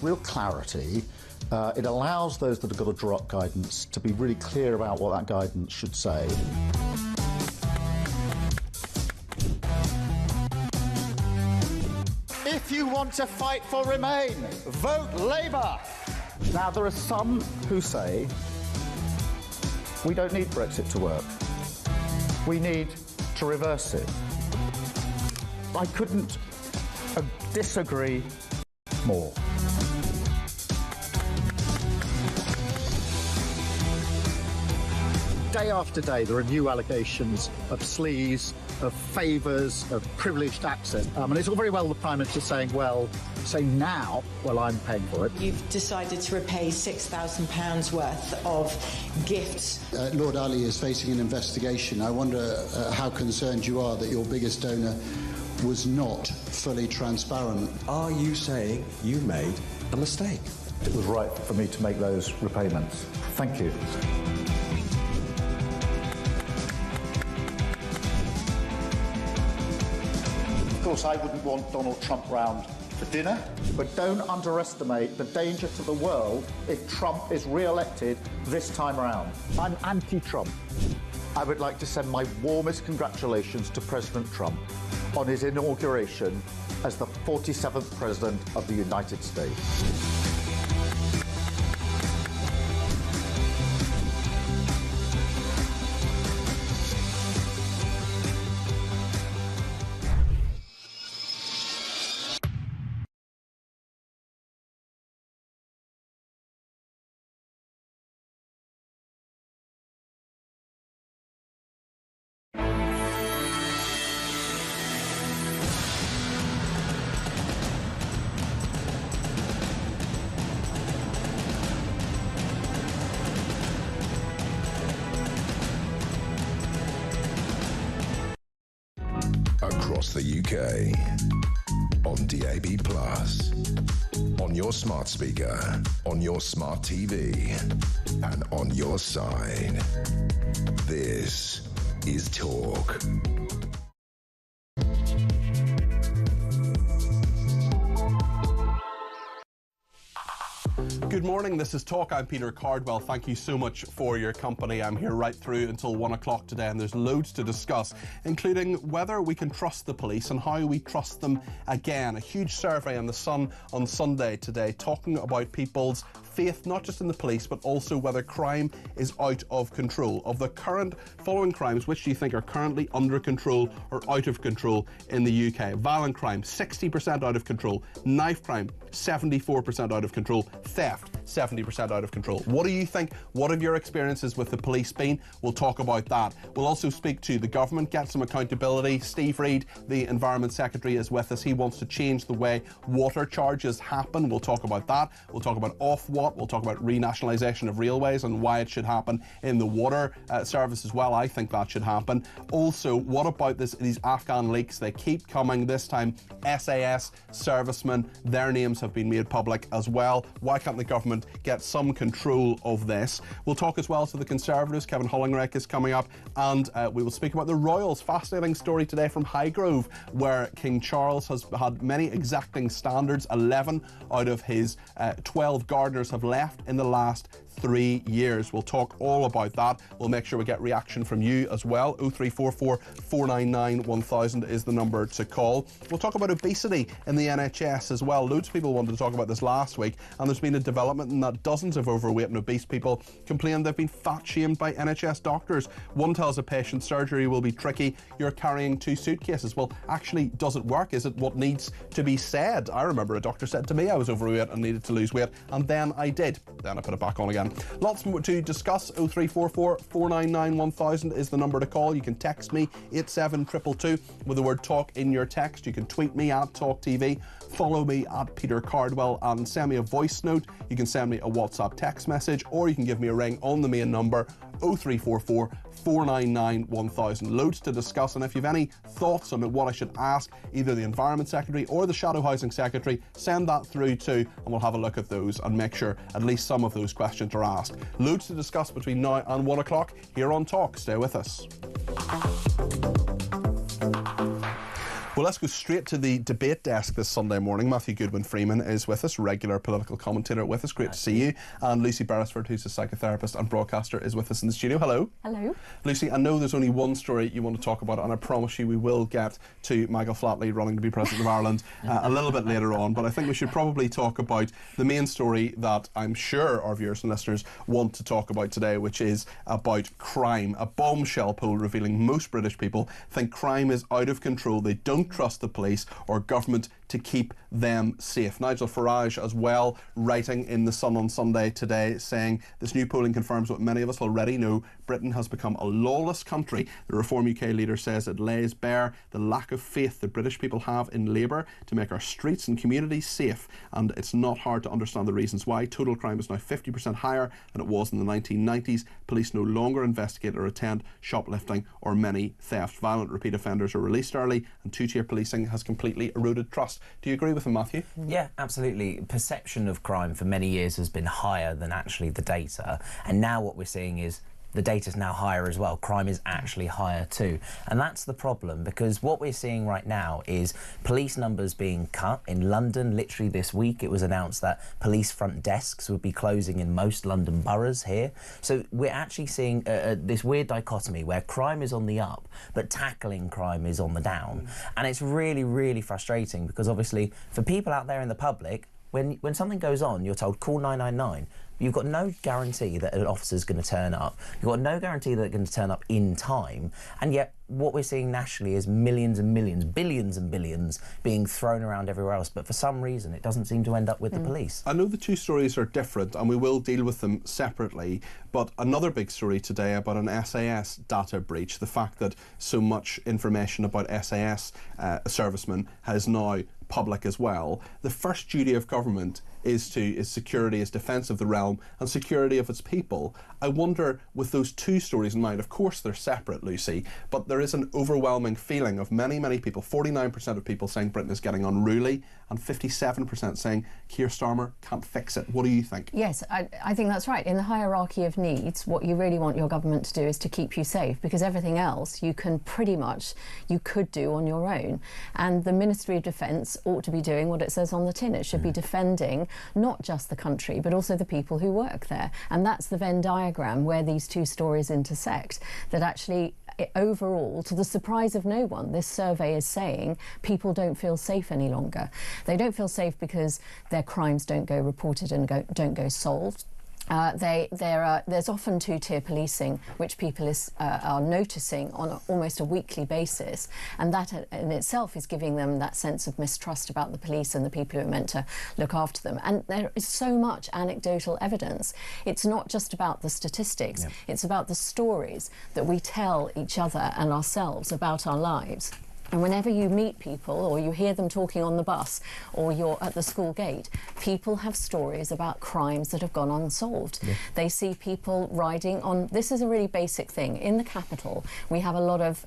Real clarity. It allows those that have got to draw up guidance to be really clear about what that guidance should say. If you want to fight for Remain, vote Labour. Now, there are some who say we don't need Brexit to work. We need to reverse it. I couldn't disagree more. Day after day, there are new allegations of sleaze, of favours, of privileged access. And it's all very well the Prime Minister saying, well, now, well, I'm paying for it. You've decided to repay £6,000 worth of gifts. Lord Ali is facing an investigation. I wonder how concerned you are that your biggest donor was not fully transparent. Are you saying you made a mistake? It was right for me to make those repayments. Thank you. Of course, I wouldn't want Donald Trump round for dinner, but don't underestimate the danger to the world if Trump is re-elected this time around. I'm anti-Trump. I would like to send my warmest congratulations to President Trump on his inauguration as the 47th President of the United States. Across the UK, on DAB+, on your smart speaker, on your smart TV, and on your side. This is Talk. Good morning, this is Talk. I'm Peter Cardwell. Thank you so much for your company. I'm here right through until 1 o'clock today, and there's loads to discuss, including whether we can trust the police and how we trust them again. A huge survey in The Sun on Sunday today talking about people's faith, not just in the police, but also whether crime is out of control. Of the current following crimes, which do you think are currently under control or out of control in the UK? Violent crime, 60% out of control. Knife crime, 74% out of control. Theft, 70% out of control. What do you think? What have your experiences with the police been? We'll talk about that. We'll also speak to the government, get some accountability. Steve Reid, the Environment Secretary, is with us. He wants to change the way water charges happen. We'll talk about that. We'll talk about Ofwat. We'll talk about renationalisation of railways and why it should happen in the water service as well. I think that should happen. Also, what about these Afghan leaks? They keep coming. This time, SAS servicemen, their names have been made public as well. Why can't the government get some control of this? We'll talk as well to the Conservatives. Kevin Hollingrake is coming up, and we will speak about the Royals. Fascinating story today from Highgrove, where King Charles has had many exacting standards. 11 out of his 12 gardeners have left in the last 3 years. We'll talk all about that. We'll make sure we get reaction from you as well. 0344 499 1000 is the number to call. We'll talk about obesity in the NHS as well. Loads of people wanted to talk about this last week, and there's been a development in that dozens of overweight and obese people complain they've been fat shamed by NHS doctors. One tells a patient surgery will be tricky. You're carrying 2 suitcases. Well, actually, does it work? Is it what needs to be said? I remember a doctor said to me I was overweight and needed to lose weight, and then I did. Then I put it back on again. Lots more to discuss. 0344 499 1000 is the number to call. You can text me 87222 with the word talk in your text. You can tweet me at talkTV, follow me at Peter Cardwell, and send me a voice note. You can send me a WhatsApp text message, or you can give me a ring on the main number 0344 499 1000. Loads to discuss, and if you've any thoughts on what I should ask either the Environment Secretary or the Shadow Housing Secretary, send that through too, and we'll have a look at those and make sure at least some of those questions are asked. Loads to discuss between now and 1 o'clock here on Talk. Stay with us. Well, let's go straight to the debate desk this Sunday morning. Matthew Goodwin-Freeman is with us, regular political commentator with us. Great to see you. And Lucy Beresford, who's a psychotherapist and broadcaster, is with us in the studio. Hello. Hello. Lucy, I know there's only one story you want to talk about, and I promise you we will get to Michael Flatley running to be President of Ireland a little bit later on, but I think we should probably talk about the main story that I'm sure our viewers and listeners want to talk about today, which is about crime. A bombshell poll revealing most British people think crime is out of control. They don't trust the police or government to keep them safe. Nigel Farage as well, writing in The Sun on Sunday today, saying this new polling confirms what many of us already know. Britain has become a lawless country. The Reform UK leader says it lays bare the lack of faith that British people have in Labour to make our streets and communities safe, and it's not hard to understand the reasons why. Total crime is now 50% higher than it was in the 1990s. Police no longer investigate or attend shoplifting or many thefts. Violent repeat offenders are released early, and two-tier policing has completely eroded trust. Do you agree with him, Matthew? Yeah, absolutely. Perception of crime for many years has been higher than actually the data, and now what we're seeing is the data's now higher as well. Crime is actually higher too. And that's the problem, because what we're seeing right now is police numbers being cut. In London, literally this week, it was announced that police front desks would be closing in most London boroughs here. So we're actually seeing this weird dichotomy where crime is on the up, but tackling crime is on the down. And it's really, really frustrating, because obviously for people out there in the public, when something goes on, you're told, call 999. You've got no guarantee that an officer's going to turn up. You've got no guarantee that they're going to turn up in time. And yet what we're seeing nationally is millions and millions, billions and billions being thrown around everywhere else. But for some reason, it doesn't seem to end up with the police. I know the two stories are different and we will deal with them separately. But another big story today about an SAS data breach, the fact that so much information about SAS servicemen has now public as well. The first duty of government is security, is defence of the realm and security of its people. I wonder, with those two stories in mind, of course they're separate, Lucy, but there is an overwhelming feeling of many, many people, 49% of people saying Britain is getting unruly and 57% saying Keir Starmer can't fix it. What do you think? Yes, I think that's right. In the hierarchy of needs, what you really want your government to do is to keep you safe, because everything else you can pretty much, you could do on your own. And the Ministry of Defence ought to be doing what it says on the tin. It should be defending not just the country, but also the people who work there. And that's the Venn diagram where these two stories intersect, that actually overall, to the surprise of no one, this survey is saying people don't feel safe any longer. They don't feel safe because their crimes don't go reported and don't go solved. There's often two-tier policing, which people are noticing on almost a weekly basis, and that in itself is giving them that sense of mistrust about the police and the people who are meant to look after them. And there is so much anecdotal evidence. It's not just about the statistics, it's about the stories that we tell each other and ourselves about our lives. And whenever you meet people or you hear them talking on the bus or you're at the school gate, people have stories about crimes that have gone unsolved. They see people riding on... This is a really basic thing. In the capital, we have a lot of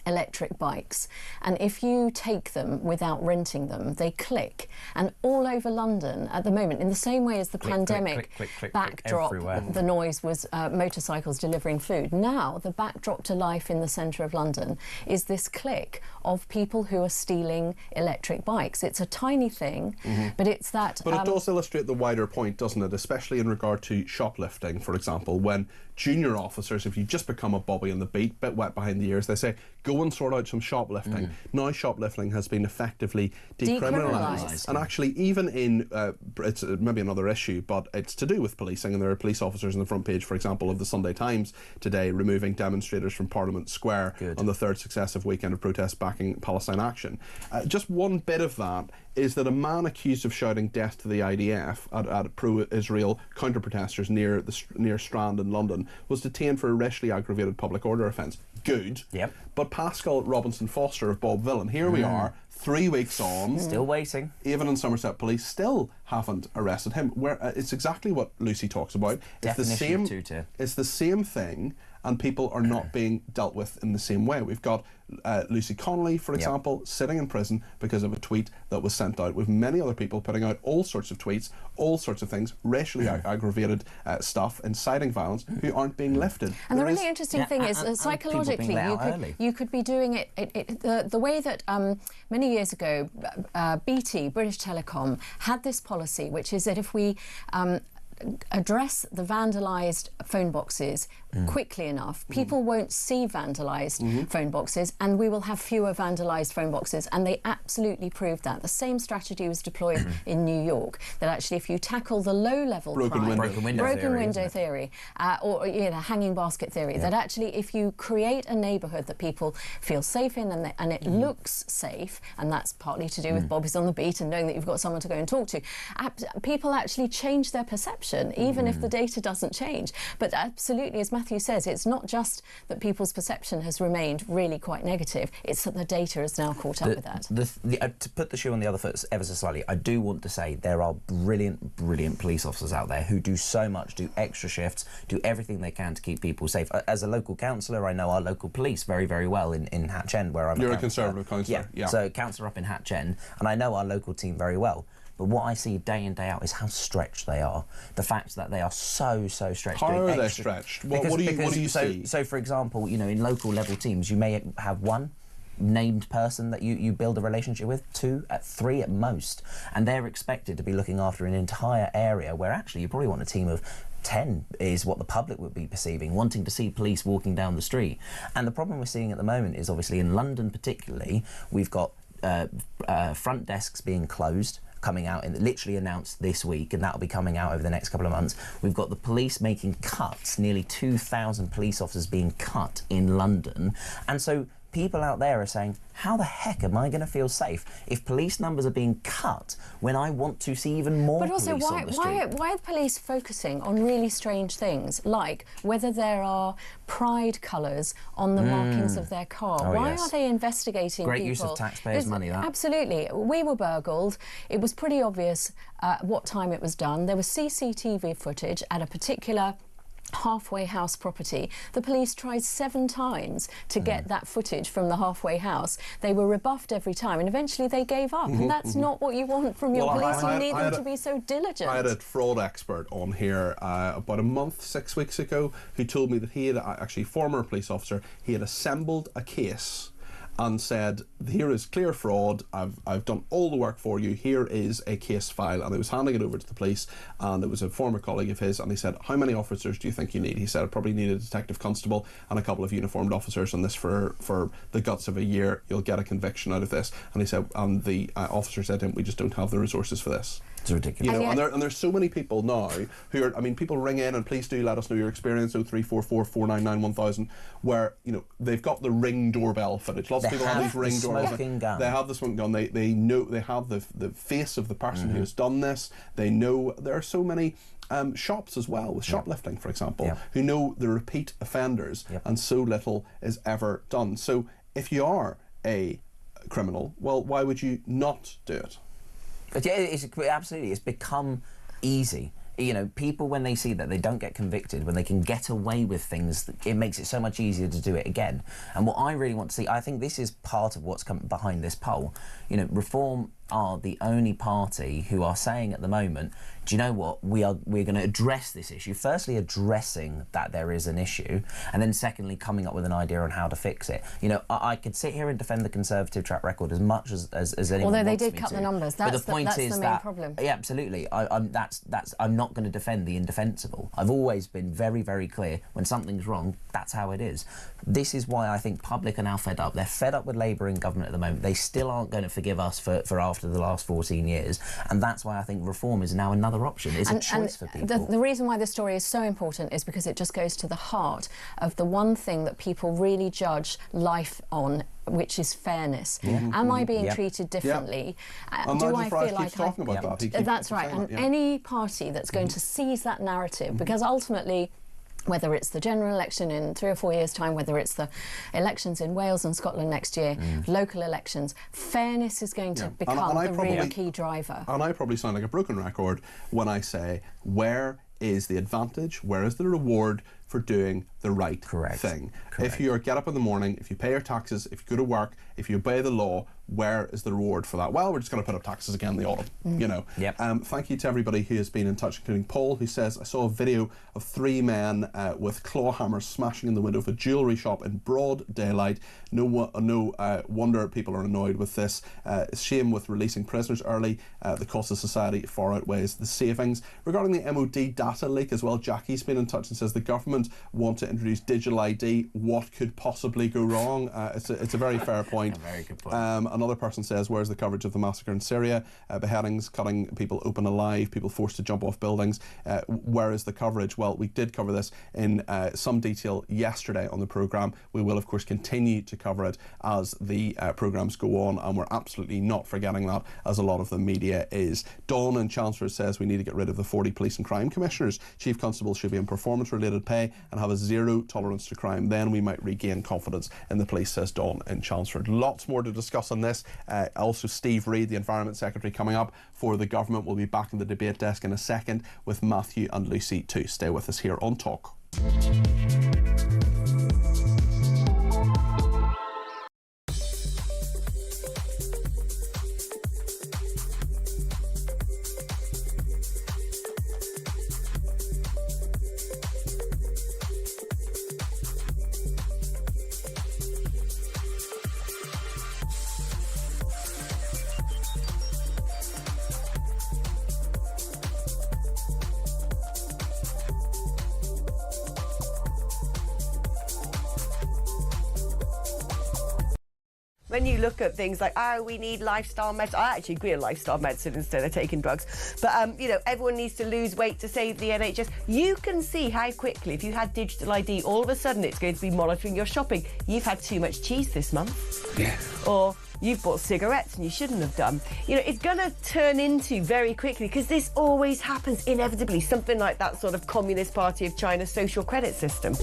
electric bikes, and if you take them without renting them, they click. And all over London at the moment, in the same way as the pandemic backdrop, the noise was motorcycles delivering food. Now the backdrop to life in the centre of London is this click of people who are stealing electric bikes. It's a tiny thing, but it's that... But it does illustrate the wider point, doesn't it? Especially in regard to shoplifting, for example, when junior officers, if you just become a bobby on the beat, bit wet behind the ears, they say, go and sort out some shoplifting. Now shoplifting has been effectively decriminalised. And actually, even in, it's maybe another issue, but it's to do with policing, and there are police officers on the front page, for example, of the Sunday Times today, removing demonstrators from Parliament Square on the third successive weekend of protests backing Palestine action. Just one bit of that is that a man accused of shouting death to the IDF at pro-Israel counter-protesters near Strand in London was detained for a racially aggravated public order offence. Good. But Pascal Robinson-Foster of Bob Villan, here we are, 3 weeks on. Still waiting. Avon and Somerset Police still haven't arrested him. Where it's exactly what Lucy talks about. Definition of two-tier. It's the same thing and people are not being dealt with in the same way. We've got Lucy Connolly, for example, sitting in prison because of a tweet that was sent out, with many other people putting out all sorts of tweets, all sorts of things, racially aggravated stuff, inciting violence, who aren't being lifted. And the really interesting thing is, psychologically, you could be doing it the way that many years ago, BT, British Telecom, had this policy, which is that if we address the vandalised phone boxes quickly enough, people won't see vandalised phone boxes, and we will have fewer vandalised phone boxes. And they absolutely proved that. The same strategy was deployed in New York, that actually if you tackle the low-level crime, broken window theory, or the hanging basket theory, that actually if you create a neighbourhood that people feel safe in, and it looks safe, and that's partly to do with Bobby's on the beat and knowing that you've got someone to go and talk to, people actually change their perception, even if the data doesn't change. But absolutely, as Matthew says, it's not just that people's perception has remained really quite negative, it's that the data has now caught up with that. To put the shoe on the other foot ever so slightly, I do want to say there are brilliant, brilliant police officers out there who do so much, do extra shifts, do everything they can to keep people safe. As a local councillor, I know our local police very, very well in Hatch End, where I'm You're a Conservative councillor. Yeah. So councillor up in Hatch End, and I know our local team very well. But what I see day in, day out is how stretched they are. The fact that they are so stretched. How are they stretched? What do you see? So, for example, in local level teams, you may have one named person that you build a relationship with, 2, 3 at most, and they're expected to be looking after an entire area where actually you probably want a team of 10 is what the public would be perceiving, wanting to see police walking down the street. And the problem we're seeing at the moment is, obviously in London particularly, we've got front desks being closed, coming out and literally announced this week, and that'll be coming out over the next couple of months. We've got the police making cuts, nearly 2,000 police officers being cut in London. And so people out there are saying, how the heck am I going to feel safe if police numbers are being cut when I want to see even more police on the street? Why are the police focusing on really strange things, like whether there are pride colours on the markings of their car? Why are they investigating Great people? Use of taxpayers' money, that. Absolutely. We were burgled. It was pretty obvious what time it was done. There was CCTV footage at a particular halfway house property. The police tried 7 times to get that footage from the halfway house. They were rebuffed every time, and eventually they gave up. And that's not what you want from your police. You need them to be so diligent. I had a fraud expert on here about a month, 6 weeks ago, who told me that he had, actually former police officer, he had assembled a case and said, here is clear fraud, I've done all the work for you, here is a case file, and he was handing it over to the police, and it was a former colleague of his, and he said, how many officers do you think you need? He said, I probably need a detective constable and a couple of uniformed officers on this for the guts of a year, you'll get a conviction out of this. And he said, and the officer said to him, we just don't have the resources for this. It's ridiculous. And there's so many people now who are, people ring in, and please do let us know your experience, 0344 499 1000, where, they've got the Ring doorbell footage. Lots of people have these Ring doorbells. They have the smoking gun. They know, they have the face of the person who has done this. They know there are so many shops as well, with shoplifting, for example, who know the repeat offenders, and so little is ever done. So if you are a criminal, well, why would you not do it? But yeah, it's become easy. People, when they see that they don't get convicted, when they can get away with things, it makes it so much easier to do it again. And what I really want to see, I think this is part of what's come behind this poll. Reform are the only party who are saying at the moment, do you know what, we're going to address this issue. Firstly, addressing that there is an issue, and then secondly, coming up with an idea on how to fix it. I could sit here and defend the Conservative track record as much as anyone Although they wants did me cut to. the numbers. But the point is the main problem. Yeah, absolutely. I'm not going to defend the indefensible. I've always been very, very clear, when something's wrong, that's how it is. This is why I think public are now fed up. They're fed up with Labour in government at the moment. They still aren't going to forgive us for after the last 14 years, and that's why I think reform is now another option. It's a choice for people. The reason why this story is so important is because it just goes to the heart of the one thing that people really judge life on, which is fairness. Am I being treated differently? Do I feel like talking about that? That's right. And any party that's going to seize that narrative, because ultimately, whether it's the general election in 3 or 4 years' time, whether it's the elections in Wales and Scotland next year, local elections, fairness is going to become the real key driver. And I probably sound like a broken record when I say, where is the advantage, where is the reward for doing the right thing. If you get up in the morning, if you pay your taxes, if you go to work, if you obey the law, where is the reward for that? Well, we're just going to put up taxes again in the autumn, you know. Thank you to everybody who has been in touch, including Paul, who says, I saw a video of 3 men with claw hammers smashing in the window of a jewellery shop in broad daylight. No wonder people are annoyed with this. Shame with releasing prisoners early. The cost of society far outweighs the savings. Regarding the MOD data leak as well, Jackie's been in touch and says the government want to introduce digital ID. What could possibly go wrong? It's a very fair point. Very good point. Another person says, where's the coverage of the massacre in Syria? Beheadings, cutting people open alive, people forced to jump off buildings. Where is the coverage? Well, we did cover this in some detail yesterday on the programme. We will, of course, continue to cover it as the programmes go on, and we're absolutely not forgetting that, as a lot of the media is. Dawn in Chancellor says we need to get rid of the 40 police and crime commissioners. Chief constables should be on performance-related pay and have a zero tolerance to crime. Then we might regain confidence in the police, says Dawn in Chancellor. Lots more to discuss on this. Also, Steve Reid, the Environment Secretary, coming up for the government. We'll be back in the debate desk in a second with Matthew and Lucy too. Stay with us here on Talk. When you look at things like, oh, we need lifestyle medicine, I actually agree with lifestyle medicine instead of taking drugs, but you know, everyone needs to lose weight to save the NHS. You can see how quickly, if you had digital ID, all of a sudden it's going to be monitoring your shopping. You've had too much cheese this month. Yeah. Or you've bought cigarettes and you shouldn't have done. You know, it's going to turn into very quickly, because this always happens inevitably, something like that sort of Communist Party of China social credit system.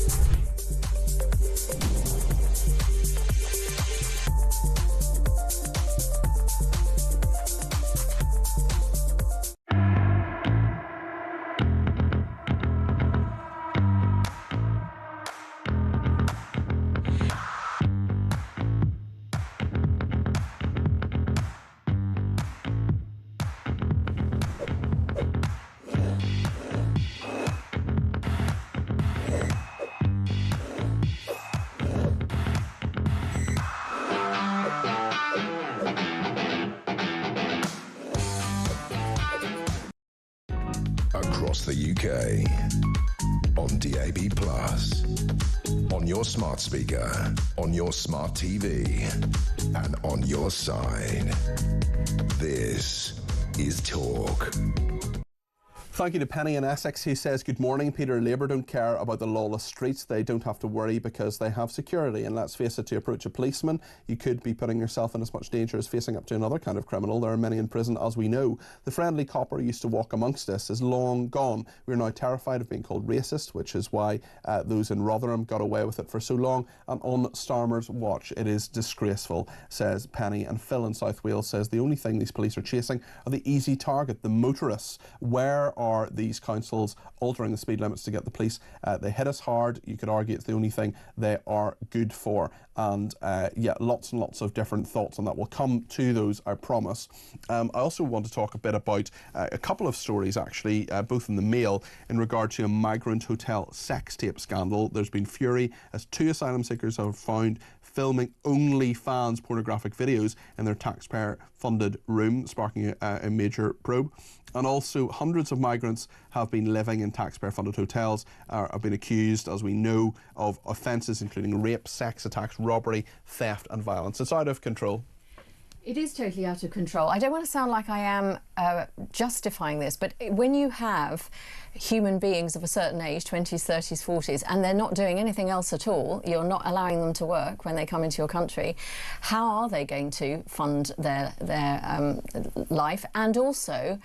Across the UK, on DAB+, on your smart speaker, on your smart TV, and on your side. This is Talk. Thank you to Penny in Essex, who says, good morning, Peter. Labour don't care about the lawless streets. They don't have to worry because they have security. And let's face it, to approach a policeman, you could be putting yourself in as much danger as facing up to another kind of criminal. There are many in prison, as we know. The friendly copper used to walk amongst us is long gone. We're now terrified of being called racist, which is why those in Rotherham got away with it for so long. And on Starmer's watch, it is disgraceful, says Penny. And Phil in South Wales says the only thing these police are chasing are the easy target, the motorists. Where are these councils altering the speed limits to get the police? They hit us hard. You could argue it's the only thing they are good for. And yeah, lots and lots of different thoughts on that. We'll come to those, I promise. I also want to talk a bit about a couple of stories, actually, both in the Mail, in regard to a migrant hotel sex tape scandal. There's been fury as 2 asylum seekers have found filming OnlyFans pornographic videos in their taxpayer-funded room, sparking a major probe. And also, hundreds of migrants have been living in taxpayer-funded hotels, have been accused, as we know, of offences including rape, sex attacks, robbery, theft and violence. It's out of control. It is totally out of control. I don't want to sound like I am justifying this, but when you have human beings of a certain age, 20s, 30s, 40s, and they're not doing anything else at all, you're not allowing them to work when they come into your country, how are they going to fund their life? And also,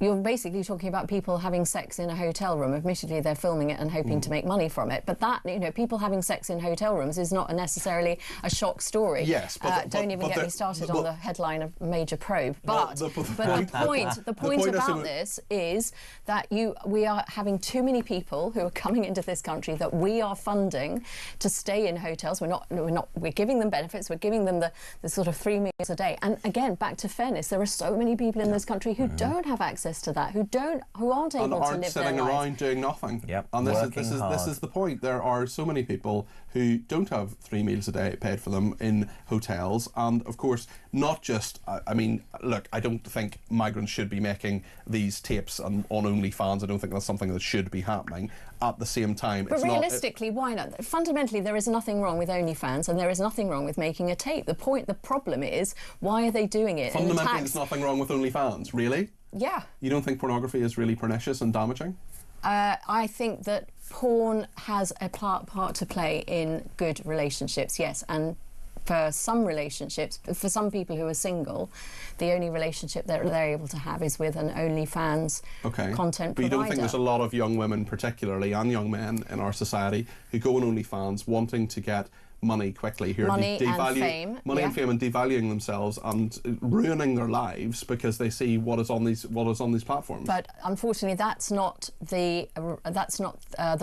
you're basically talking about people having sex in a hotel room. Admittedly, they're filming it and hoping to make money from it. But that, people having sex in hotel rooms is not necessarily a shock story. Yes, don't even get me started on the headline of Major Probe. But the point about this is that we are having too many people who are coming into this country that we are funding to stay in hotels. We're giving them benefits. We're giving them the sort of 3 meals a day. And again, back to fairness, there are so many people in this country who don't have access to that, who aren't able to live their lives. And aren't sitting around doing nothing. Yep. And this is the point. There are so many people who don't have 3 meals a day paid for them in hotels, and of course, not just. I mean, look, I don't think migrants should be making these tapes on OnlyFans. I don't think that's something that should be happening. At the same time, but realistically, why not? Fundamentally, there is nothing wrong with OnlyFans, and there is nothing wrong with making a tape. The problem is, why are they doing it? Fundamentally, there's nothing wrong with OnlyFans, really? Yeah. You don't think pornography is really pernicious and damaging? I think that porn has a part to play in good relationships, yes, and for some relationships, for some people who are single, the only relationship that they're able to have is with an OnlyFans content provider. But you don't think there's a lot of young women, particularly, and young men in our society who go on OnlyFans wanting to get money quickly, who are and fame, and fame, and devaluing themselves and ruining their lives because they see what is on these platforms. But unfortunately, that's not the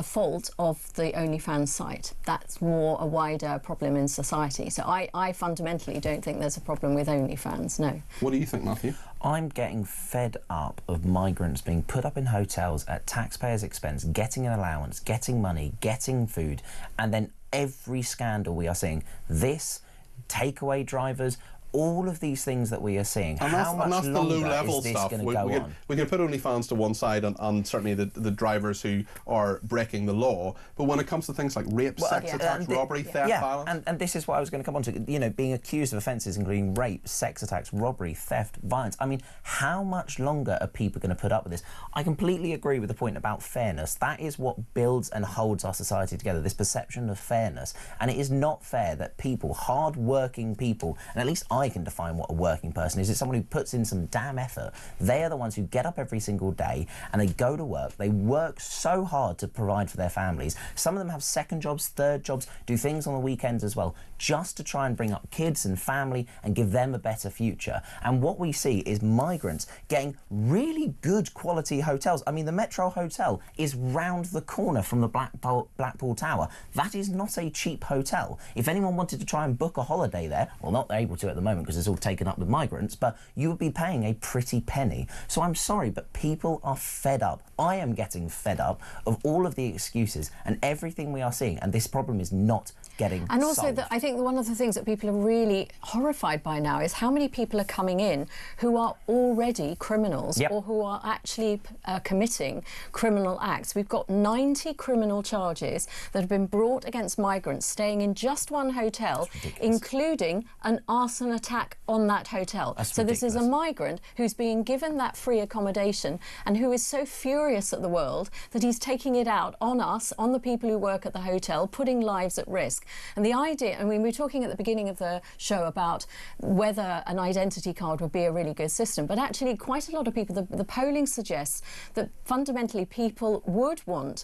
fault of the OnlyFans site. That's more a wider problem in society. So I fundamentally don't think there's a problem with OnlyFans. No. What do you think, Matthew? I'm getting fed up of migrants being put up in hotels at taxpayers' expense, getting an allowance, getting money, getting food, and then every scandal we are seeing, this, takeaway drivers, all of these things that we are seeing, how much longer is this going to go on? We can put OnlyFans to one side and certainly the drivers who are breaking the law, but when it comes to things like rape, sex attacks, robbery, theft, violence... And this is what I was going to come on to, being accused of offences including rape, sex attacks, robbery, theft, violence. I mean, how much longer are people going to put up with this? I completely agree with the point about fairness. That is what builds and holds our society together, this perception of fairness. And it is not fair that people, hard-working people, and at least I can define what a working person is. It's someone who puts in some damn effort. They are the ones who get up every single day and they go to work. They work so hard to provide for their families. Some of them have second jobs, third jobs, do things on the weekends as well, just to try and bring up kids and family and give them a better future. And what we see is migrants getting really good quality hotels. I mean, the Metro Hotel is round the corner from the Blackpool Tower. That is not a cheap hotel. If anyone wanted to try and book a holiday there, well, not able to at the moment because it's all taken up with migrants, but you would be paying a pretty penny. So I'm sorry, but people are fed up. I am getting fed up of all of the excuses and everything we are seeing, and this problem is not getting And also, solved. I think one of the things that people are really horrified by now is how many people are coming in who are already criminals or who are actually committing criminal acts. We've got 90 criminal charges that have been brought against migrants staying in just one hotel, including an arson attack on that hotel. So this is a migrant who's being given that free accommodation and who is so furious at the world that he's taking it out on us, on the people who work at the hotel, putting lives at risk. And the idea, I mean, we were talking at the beginning of the show about whether an identity card would be a really good system, but actually quite a lot of people, the polling suggests that fundamentally people would want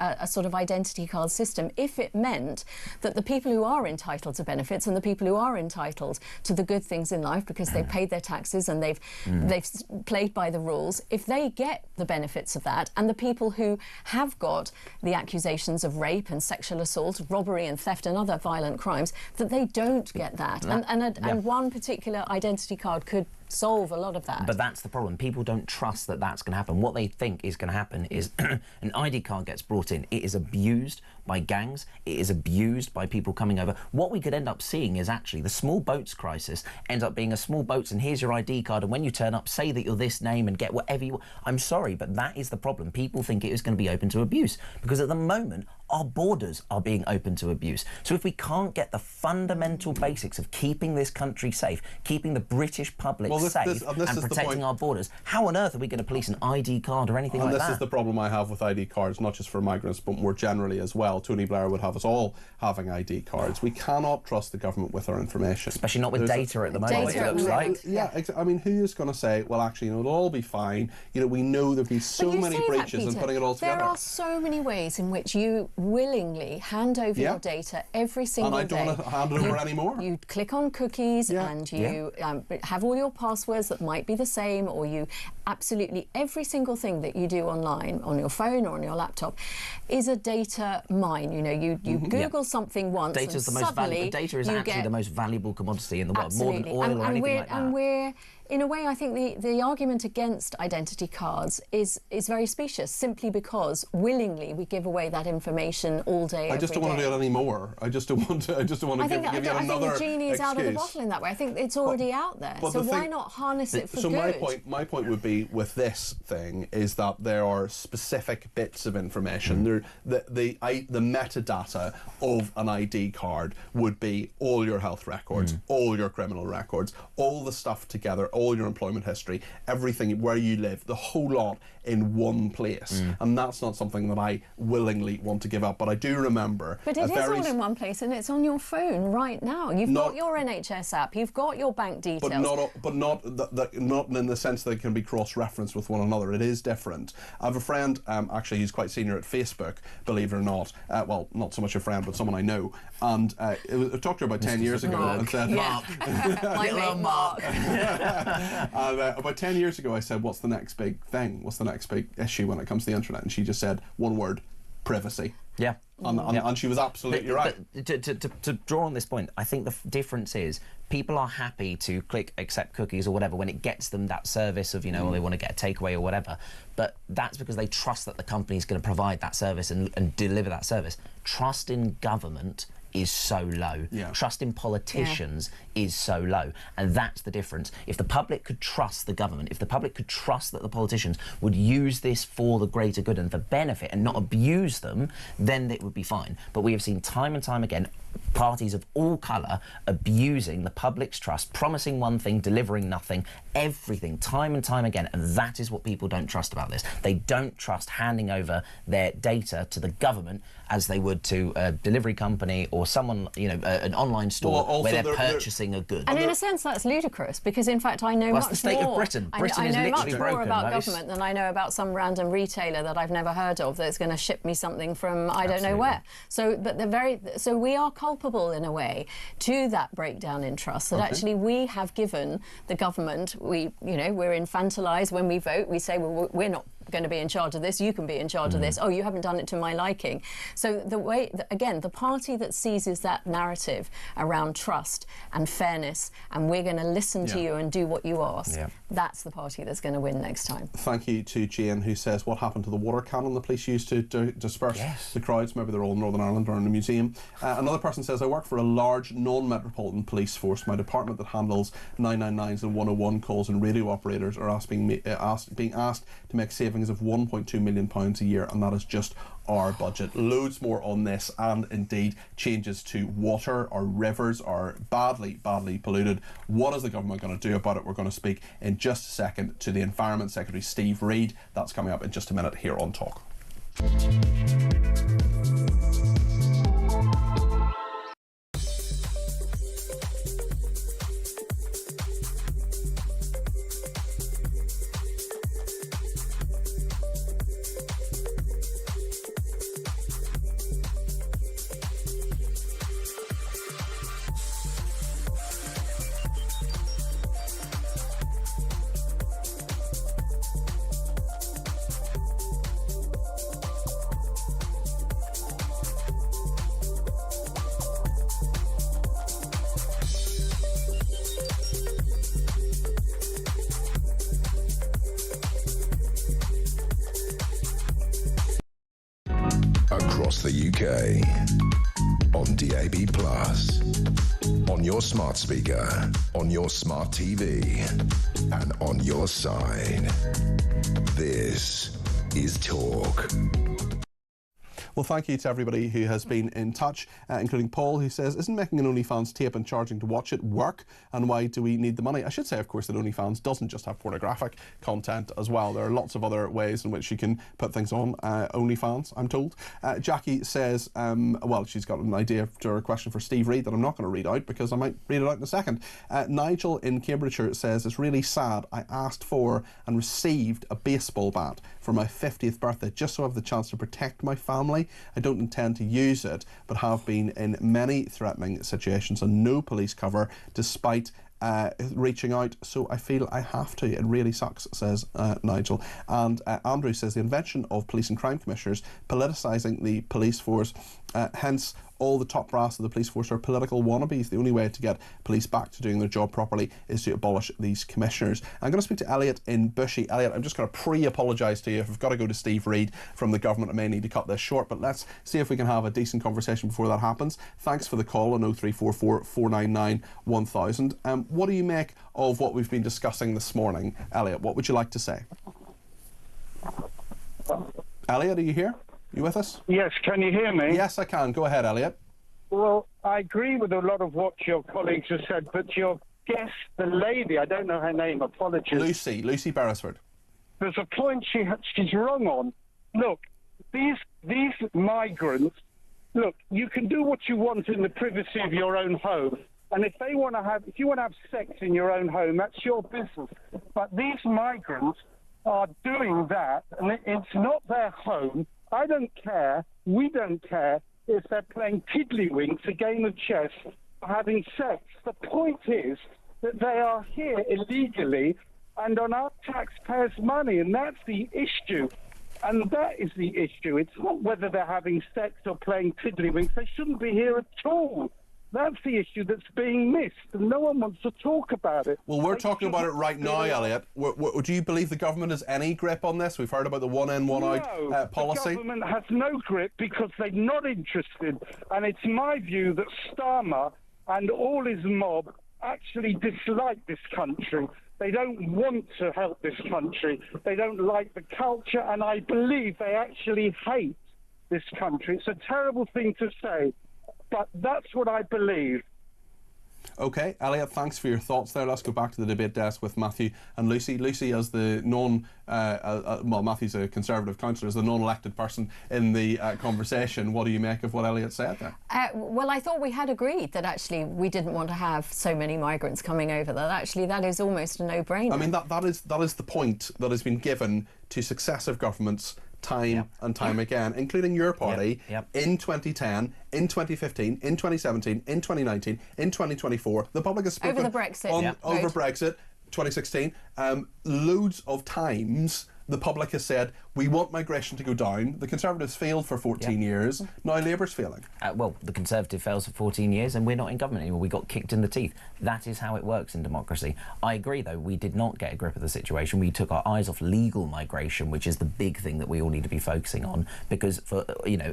a sort of identity card system if it meant that the people who are entitled to benefits and the people who are entitled to the good things in life because they've paid their taxes and they've played by the rules, if they get the benefits of that, and the people who have got the accusations of rape and sexual assault, robbery and theft and other violent crimes, that they don't get that. And one particular identity card could solve a lot of that. But that's the problem. People don't trust that that's going to happen. What they think is going to happen is an ID card gets brought in. It is abused by gangs. It is abused by people coming over. What we could end up seeing is actually the small boats crisis ends up being a small boats and here's your ID card, and when you turn up, say that you're this name and get whatever you want. I'm sorry, but that is the problem. People think it is going to be open to abuse because at the moment, our borders are being open to abuse. So if we can't get the fundamental basics of keeping this country safe, keeping the British public safe and protecting our borders, how on earth are we going to police an ID card or anything like that? And this is the problem I have with ID cards, not just for migrants, but more generally as well. Tony Blair would have us all having ID cards. We cannot trust the government with our information. Especially not with data at the moment, it looks like. Yeah, I mean, who is going to say, well, actually, it'll all be fine. We know there have been so many breaches and putting it all together. There are so many ways in which you willingly hand over your data every single day. And I don't want to hand it over anymore. You click on cookies and you have all your passwords that might be the same, or you absolutely every single thing that you do online, on your phone or on your laptop, is a data mine. You Google something once, Data's the most valuable. Data is actually the most valuable commodity in the world, more than oil or anything like that. And we're, in a way, I think the argument against identity cards is very specious, simply because willingly we give away that information all day. I just don't want to do it anymore. I just don't want to give you another I think the genie's out of the bottle in that way. I think it's already out there. So why not harness it for good? So my point would be with this thing is that there are specific bits of information. The metadata of an ID card would be all your health records, all your criminal records, all the stuff together, all your employment history, everything, where you live, the whole lot in one place. And that's not something that I willingly want to give up. But I do remember... But it is all in one place, and it's on your phone right now. You've got your NHS app, you've got your bank details. But not in the sense that it can be cross-referenced with one another. It is different. I have a friend, actually, he's quite senior at Facebook, believe it or not. Well, not so much a friend, but someone I know. And I talked to her about 10 years ago and said... Mark. My name, Mark. About 10 years ago, I said, what's the next big thing? What's the next big issue when it comes to the internet? And she just said one word: privacy. Yeah. And she was absolutely right. But to draw on this point, I think the difference is people are happy to click accept cookies or whatever when it gets them that service of, or they want to get a takeaway or whatever. But that's because they trust that the company's going to provide that service and deliver that service. Trust in government is so low. Trust in politicians is so low. And that's the difference. If the public could trust the government, if the public could trust that the politicians would use this for the greater good and for benefit and not abuse them, then it would be fine. But we have seen time and time again parties of all colour abusing the public's trust, promising one thing, delivering nothing, everything, time and time again. And that is what people don't trust about this. They don't trust handing over their data to the government as they would to a delivery company or someone, an online store where they're purchasing a good. And in a sense, that's ludicrous, because in fact I know much more. That's the state of Britain. Britain is literally broken. I know much more about government than I know about some random retailer that I've never heard of that's going to ship me something from I don't know where. So, so we are culpable in a way to that breakdown in trust. That actually we have given the government. We're infantilized when we vote. We say, well, we're not going to be in charge of this, you can be in charge of this. Oh, you haven't done it to my liking. So the way, again, the party that seizes that narrative around trust and fairness, and we're going to listen to you and do what you ask, that's the party that's going to win next time. Thank you to Jane, who says, what happened to the water cannon the police used to disperse the crowds? Maybe they're all in Northern Ireland or in a museum. Another person says, I work for a large non-metropolitan police force. My department that handles 999s and 101 calls and radio operators are being asked to make savings of £1.2 million a year, and that is just our budget. Loads more on this, and indeed changes to water. Our rivers are badly polluted. What is the government going to do about it? We're going to speak in just a second to the Environment Secretary Steve Reid. That's coming up in just a minute here on Talk. Across the UK, on DAB+, on your smart speaker, on your smart TV, and on your side. This is Talk. Well, thank you to everybody who has been in touch, including Paul, who says, isn't making an OnlyFans tape and charging to watch it work? And why do we need the money? I should say, of course, that OnlyFans doesn't just have pornographic content as well. There are lots of other ways in which you can put things on OnlyFans, I'm told. Jackie says, well, she's got an idea to her question for Steve Reid that I'm not going to read out because I might read it out in a second. Nigel in Cambridgeshire says, it's really sad. I asked for and received a baseball bat for my 50th birthday just so I have the chance to protect my family. I don't intend to use it, but have been in many threatening situations and no police cover despite reaching out, so I feel I have to. It really sucks, says Nigel. And Andrew says the invention of police and crime commissioners politicising the police force, hence all the top brass of the police force are political wannabes. The only way to get police back to doing their job properly is to abolish these commissioners. I'm going to speak to Elliot in Bushy. Elliot, I'm just going to pre-apologise to you. If I've got to go to Steve Reid from the government, I may need to cut this short, but let's see if we can have a decent conversation before that happens. Thanks for the call on 0344 499 1000. What do you make of what we've been discussing this morning? Elliot, what would you like to say? Elliot, are you here? You with us? Yes, can you hear me? Yes, I can. Go ahead, Elliot. Well, I agree with a lot of what your colleagues have said, but your guest, the lady, I don't know her name, apologies. Lucy Beresford. There's a point she's wrong on. Look, these migrants, look, you can do what you want in the privacy of your own home. And if you want to have sex in your own home, that's your business. But these migrants are doing that, and it's not their home. I don't care, we don't care, if they're playing tiddlywinks, a game of chess, or having sex. The point is that they are here illegally and on our taxpayers' money, and that's the issue. And that is the issue. It's not whether they're having sex or playing tiddlywinks. They shouldn't be here at all. That's the issue that's being missed, and no one wants to talk about it. Well, we're talking about it right now, Elliot. Do you believe the government has any grip on this? We've heard about the one in, one out policy. The government has no grip because they're not interested, and it's my view that Starmer and all his mob actually dislike this country. They don't want to help this country. They don't like the culture, and I believe they actually hate this country. It's a terrible thing to say, but that's what I believe. OK, Elliot, thanks for your thoughts there. Let's go back to the debate desk with Matthew and Lucy. Lucy, as the well, Matthew's a Conservative councillor, as the non-elected person in the conversation, what do you make of what Elliot said there? Well, I thought we had agreed that actually we didn't want to have so many migrants coming over. That actually that is almost a no-brainer. I mean, that is the point that has been given to successive governments time and time again, including your party, in 2010, in 2015, in 2017, in 2019, in 2024. The public has spoken over the Brexit, over Brexit, 2016. Loads of times the public has said, we want migration to go down. The Conservatives failed for 14 years. Now Labour's failing. Well, the Conservative fails for 14 years and we're not in government anymore. We got kicked in the teeth. That is how it works in democracy. I agree, though, we did not get a grip of the situation. We took our eyes off legal migration, which is the big thing that we all need to be focusing on, because for,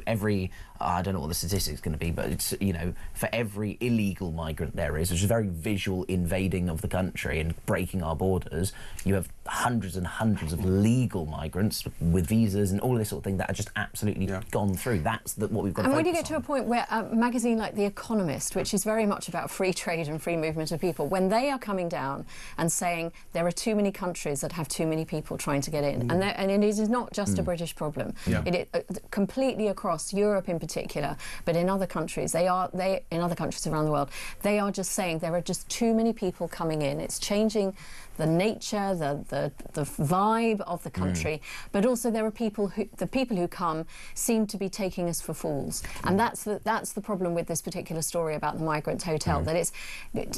every, I don't know what the statistic's going to be, but it's, for every illegal migrant there is, which is a very visual invading of the country and breaking our borders, you have hundreds and hundreds of legal migrants with visas and all this sort of thing that are just absolutely gone through. That's what we've got to focus on. And when you get to a point where a magazine like The Economist, which is very much about free trade and free movement of people, when they are coming down and saying there are too many countries that have too many people trying to get in, and it is not just a British problem. It completely across Europe in particular, but in other countries, in other countries around the world, they are just saying there are just too many people coming in. It's changing the nature, the vibe of the country, but also there are the people who come seem to be taking us for fools, and that's the problem with this particular story about the migrant hotel. That it's,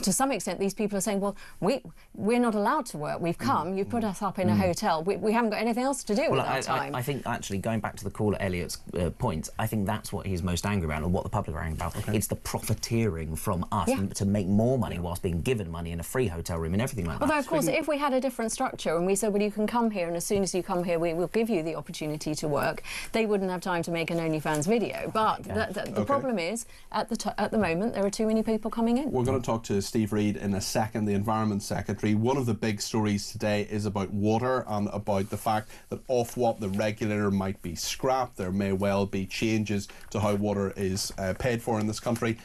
to some extent, these people are saying, well, we're not allowed to work. We've come, you've put us up in a hotel. We haven't got anything else to do with our time. I think actually going back to the caller Elliot's point, I think that's what he's most angry about, and what the public are angry about. It's the profiteering from us to make more money whilst being given money in a free hotel room and everything like that. Although, of course, if we had a different structure and we said, well, you can come here, and as soon as you come here, we will give you the opportunity to work, they wouldn't have time to make an OnlyFans video. But the problem is, at the moment, there are too many people coming in. We're going to talk to Steve Reid in a second, the Environment Secretary. One of the big stories today is about water and about the fact that Ofwat, the regulator, might be scrapped. There may well be changes to how water is paid for in this country.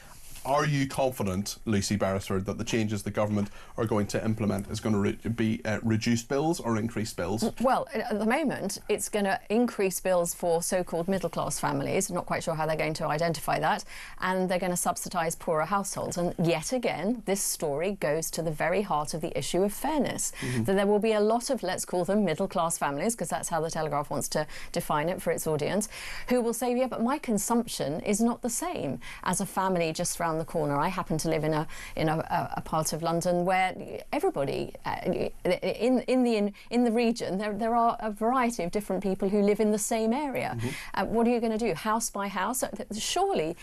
Are you confident, Lucy Beresford, that the changes the government are going to implement is going to be reduced bills or increased bills? Well, at the moment, it's going to increase bills for so-called middle-class families. I'm not quite sure how they're going to identify that. And they're going to subsidise poorer households. And yet again, this story goes to the very heart of the issue of fairness. That there will be a lot of, let's call them middle-class families, because that's how the Telegraph wants to define it for its audience, who will say, yeah, but my consumption is not the same as a family just around the corner. I happen to live in a part of London where everybody in the region, there are a variety of different people who live in the same area. What are you going to do, house by house? Surely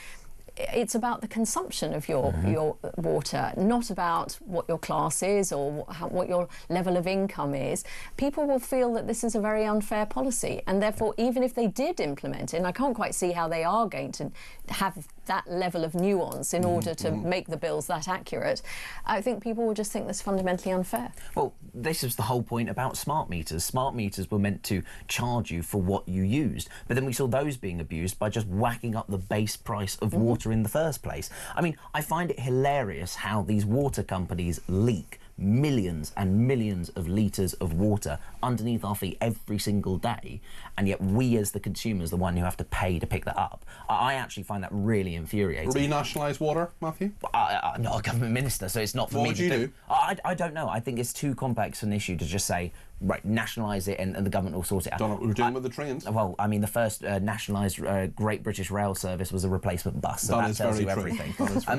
it's about the consumption of your water, not about what your class is or what your level of income is. People will feel that this is a very unfair policy, and therefore, even if they did implement it, and I can't quite see how they are going to have that level of nuance in order to make the bills that accurate, I think people will just think that's fundamentally unfair. Well, this is the whole point about smart meters. Smart meters were meant to charge you for what you used, but then we saw those being abused by just whacking up the base price of water in the first place. I mean, I find it hilarious how these water companies leak millions and millions of litres of water underneath our feet every single day, and yet we as the consumers, the one who have to pay to pick that up. I actually find that really infuriating. Renationalise water, Matthew? I'm not a government minister, so it's not for me to do. I don't know. I think it's too complex an issue to just say, right, nationalise it and the government will sort it out. Don't know what we're doing with the trains. Well, I mean, the first nationalised Great British Rail service was a replacement bus, so that tells you everything.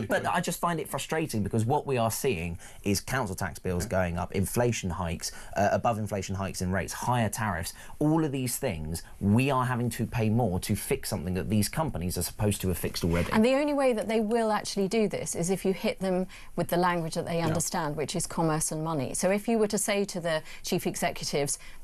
But I just find it frustrating because what we are seeing is council tax bills going up, inflation hikes, above inflation hikes in rates, higher tariffs. All of these things, we are having to pay more to fix something that these companies are supposed to have fixed already. And the only way that they will actually do this is if you hit them with the language that they understand, which is commerce and money. So if you were to say to the chief executives,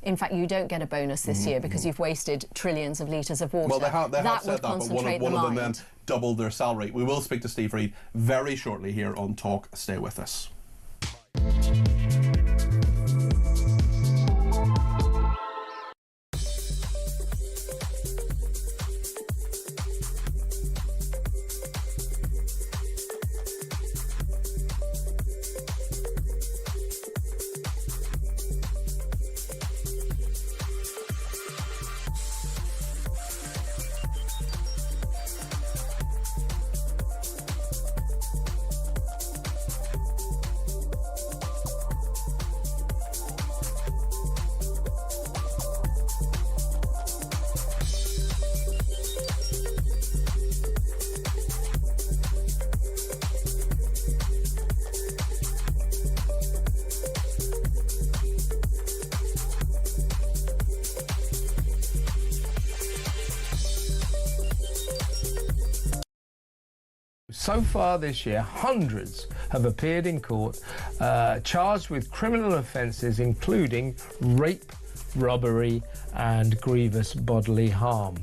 in fact, you don't get a bonus this year because you've wasted trillions of litres of water, well, they have that said would that, but one of them then doubled their salary. We will speak to Steve Reid very shortly here on Talk. Stay with us. So far this year, hundreds have appeared in court charged with criminal offences including rape, robbery and grievous bodily harm.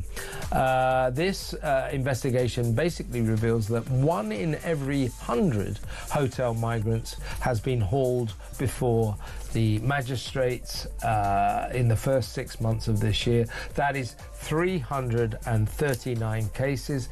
This investigation basically reveals that 1 in every 100 hotel migrants has been hauled before the magistrates in the first 6 months of this year. That is 339 cases.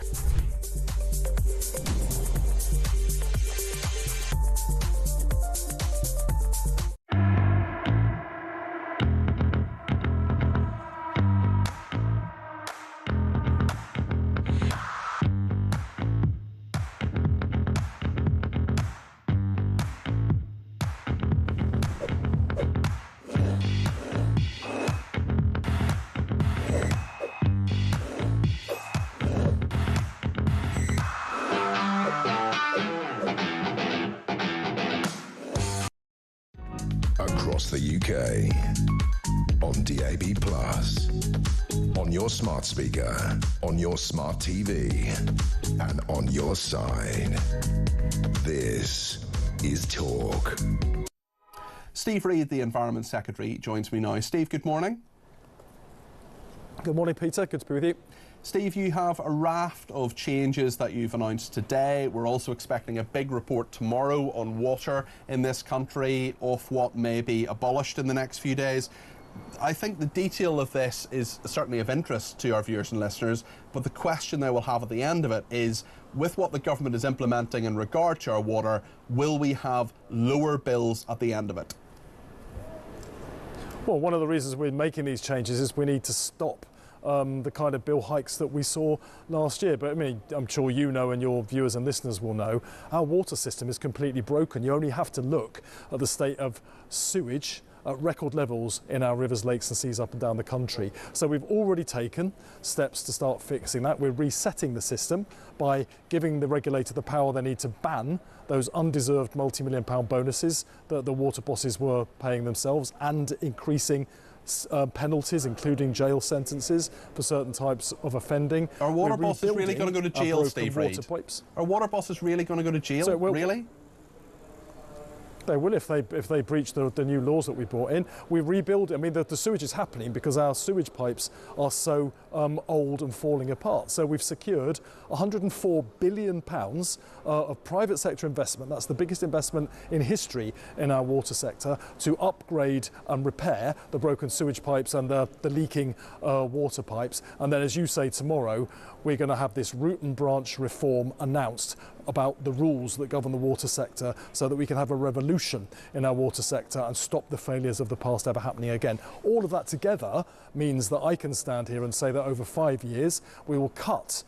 Across the UK, on DAB+, on your smart speaker, on your smart TV, and on your side. This is Talk. Steve Reid, the Environment Secretary, joins me now. Steve, good morning. Good morning, Peter. Good to be with you. Steve, you have a raft of changes that you've announced today. We're also expecting a big report tomorrow on water in this country, of what may be abolished in the next few days. I think the detail of this is certainly of interest to our viewers and listeners, but the question they will have at the end of it is, with what the government is implementing in regard to our water, will we have lower bills at the end of it? Well, one of the reasons we're making these changes is we need to stop the kind of bill hikes that we saw last year. But I mean, I'm sure you know, and your viewers and listeners will know, our water system is completely broken. You only have to look at the state of sewage at record levels in our rivers, lakes and seas up and down the country. So we've already taken steps to start fixing that. We're resetting the system by giving the regulator the power they need to ban those undeserved multi-million-pound bonuses that the water bosses were paying themselves, and increasing penalties, including jail sentences for certain types of offending. Are water bosses really going to go to jail, Steve Reid? Are water bosses really going to go to jail? So really? They will if they breach the new laws that we brought in. We rebuild. I mean, the sewage is happening because our sewage pipes are so old and falling apart. So we've secured £104 billion of private sector investment. That's the biggest investment in history in our water sector, to upgrade and repair the broken sewage pipes and the leaking water pipes. And then, as you say, tomorrow we're going to have this root and branch reform announced about the rules that govern the water sector, so that we can have a revolution in our water sector and stop the failures of the past ever happening again. All of that together means that I can stand here and say that over 5 years we will cut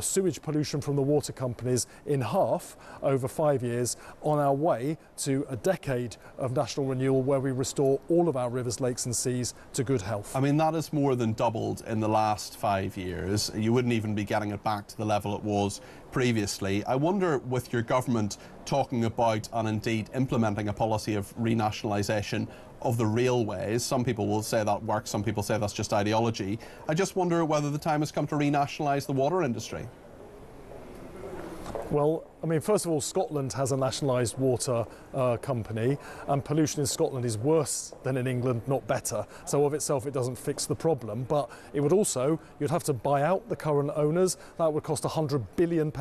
sewage pollution from the water companies in half over 5 years, on our way to a decade of national renewal where we restore all of our rivers, lakes and seas to good health. I mean, that is more than doubled in the last 5 years. You wouldn't even be getting it back to the level it was previously. I wonder, with your government talking about and indeed implementing a policy of renationalisation of the railways, some people will say that works, some people say that's just ideology. I just wonder whether the time has come to renationalise the water industry. Well, I mean, first of all, Scotland has a nationalised water company, and pollution in Scotland is worse than in England, not better. So of itself, it doesn't fix the problem. But it would also, you'd have to buy out the current owners. That would cost £100 billion.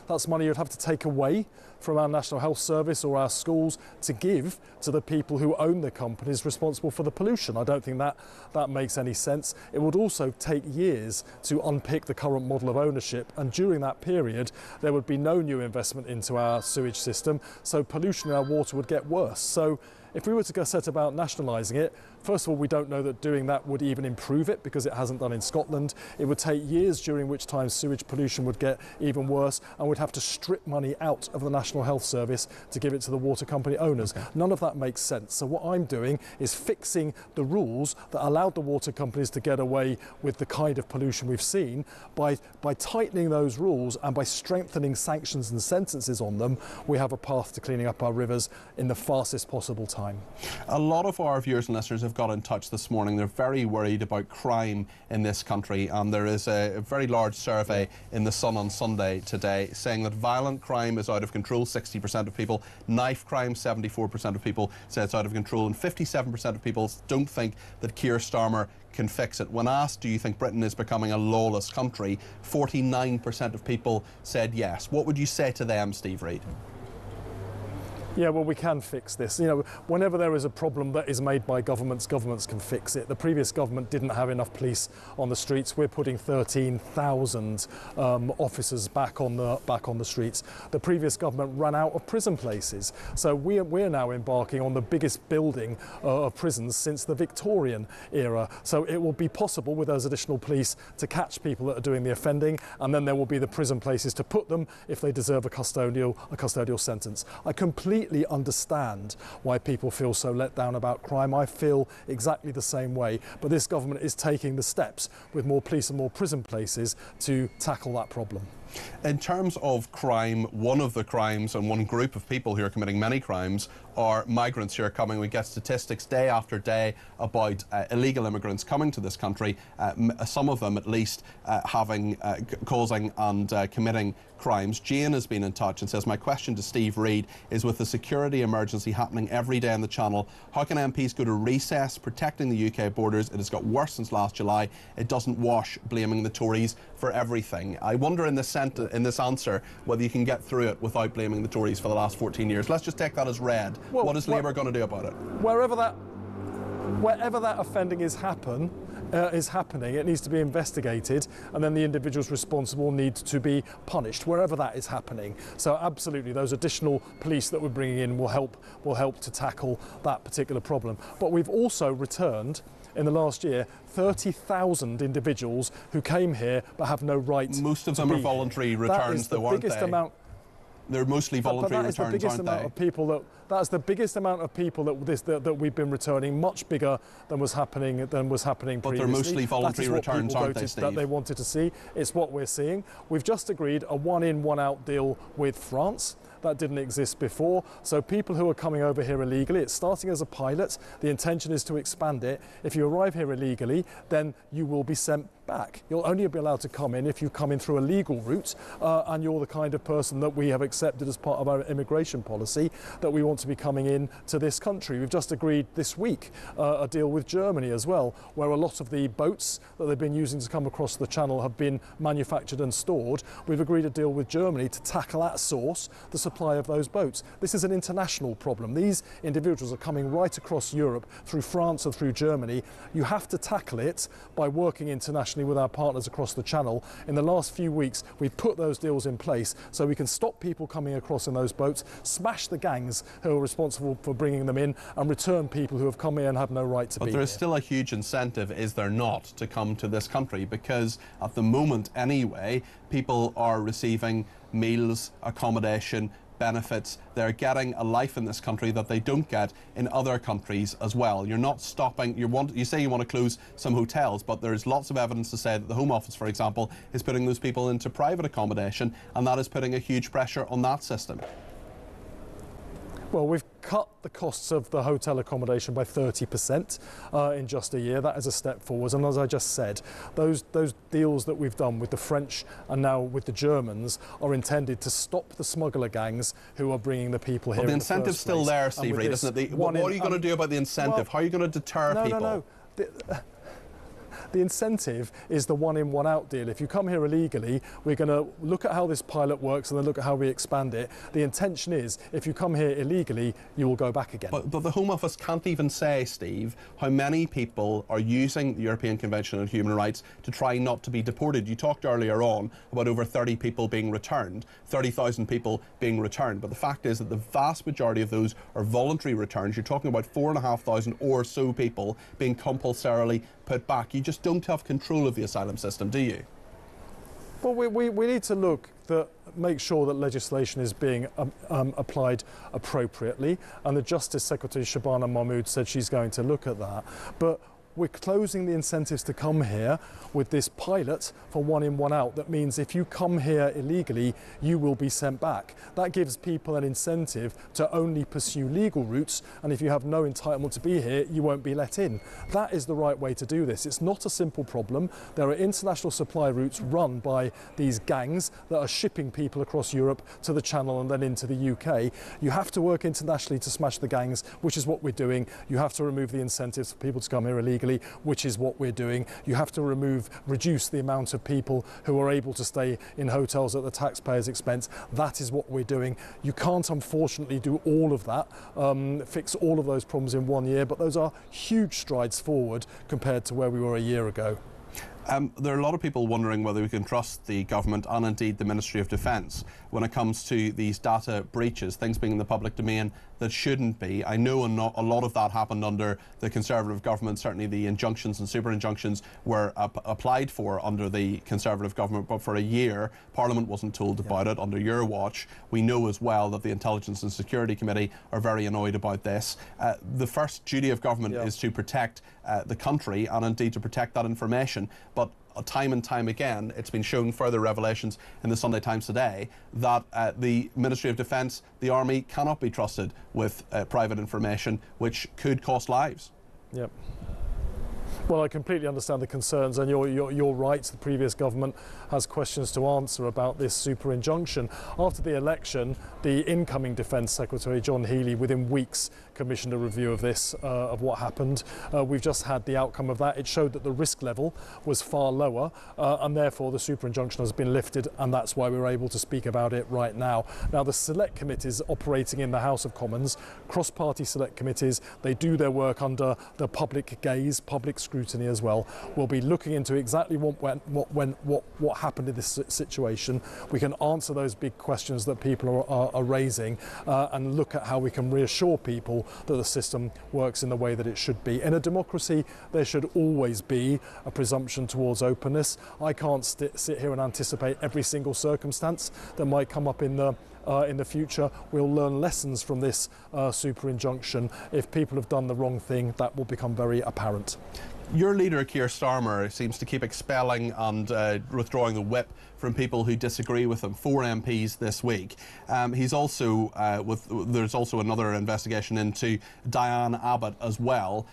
That's money you'd have to take away from our National Health Service or our schools to give to the people who own the companies responsible for the pollution. I don't think that makes any sense. It would also take years to unpick the current model of ownership, and during that period there would be no new investment into our sewage system, so pollution in our water would get worse. So if we were to go set about nationalising it, first of all, we don't know that doing that would even improve it, because it hasn't done in Scotland. It would take years, during which time sewage pollution would get even worse, and we'd have to strip money out of the National Health Service to give it to the water company owners. Okay. None of that makes sense. So what I'm doing is fixing the rules that allowed the water companies to get away with the kind of pollution we've seen. By tightening those rules and by strengthening sanctions and sentences on them, we have a path to cleaning up our rivers in the fastest possible time. A lot of our viewers and listeners have got in touch this morning. They're very worried about crime in this country, and there is a very large survey in The Sun on Sunday today saying that violent crime is out of control, 60% of people. Knife crime, 74% of people say it's out of control, and 57% of people don't think that Keir Starmer can fix it. When asked, do you think Britain is becoming a lawless country, 49% of people said yes. What would you say to them, Steve Reid? Yeah, well, we can fix this. You know, whenever there is a problem that is made by governments, governments can fix it. The previous government didn't have enough police on the streets. We're putting 13,000 officers back on the streets. The previous government ran out of prison places. So we're now embarking on the biggest building of prisons since the Victorian era. So it will be possible, with those additional police, to catch people that are doing the offending, and then there will be the prison places to put them if they deserve a custodial sentence. I completely understand why people feel so let down about crime. I feel exactly the same way, but this government is taking the steps with more police and more prison places to tackle that problem. In terms of crime, one of the crimes and one group of people who are committing many crimes are migrants who are coming. We get statistics day after day about illegal immigrants coming to this country, some of them at least causing and committing crimes. Jane has been in touch and says, my question to Steve Reid is, with the security emergency happening every day in the Channel, how can MPs go to recess protecting the UK borders? It has got worse since last July. It doesn't wash blaming the Tories for everything. I wonder in this answer whether you can get through it without blaming the Tories for the last 14 years. Let's just take that as read. Well, what is Labour going to do about it? Wherever that offending is happening, it needs to be investigated, and then the individuals responsible need to be punished wherever that is happening. So absolutely, those additional police that we're bringing in will help to tackle that particular problem. But we've also returned, in the last year, 30,000 individuals who came here but have no right. Most of them are voluntary returns, though, aren't they? They're mostly voluntary returns, aren't they? That's the biggest amount of people that we've been returning, much bigger than was happening previously. But they're mostly voluntary returns, aren't they, Steve? That they wanted to see. It's what we're seeing. We've just agreed a one-in, one-out deal with France. That didn't exist before. So people who are coming over here illegally, it's starting as a pilot. The intention is to expand it. If you arrive here illegally, then you will be sent back. You'll only be allowed to come in if you come in through a legal route, and you're the kind of person that we have accepted as part of our immigration policy, that we want to be coming in to this country. We've just agreed this week a deal with Germany as well, where a lot of the boats that they've been using to come across the Channel have been manufactured and stored. We've agreed a deal with Germany to tackle at source the supply of those boats. This is an international problem. These individuals are coming right across Europe through France and through Germany. You have to tackle it by working internationally with our partners across the Channel. In the last few weeks, we've put those deals in place so we can stop people coming across in those boats, smash the gangs who are responsible for bringing them in, and return people who have come here and have no right to be here. But there is still a huge incentive, is there not, to come to this country? Because at the moment, anyway, people are receiving meals, accommodation, benefits. They're getting a life in this country that they don't get in other countries as well. You're not stopping. You say you want to close some hotels, but there's lots of evidence to say that the Home Office, for example, is putting those people into private accommodation, and that is putting a huge pressure on that system. Well, we've cut the costs of the hotel accommodation by 30% in just a year. That is a step forward. And as I just said, those deals that we've done with the French and now with the Germans are intended to stop the smuggler gangs who are bringing the people here. Well, the incentive's still there, Steve Reid, isn't it? What are you going to do about the incentive? Well, how are you going to deter people? No. The incentive is the one-in, one-out deal. If you come here illegally, we're going to look at how this pilot works and then look at how we expand it. The intention is, if you come here illegally, you will go back again. But the Home Office can't even say, Steve, how many people are using the European Convention on Human Rights to try not to be deported. You talked earlier on about over 30 people being returned, 30,000 people being returned. But the fact is that the vast majority of those are voluntary returns. You're talking about 4,500 or so people being compulsorily put back. You just don't have control of the asylum system, do you? Well, we need to make sure that legislation is being applied appropriately, and the Justice Secretary Shabana Mahmood said she's going to look at that. But we're closing the incentives to come here with this pilot for one-in, one-out. That means if you come here illegally, you will be sent back. That gives people an incentive to only pursue legal routes, and if you have no entitlement to be here, you won't be let in. That is the right way to do this. It's not a simple problem. There are international supply routes run by these gangs that are shipping people across Europe to the Channel and then into the UK. You have to work internationally to smash the gangs, which is what we're doing. You have to remove the incentives for people to come here illegally, which is what we're doing. You have to reduce the amount of people who are able to stay in hotels at the taxpayers' expense. That is what we're doing. You can't, unfortunately, do all of that, fix all of those problems in 1 year, but those are huge strides forward compared to where we were a year ago. There are a lot of people wondering whether we can trust the government and indeed the Ministry of Defence when it comes to these data breaches, things being in the public domain that shouldn't be. I know a lot of that happened under the Conservative government. Certainly the injunctions and super injunctions were applied for under the Conservative government, but for a year Parliament wasn't told about it under your watch. We know as well that the Intelligence and Security Committee are very annoyed about this. The first duty of government is to protect the country and indeed to protect that information. But time and time again, it's been shown, further revelations in the Sunday Times today, that the Ministry of Defence, the Army, cannot be trusted with private information, which could cost lives. Yep. Well, I completely understand the concerns, and you're right. The previous government has questions to answer about this super injunction. After the election, the incoming Defence Secretary, John Healey, within weeks commissioned a review of this, of what happened. We've just had the outcome of that. It showed that the risk level was far lower, and therefore the super injunction has been lifted, and that's why we're able to speak about it right now. Now, the select committees operating in the House of Commons, cross-party select committees, they do their work under the public gaze, public scrutiny as well. We'll be looking into exactly what happened in this situation. We can answer those big questions that people are raising, and look at how we can reassure people that the system works in the way that it should be. In a democracy, there should always be a presumption towards openness. I can't sit here and anticipate every single circumstance that might come up in the future. We'll learn lessons from this super injunction. If people have done the wrong thing, that will become very apparent. Your leader, Keir Starmer, seems to keep expelling and withdrawing the whip from people who disagree with him. 4 MPs this week. He's also there's also another investigation into Diane Abbott as well.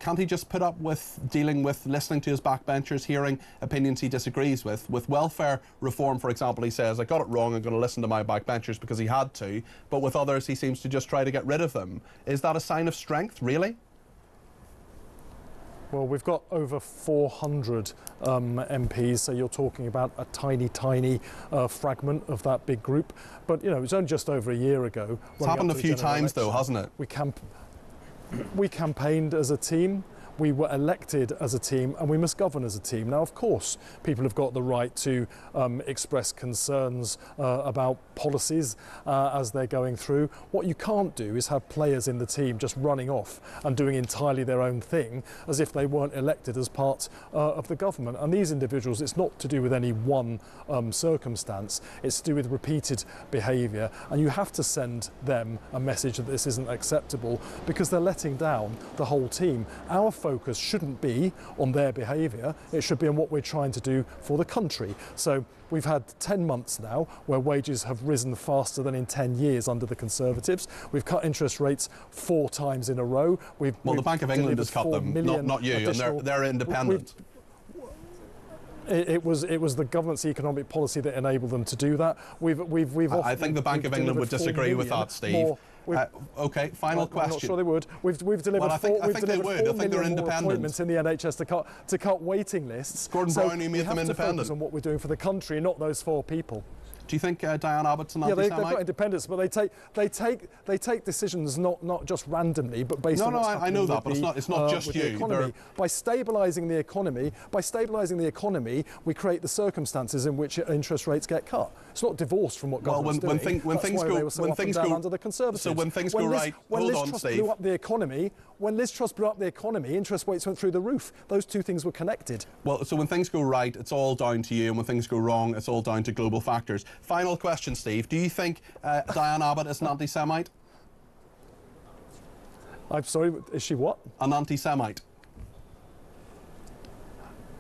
Can't he just put up with dealing with listening to his backbenchers, hearing opinions he disagrees with? With welfare reform, for example, he says, I got it wrong, I'm going to listen to my backbenchers because he had to. But with others, he seems to just try to get rid of them. Is that a sign of strength, really? Well, we've got over 400 MPs, so you're talking about a tiny fragment of that big group. But, you know, it was only just over a year ago. It's happened a few times, though, hasn't it? We campaigned as a team. We were elected as a team, and we must govern as a team. Now, of course, people have got the right to express concerns about policies as they're going through. What you can't do is have players in the team just running off and doing entirely their own thing as if they weren't elected as part of the government. And these individuals, it's not to do with any one circumstance. It's to do with repeated behaviour. And you have to send them a message that this isn't acceptable, because they're letting down the whole team. Our focus shouldn't be on their behaviour, it should be on what we're trying to do for the country. So we've had 10 months now where wages have risen faster than in 10 years under the Conservatives. We've cut interest rates 4 times in a row. The Bank of England has cut them, not you, and they're independent. It was the government's economic policy that enabled them to do that. I think the Bank of England would disagree with that, Steve. OK, final question. I'm not sure they would. We've delivered well, I think they would. I think they're independent. Appointments in the NHS to cut waiting lists. Gordon Brown, you made them independent. We have to focus on what we're doing for the country, not those 4 people. Do you think Diane Abbott's an anti-Semite? Yeah, they've got independence, but they take decisions not just randomly, but based on what's happening. I know that, but it's not just you. By stabilising the economy, we create the circumstances in which interest rates get cut. It's not divorced from what government's doing. When things go under the Conservatives. So when things go right, hold on, Steve. When Liz Truss blew up the economy, interest rates went through the roof. Those 2 things were connected. Well, so when things go right, it's all down to you, and when things go wrong, it's all down to global factors. Final question, Steve. Do you think Diane Abbott is an anti-Semite? I'm sorry, is she what? An anti-Semite.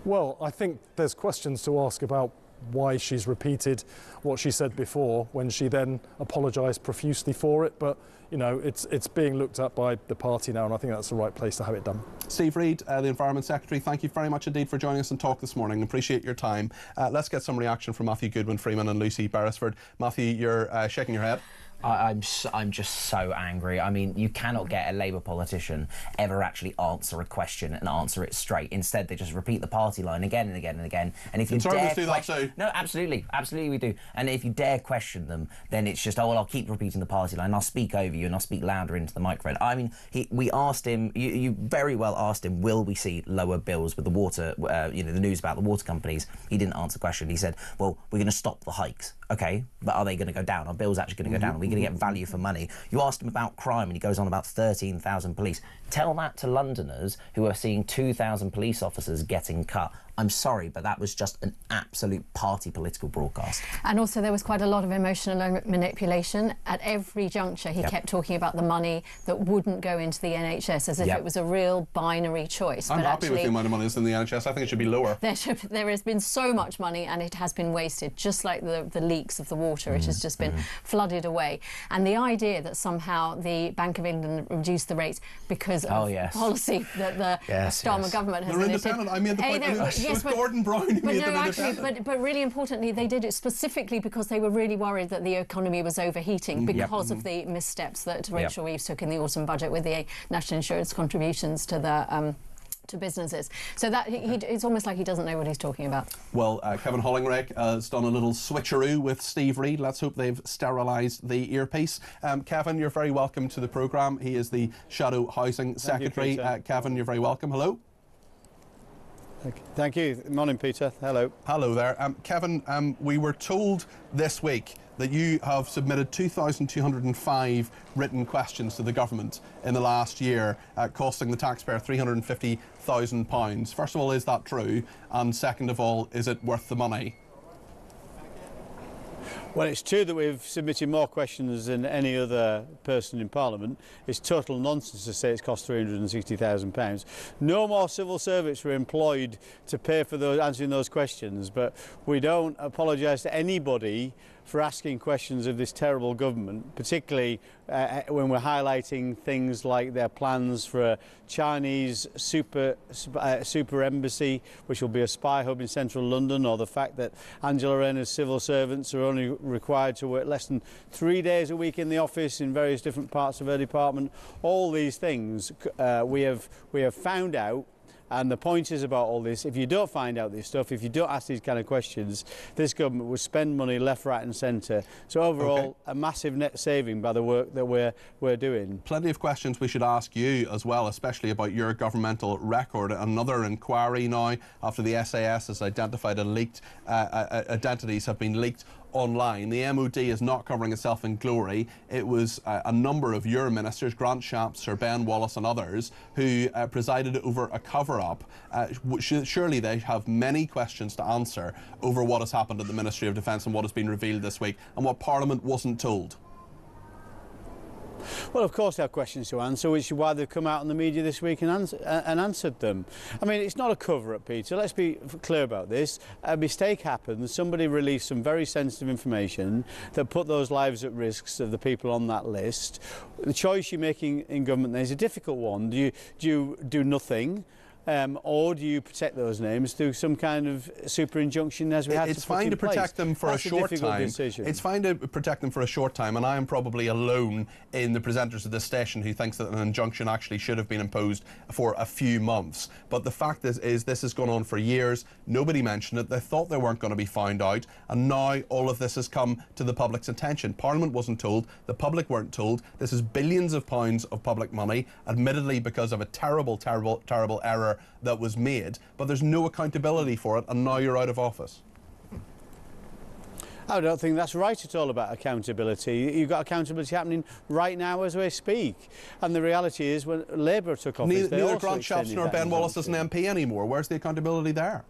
Well, I think there's questions to ask about why she's repeated what she said before when she then apologised profusely for it. But, you know, it's being looked at by the party now, and I think that's the right place to have it done. Steve Reid, the Environment Secretary, thank you very much indeed for joining us and talk this morning. Appreciate your time. Let's get some reaction from Matthew Goodwin-Freeman and Lucy Beresford. Matthew, you're shaking your head. I'm just so angry. I mean, you cannot get a Labour politician ever actually answer a question and answer it straight. Instead, they just repeat the party line again and again and again. And if you dare do that too. No, absolutely we do. And if you dare question them, then it's just, oh well, I'll keep repeating the party line. I'll speak over you and I'll speak louder into the microphone. I mean, we asked him. You very well asked him, will we see lower bills with the water? The news about the water companies. He didn't answer the question. He said, well, we're going to stop the hikes. Okay, but are they going to go down? Are bills actually going to go down? Are we going to get value for money? You asked him about crime and he goes on about 13,000 police. Tell that to Londoners who are seeing 2,000 police officers getting cut. I'm sorry, but that was just an absolute party political broadcast. And also there was quite a lot of emotional manipulation. At every juncture he kept talking about the money that wouldn't go into the NHS as if it was a real binary choice. I'm happy with the amount of money that's in the NHS. I think it should be lower. There has been so much money and it has been wasted, just like the leaks of the water. It has just been flooded away. And the idea that somehow the Bank of England reduced the rates because of policy that the Starmer government has They're independent. I made the point. It was Gordon Brown who made them independent. But really importantly, they did it specifically because they were really worried that the economy was overheating because of the missteps that Rachel Reeves took in the autumn budget with the national insurance contributions to the to businesses. So that it's almost like he doesn't know what he's talking about. Well, Kevin Hollingrake has done a little switcheroo with Steve Reid. Let's hope they've sterilised the earpiece. Kevin, you're very welcome to the programme. He is the Shadow Housing Secretary. Kevin, you're very welcome. Hello. Thank you. Morning, Peter. Hello. Hello there. Kevin, we were told this week that you have submitted 2,205 written questions to the government in the last year, costing the taxpayer £350,000. First of all, is that true? And second of all, is it worth the money? Well, it's true that we've submitted more questions than any other person in Parliament. It's total nonsense to say it's cost £360,000. No more civil servants were employed to pay for answering those questions, but we don't apologise to anybody for asking questions of this terrible government, particularly when we're highlighting things like their plans for a Chinese super embassy, which will be a spy hub in central London, or the fact that Angela Rayner's civil servants are only required to work less than 3 days a week in the office in various different parts of her department. All these things we have found out. And the point is about all this, if you don't find out this stuff, if you don't ask these kind of questions, this government would spend money left, right and centre. So overall, a massive net saving by the work that we're doing. Plenty of questions we should ask you as well, especially about your governmental record. Another inquiry now after the SAS has identified identities have been leaked online. The MOD is not covering itself in glory. It was a number of your ministers, Grant Shapps, Sir Ben Wallace and others, who presided over a cover-up. Surely they have many questions to answer over what has happened at the Ministry of Defence and what has been revealed this week and what Parliament wasn't told. Well, of course they have questions to answer, which is why they've come out in the media this week and answered them. I mean, it's not a cover-up, Peter. Let's be clear about this. A mistake happened. Somebody released some very sensitive information that put those lives at risk of the people on that list. The choice you're making in government there is a difficult one. Do you do nothing? Or do you protect those names through some kind of super injunction as we had to put in place? It's fine to protect them for a short time. It's fine to protect them for a short time, and I am probably alone in the presenters of this station who thinks that an injunction actually should have been imposed for a few months. But the fact is this has gone on for years. Nobody mentioned it. They thought they weren't going to be found out, and now all of this has come to the public's attention. Parliament wasn't told. The public weren't told. This is billions of pounds of public money, admittedly because of a terrible, terrible, terrible error that was made, but there's no accountability for it, and now you're out of office. I don't think that's right at all about accountability. You've got accountability happening right now as we speak. And the reality is, when Labour took office, neither Grant Shapps nor Ben Wallace is an MP anymore. Where's the accountability there?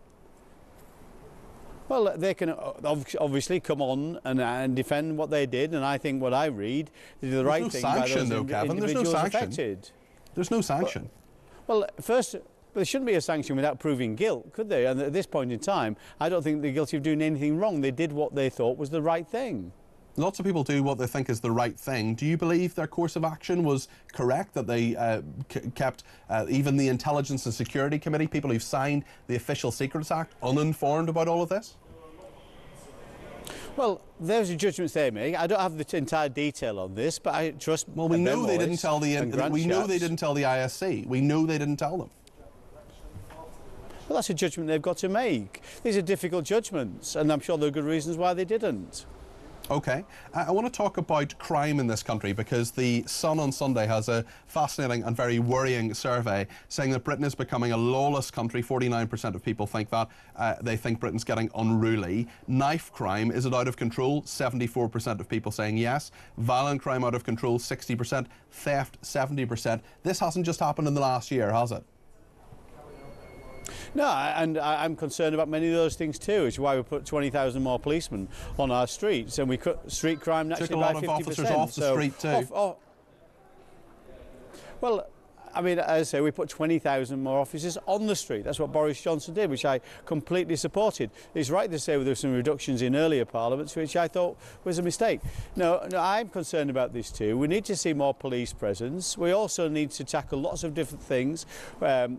Well, they can obviously come on and defend what they did, and I think what I read, they did the right thing by those individuals affected. There's no sanction. Well, first, there shouldn't be a sanction without proving guilt, could they? And at this point in time, I don't think they're guilty of doing anything wrong. They did what they thought was the right thing. Lots of people do what they think is the right thing. Do you believe their course of action was correct, that they kept even the Intelligence and Security Committee, people who've signed the Official Secrets Act, uninformed about all of this? Well, those are judgments they make. I don't have the entire detail on this, but I trust. Well, we know they didn't tell the ISC. We know they didn't tell them. Well, that's a judgment they've got to make. These are difficult judgments, and I'm sure there are good reasons why they didn't. OK. I want to talk about crime in this country, because the Sun on Sunday has a fascinating and very worrying survey saying that Britain is becoming a lawless country. 49% of people think that. They think Britain's getting unruly. Knife crime, is it out of control? 74% of people saying yes. Violent crime out of control, 60%. Theft, 70%. This hasn't just happened in the last year, has it? No, and I'm concerned about many of those things too, which is why we put 20,000 more policemen on our streets, and we cut street crime naturally by 50%. Took a lot of officers off the street too. Well, I mean, as I say, we put 20,000 more officers on the street. That's what Boris Johnson did, which I completely supported. It's right to say there were some reductions in earlier parliaments, which I thought was a mistake. No, I'm concerned about this too. We need to see more police presence. We also need to tackle lots of different things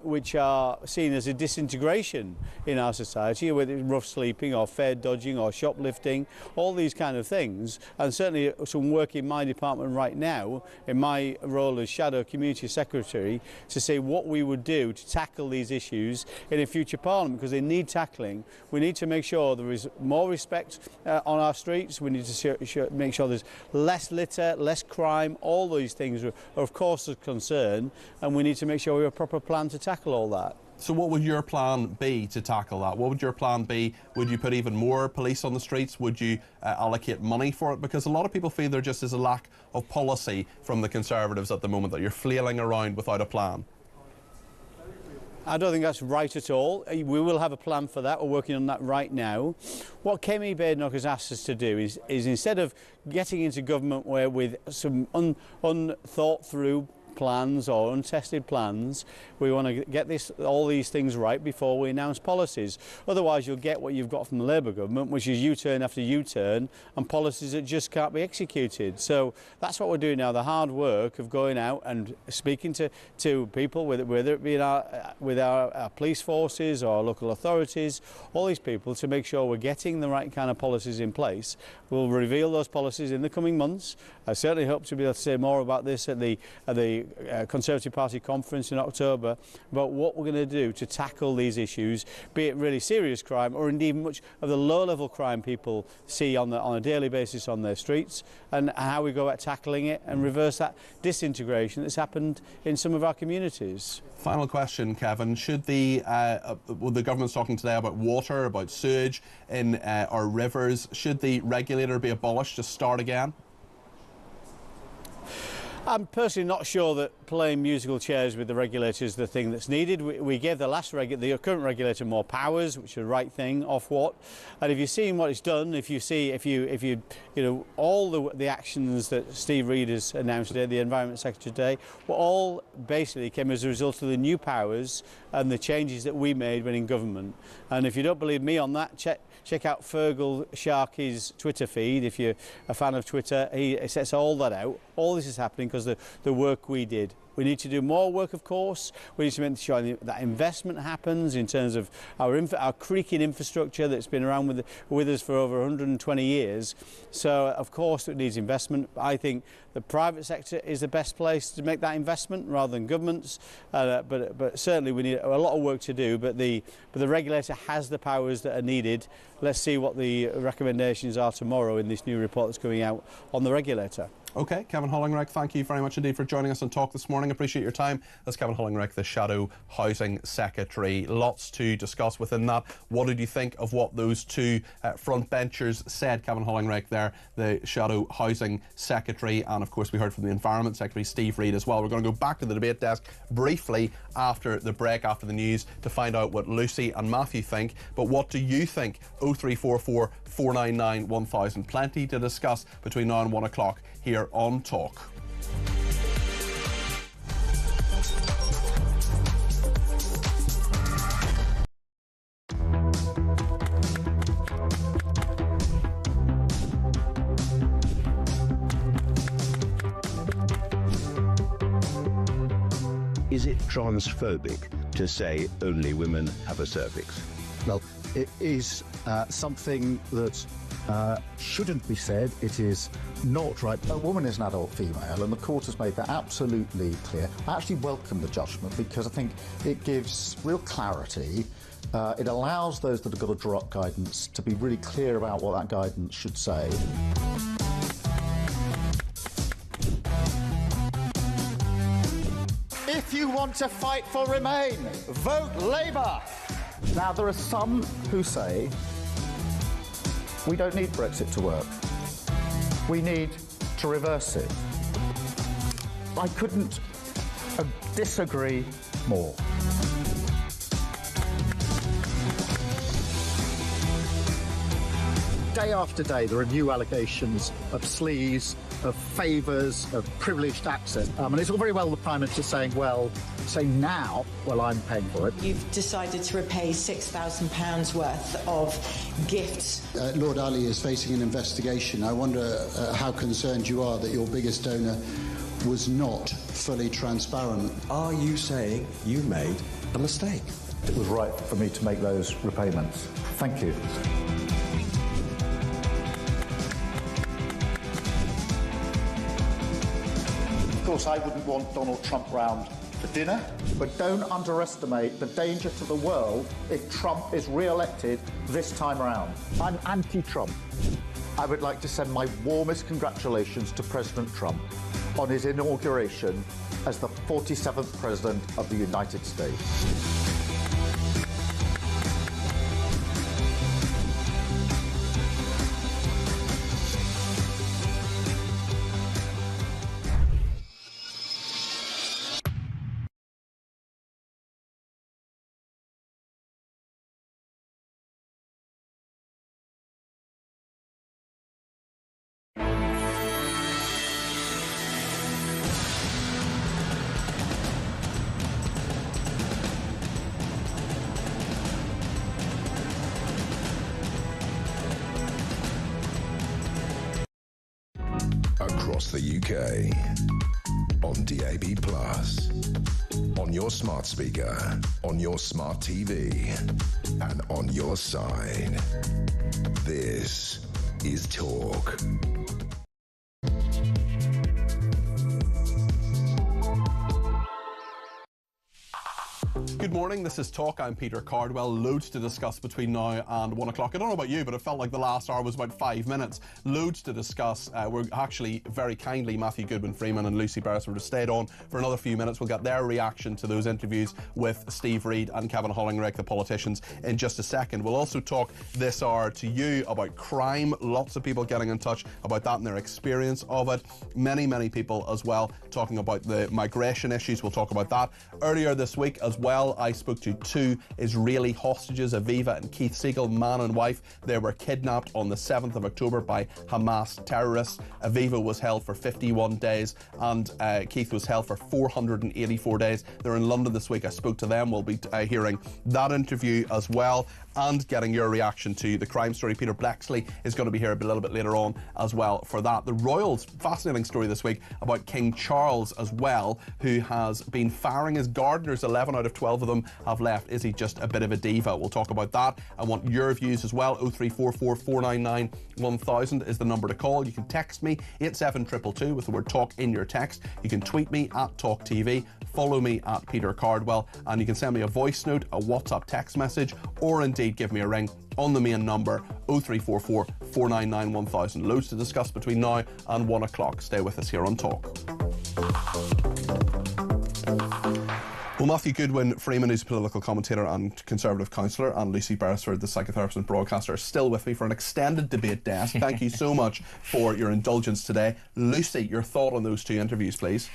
which are seen as a disintegration in our society, whether it's rough sleeping or fare dodging or shoplifting, all these kind of things. And certainly some work in my department right now, in my role as Shadow Community Secretary, to see what we would do to tackle these issues in a future parliament, because they need tackling. We need to make sure there is more respect on our streets. We need to make sure there's less litter, less crime. All these things are of course a concern, and we need to make sure we have a proper plan to tackle all that. So what would your plan be to tackle that? What would your plan be? Would you put even more police on the streets? Would you allocate money for it? Because a lot of people feel there just is a lack of policy from the Conservatives at the moment, that you're flailing around without a plan. I don't think that's right at all. We will have a plan for that. We're working on that right now. What Kemi Badenoch has asked us to do is instead of getting into government where with some unthought through plans or untested plans, we want to get all these things right before we announce policies. Otherwise you'll get what you've got from the Labour government, which is U-turn after U-turn and policies that just can't be executed. So that's what we're doing now, the hard work of going out and speaking to people, whether it be with our police forces or local authorities, all these people, to make sure we're getting the right kind of policies in place. We'll reveal those policies in the coming months. I certainly hope to be able to say more about this at the Conservative Party conference in October, about what we're going to do to tackle these issues, be it really serious crime or indeed much of the low-level crime people see on a daily basis on their streets, and how we go about tackling it and reverse that disintegration that's happened in some of our communities. Final question, Kevin. Should the government's talking today about water, about sewage in our rivers, should the regulator be abolished to start again? I'm personally not sure that playing musical chairs with the regulator is the thing that's needed. We gave the current regulator more powers, which is the right thing, off what. And if you've seen what it's done, if you know all the actions that Steve Reid has announced today, the Environment Secretary today, were all basically came as a result of the new powers and the changes that we made when in government. And if you don't believe me on that, check out Fergal Sharkey's Twitter feed. If you're a fan of Twitter, he sets all that out. All this is happening because of the work we did. We need to do more work, of course. We need to make sure that investment happens in terms of our creaking infrastructure that's been around with us for over 120 years. So, of course, it needs investment. I think the private sector is the best place to make that investment rather than governments. But certainly we need a lot of work to do. But the regulator has the powers that are needed. Let's see what the recommendations are tomorrow in this new report that's coming out on the regulator. OK, Kevin Hollingreich, thank you very much indeed for joining us on Talk this morning. Appreciate your time. That's Kevin Hollingreich, the Shadow Housing Secretary. Lots to discuss within that. What did you think of what those two front benchers said? Kevin Hollingreich there, the Shadow Housing Secretary, and of course we heard from the Environment Secretary, Steve Reid, as well. We're going to go back to the debate desk briefly after the break, after the news, to find out what Lucy and Matthew think. But what do you think? 0344 499 1000. Plenty to discuss between now and 1 o'clock here on Talk. Is it transphobic to say only women have a cervix? Well, it is something that shouldn't be said. It is not right. A woman is an adult female, and the court has made that absolutely clear. I actually welcome the judgment because I think it gives real clarity. It allows those that have got to draw up guidance to be really clear about what that guidance should say. If you want to fight for Remain, vote Labour. Now, there are some who say we don't need Brexit to work. We need to reverse it. I couldn't disagree more. Day after day, there are new allegations of sleaze, of favours, of privileged access. And it's all very well the Prime Minister saying, well, say now, well, I'm paying for it. You've decided to repay £6,000 worth of gifts. Lord Ali is facing an investigation. I wonder how concerned you are that your biggest donor was not fully transparent. Are you saying you made a mistake? It was right for me to make those repayments. Thank you. Of course, I wouldn't want Donald Trump round for dinner, but don't underestimate the danger to the world if Trump is re-elected this time around. I'm anti-Trump. I would like to send my warmest congratulations to President Trump on his inauguration as the 47th President of the United States. Across the UK, on DAB+, on your smart speaker, on your smart TV, and on your side. This is Talk. Good morning, this is Talk. I'm Peter Cardwell. Loads to discuss between now and 1 o'clock. I don't know about you, but it felt like the last hour was about 5 minutes. Loads to discuss. We're actually very kindly, Matthew Goodwin-Freeman and Lucy Beresford have stayed on for another few minutes. We'll get their reaction to those interviews with Steve Reid and Kevin Hollingrake, the politicians, in just a second. We'll also talk this hour to you about crime. Lots of people getting in touch about that and their experience of it. Many people as well talking about the migration issues. We'll talk about that. Earlier this week as well, I spoke to two Israeli hostages, Aviva and Keith Siegel, man and wife. They were kidnapped on the 7th of October by Hamas terrorists. Aviva was held for 51 days and Keith was held for 484 days. They're in London this week. I spoke to them. We'll be hearing that interview as well and getting your reaction to the crime story. Peter Blexley is going to be here a little bit later on as well for that. The Royals, fascinating story this week about King Charles as well, who has been firing his gardeners. 11 out of 12 of them have left. Is he just a bit of a diva? We'll talk about that. I want your views as well. 0344 499 1000 is the number to call. You can text me 87222 with the word talk in your text. You can tweet me at talkTV. Follow me at Peter Cardwell, and you can send me a voice note, a WhatsApp text message, or indeed give me a ring on the main number 0344 499 1000. Loads to discuss between now and 1 o'clock. Stay with us here on Talk. Well, Matthew Goodwin-Freeman, who's a political commentator and Conservative councillor, and Lucy Beresford, the psychotherapist and broadcaster, are still with me for an extended debate desk. Thank you so much for your indulgence today. Lucy, your thought on those two interviews, please.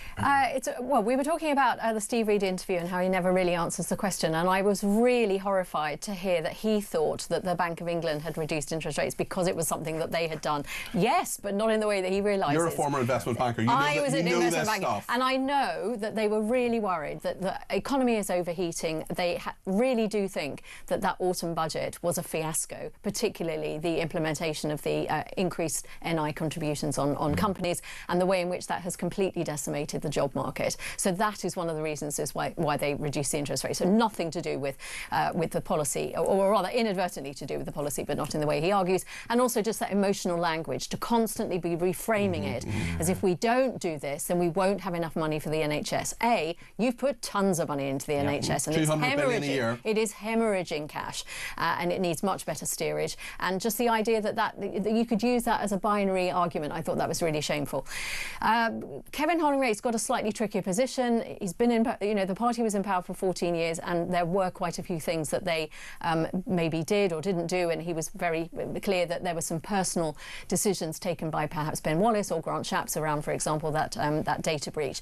Well, we were talking about the Steve Reid interview and how he never really answers the question, and I was really horrified to hear that he thought that the Bank of England had reduced interest rates because it was something that they had done. Yes, but not in the way that he realises. You're a former investment banker. I was an investment banker, and I know that they were really worried that the economy is overheating. They really do think that that autumn budget was a fiasco, particularly the implementation of the increased NI contributions on companies and the way in which that has completely decimated the job market. So that is one of the reasons is why they reduced the interest rate. So nothing to do with the policy, or rather inadvertently to do with the policy, but not in the way he argues. And also just that emotional language, to constantly be reframing it as if we don't do this, then we won't have enough money for the NHS. You've put tons of of money into the NHS, and 200 billion a year. It is hemorrhaging cash, and it needs much better steerage. And just the idea that you could use that as a binary argument, I thought that was really shameful. Kevin Hollingworth's got a slightly trickier position. He's been in, the party was in power for 14 years, and there were quite a few things that they maybe did or didn't do, and he was very clear that there were some personal decisions taken by perhaps Ben Wallace or Grant Shapps around, for example, that data breach.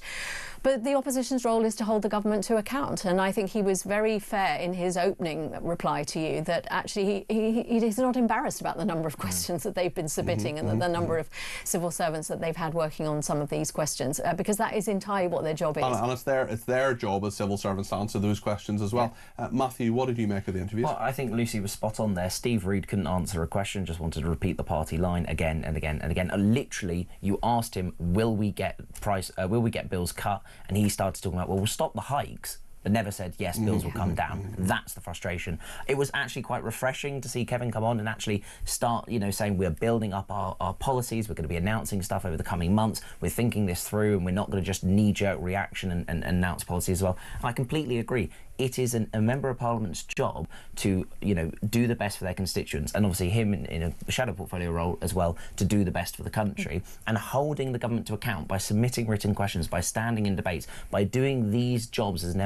But the opposition's role is to hold the government to account, and I think he was very fair in his opening reply to you that actually he's not embarrassed about the number of questions that they've been submitting and the number of civil servants that they've had working on some of these questions, because that is entirely what their job is. And it's their job as civil servants to answer those questions as well. Matthew, what did you make of the interviews? Well, I think Lucy was spot on there. Steve Reid couldn't answer a question, just wanted to repeat the party line again and again and again. Literally, you asked him, will we get bills cut? And he started talking about, well, we'll stop the hikes, but never said, yes, bills will come down. That's the frustration. It was actually quite refreshing to see Kevin come on and actually start, saying we're building up our policies, we're going to be announcing stuff over the coming months, we're thinking this through, and we're not going to just knee-jerk reaction and announce policies as well. And I completely agree. It is a Member of Parliament's job to, do the best for their constituents, and obviously him in a shadow portfolio role as well, to do the best for the country, and holding the government to account by submitting written questions, by standing in debates, by doing these jobs as a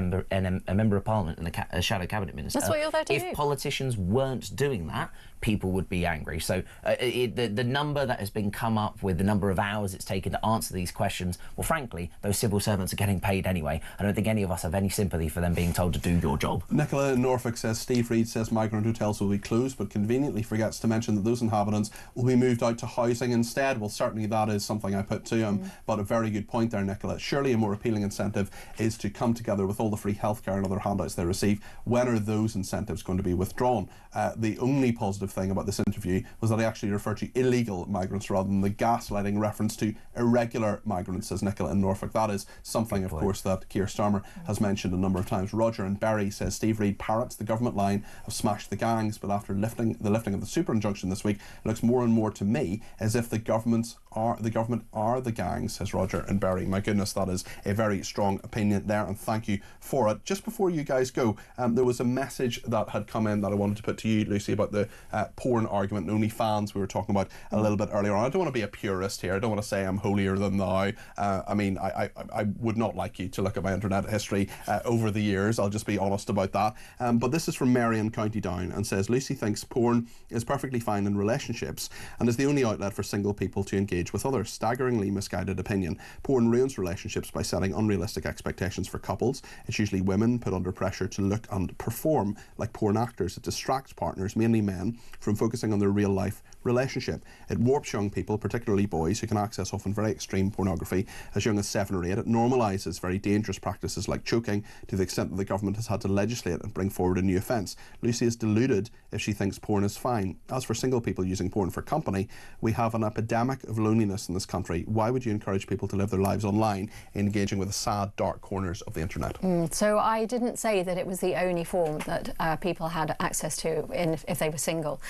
Member of Parliament and a shadow cabinet minister. That's what you're there to do. If politicians weren't doing that, people would be angry. So the number that has been come up with, the number of hours it's taken to answer these questions, well, frankly, those civil servants are getting paid anyway. I don't think any of us have any sympathy for them being told to do your job. Nicola in Norfolk says Steve Reid says migrant hotels will be closed, but conveniently forgets to mention that those inhabitants will be moved out to housing instead. Well, certainly that is something I put to him, but a very good point there, Nicola. Surely a more appealing incentive is to come together with all the free healthcare and other handouts they receive. When are those incentives going to be withdrawn? The only positive thing about this interview was that he actually referred to illegal migrants rather than the gaslighting reference to irregular migrants, says Nicola in Norfolk. That is something, of course, that Keir Starmer has mentioned a number of times. Roger in Berry says Steve Reid parrots the government line of smash the gangs, but after the lifting of the super injunction this week, it looks more and more to me as if the government are the gangs, says Roger in Berry. My goodness, that is a very strong opinion there, and thank you for it. Just before you guys go, there was a message that had come in that I wanted to put to you, Lucy, about the porn argument and OnlyFans we were talking about a little bit earlier on. I don't want to be a purist here. I don't want to say I'm holier than thou. I would not like you to look at my internet history over the years. I'll just be honest about that. But this is from Mary in County Down and says, Lucy thinks porn is perfectly fine in relationships and is the only outlet for single people to engage with others. Staggeringly misguided opinion. Porn ruins relationships by setting unrealistic expectations for couples. It's usually women put under pressure to look and perform like porn actors. It distracts partners, mainly men, from focusing on their real life relationship. It warps young people, particularly boys, who can access often very extreme pornography as young as 7 or 8. It normalises very dangerous practices like choking to the extent that the government has had to legislate and bring forward a new offence. Lucy is deluded if she thinks porn is fine. As for single people using porn for company, we have an epidemic of loneliness in this country. Why would you encourage people to live their lives online, engaging with the sad, dark corners of the internet? So I didn't say that it was the only form that people had access to if they were single.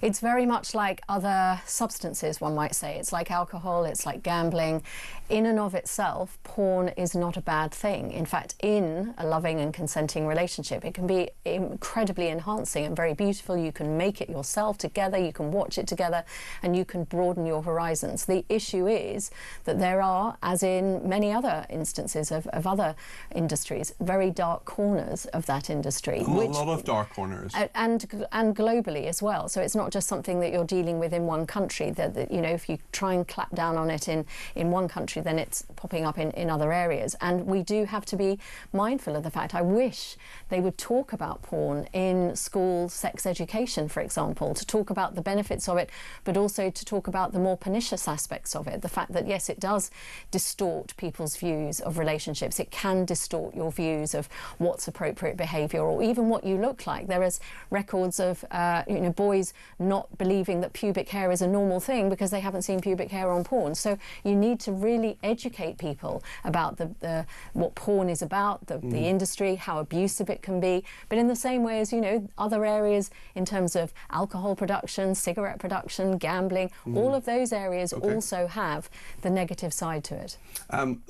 It's very much like other substances, one might say. It's like alcohol, it's like gambling. In and of itself, porn is not a bad thing. In fact, in a loving and consenting relationship, it can be incredibly enhancing and very beautiful. You can make it yourself together, you can watch it together, and you can broaden your horizons. The issue is that there are, as in many other instances of other industries, very dark corners of that industry. A lot of dark corners. And globally as well. So it's not just something that you're dealing with in one country. That if you try and clap down on it in one country, then it's popping up in other areas. And we do have to be mindful of the fact. I wish they would talk about porn in school sex education, for example, to talk about the benefits of it, but also to talk about the more pernicious aspects of it. The fact that, yes, it does distort people's views of relationships. It can distort your views of what's appropriate behaviour or even what you look like. There is records of boys not believing that pubic hair is a normal thing because they haven't seen pubic hair on porn. So you need to really educate people about what porn is about, the industry, how abusive it can be. But in the same way as, you know, other areas in terms of alcohol production, cigarette production, gambling, all of those areas also have the negative side to it.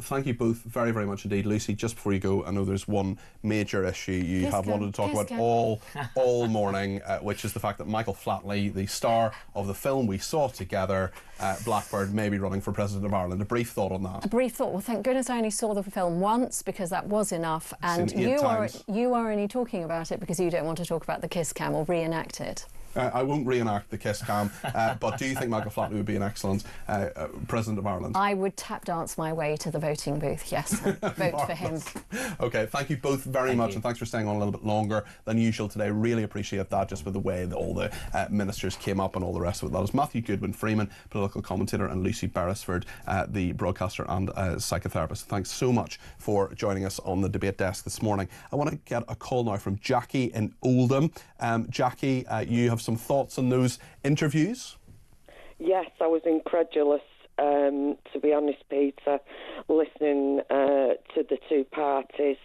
Thank you both very, very much indeed. Lucy, just before you go, I know there's one major issue you have wanted to talk about all morning, which is the fact that Michael Flatley, the star of the film we saw together, Blackbird, may be running for President of Ireland. A brief thought on that. A brief thought. Well, thank goodness I only saw the film once, because that was enough. And you are only talking about it because you don't want to talk about the kiss cam or reenact it. I won't reenact the kiss cam, but do you think Michael Flatley would be an excellent President of Ireland? I would tap dance my way to the voting booth, yes. Vote for him. OK, thank you both very much, and thanks for staying on a little bit longer than usual today. Really appreciate that, just with the way that all the ministers came up and all the rest of it. That was Matthew Goodwin-Freeman, political commentator, and Lucy Beresford, the broadcaster and psychotherapist. Thanks so much for joining us on the debate desk this morning. I want to get a call now from Jackie in Oldham. Jackie, you have some thoughts on those interviews? Yes, I was incredulous, to be honest, Peter, listening to the two parties.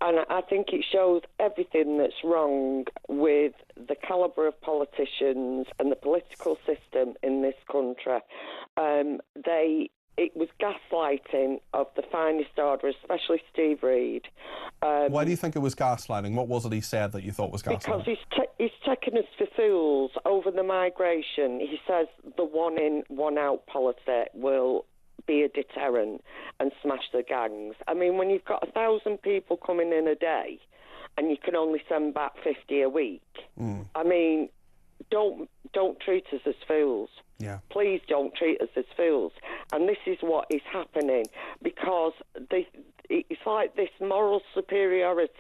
And I think it shows everything that's wrong with the calibre of politicians and the political system in this country. It was gaslighting of the finest order, especially Steve Reid. Why do you think it was gaslighting? What was it he said that you thought was gaslighting? Because he's taken us for fools over the migration. He says the one in, one out policy will be a deterrent and smash the gangs. I mean, when you've got 1,000 people coming in a day and you can only send back 50 a week, I mean, don't treat us as fools. Yeah. Please don't treat us as fools. And this is what is happening, because it's like this moral superiority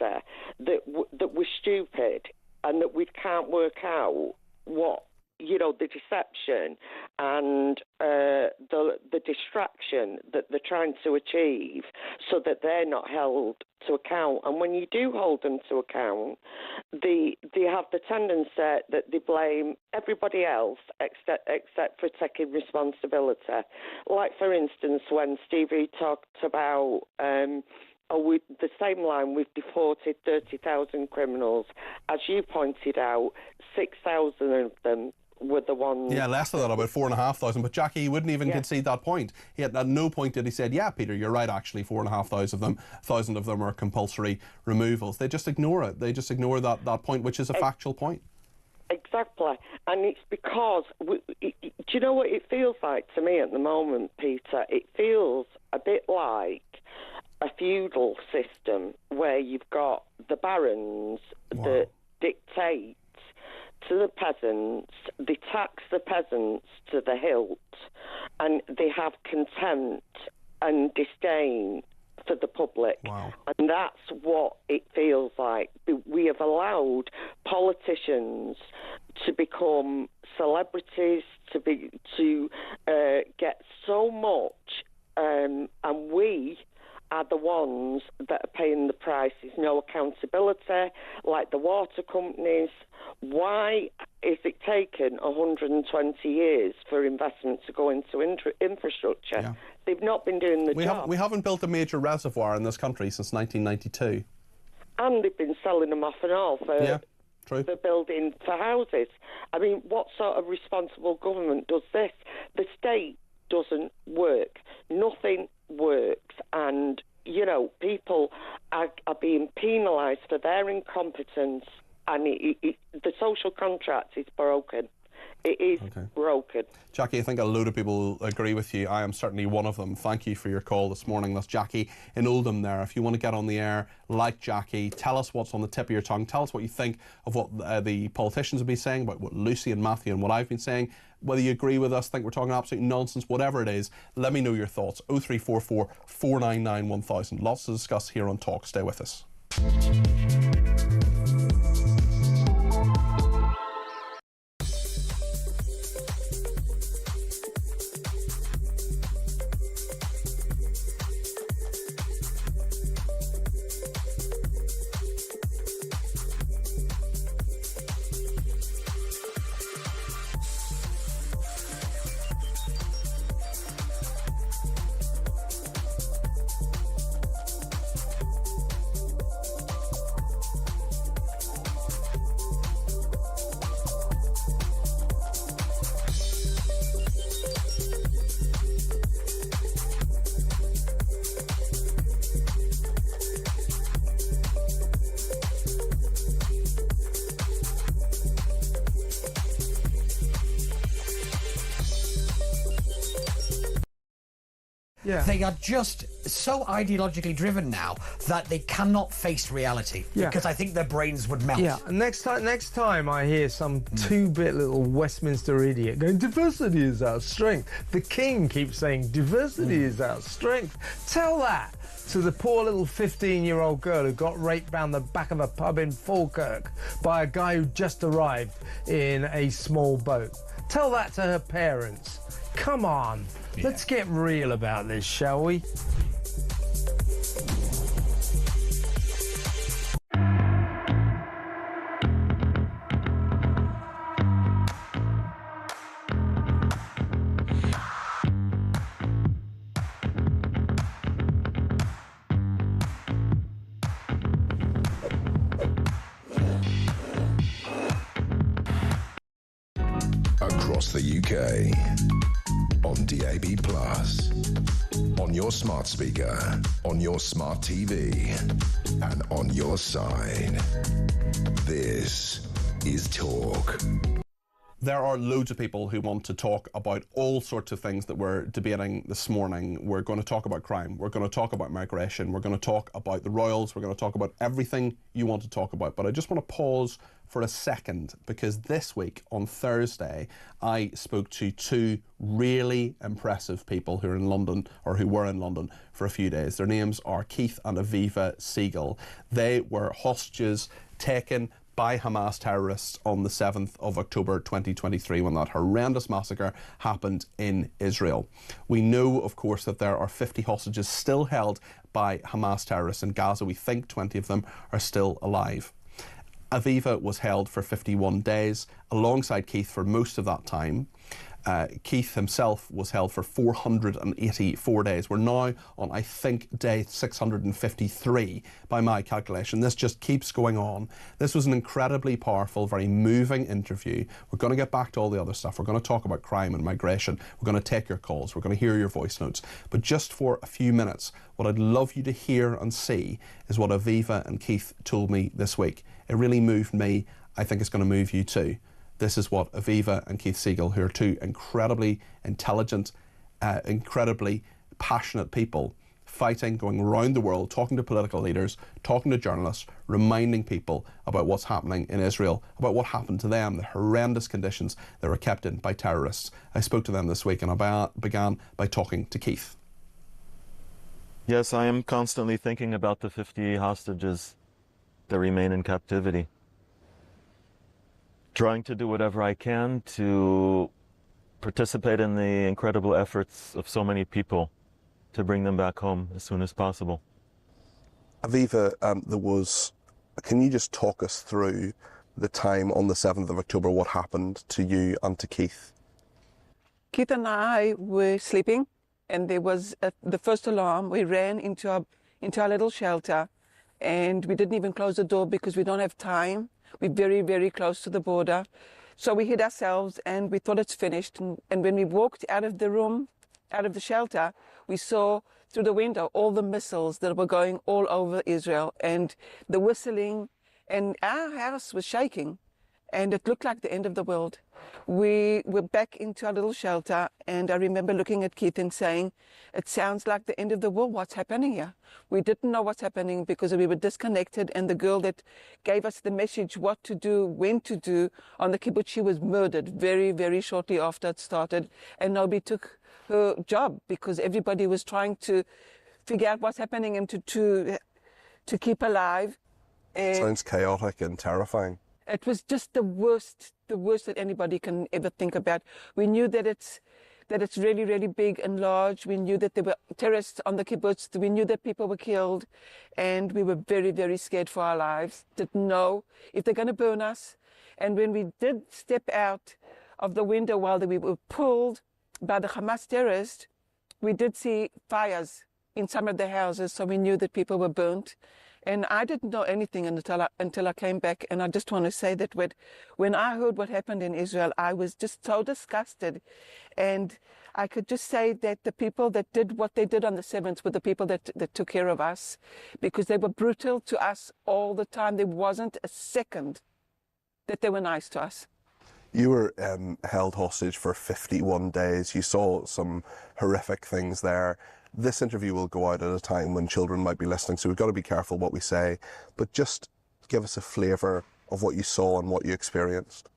that we're stupid and that we can't work out what, you know, the deception and the distraction that they're trying to achieve, so that they're not held to account. And when you do hold them to account, they have the tendency that they blame everybody else except for taking responsibility. Like, for instance, when Steve Reid talked about the same line, we've deported 30,000 criminals. As you pointed out, 6,000 of them were the ones... Yeah, less than that, about 4,500. But Jackie, he wouldn't even concede that point. He had, at no point did he say, yeah, Peter, you're right, actually, 4,500 of them are compulsory removals. They just ignore it. They just ignore that point, which is a factual point. Exactly. And it's because... do you know what it feels like to me at the moment, Peter? It feels a bit like a feudal system where you've got the barons that dictate to the peasants, they tax the peasants to the hilt, and they have contempt and disdain for the public. Wow. And that's what it feels like. We have allowed politicians to become celebrities, to get so much, and we are the ones that are paying the price. There's no accountability, like the water companies. Why is it taken 120 years for investment to go into infrastructure? Yeah. They've not been doing the job. We haven't built a major reservoir in this country since 1992. And they've been selling them off and all for building for houses. I mean, what sort of responsible government does this? The state doesn't work. Nothing works, and you know, people are being penalised for their incompetence, and the social contract is broken. It is broken. Jackie, I think a load of people agree with you. I am certainly one of them. Thank you for your call this morning. That's Jackie in Oldham there. If you want to get on the air like Jackie, tell us what's on the tip of your tongue. Tell us what you think of what the politicians have been saying, about what Lucy and Matthew and what I've been saying. Whether you agree with us, think we're talking absolute nonsense, whatever it is, let me know your thoughts. 0344 499 1000. Lots to discuss here on Talk. Stay with us. Yeah. They are just so ideologically driven now that they cannot face reality. Yeah. Because I think their brains would melt. Yeah, and next time I hear some two-bit little Westminster idiot going, diversity is our strength. The King keeps saying, diversity is our strength. Tell that to the poor little 15-year-old girl who got raped round the back of a pub in Falkirk by a guy who just arrived in a small boat. Tell that to her parents. Come on, let's get real about this, shall we? Across the UK, on DAB+, on your smart speaker, on your smart TV, and on your side. This is Talk. There are loads of people who want to talk about all sorts of things that we're debating this morning. We're going to talk about crime. We're going to talk about migration. We're going to talk about the royals. We're going to talk about everything you want to talk about. But I just want to pause for a second, because this week on Thursday, I spoke to two really impressive people who are in London, or who were in London for a few days. Their names are Keith and Aviva Siegel. They were hostages taken by Hamas terrorists on the 7th of October 2023, when that horrendous massacre happened in Israel. We know, of course, that there are 50 hostages still held by Hamas terrorists in Gaza. We think 20 of them are still alive. Aviva was held for 51 days, alongside Keith for most of that time. Keith himself was held for 484 days. We're now on, I think, day 653 by my calculation. This just keeps going on. This was an incredibly powerful, very moving interview. We're going to get back to all the other stuff. We're going to talk about crime and migration. We're going to take your calls. We're going to hear your voice notes. But just for a few minutes, what I'd love you to hear and see is what Aviva and Keith told me this week. It really moved me. I think it's going to move you too. This is what Aviva and Keith Siegel, who are two incredibly intelligent, incredibly passionate people, fighting, going around the world, talking to political leaders, talking to journalists, reminding people about what's happening in Israel, about what happened to them, the horrendous conditions they were kept in by terrorists. I spoke to them this week, and I began by talking to Keith. Yes, I am constantly thinking about the 50 hostages that remain in captivity. Trying to do whatever I can to participate in the incredible efforts of so many people to bring them back home as soon as possible. Aviva, can you just talk us through the time on the 7th of October, what happened to you and to Keith? Keith and I were sleeping, and there was the first alarm. We ran into our little shelter, and we didn't even close the door because we don't have time. We're very, very close to the border. So we hid ourselves and we thought it's finished. And when we walked out of the room, out of the shelter, we saw through the window all the missiles that were going all over Israel and the whistling, and our house was shaking and it looked like the end of the world. We were back into our little shelter, and I remember looking at Keith and saying, it sounds like the end of the world. What's happening here? We didn't know what's happening because we were disconnected, and the girl that gave us the message what to do, when to do on the kibbutz, she was murdered very, very shortly after it started, and nobody took her job because everybody was trying to figure out what's happening and to keep alive. And sounds chaotic and terrifying. It was just the worst that anybody can ever think about. We knew that it's really, really big and large. We knew that there were terrorists on the kibbutz. We knew that people were killed, and we were very, very scared for our lives. Didn't know if they're going to burn us. And when we did step out of the window while we were pulled by the Hamas terrorists, we did see fires in some of the houses, so we knew that people were burnt. And I didn't know anything until I came back. And I just want to say that when I heard what happened in Israel, I was just so disgusted. And I could just say that the people that did what they did on the 7th were the people that took care of us, because they were brutal to us all the time. There wasn't a second that they were nice to us. You were held hostage for 51 days. You saw some horrific things there. This interview will go out at a time when children might be listening, so we've got to be careful what we say. But just give us a flavour of what you saw and what you experienced.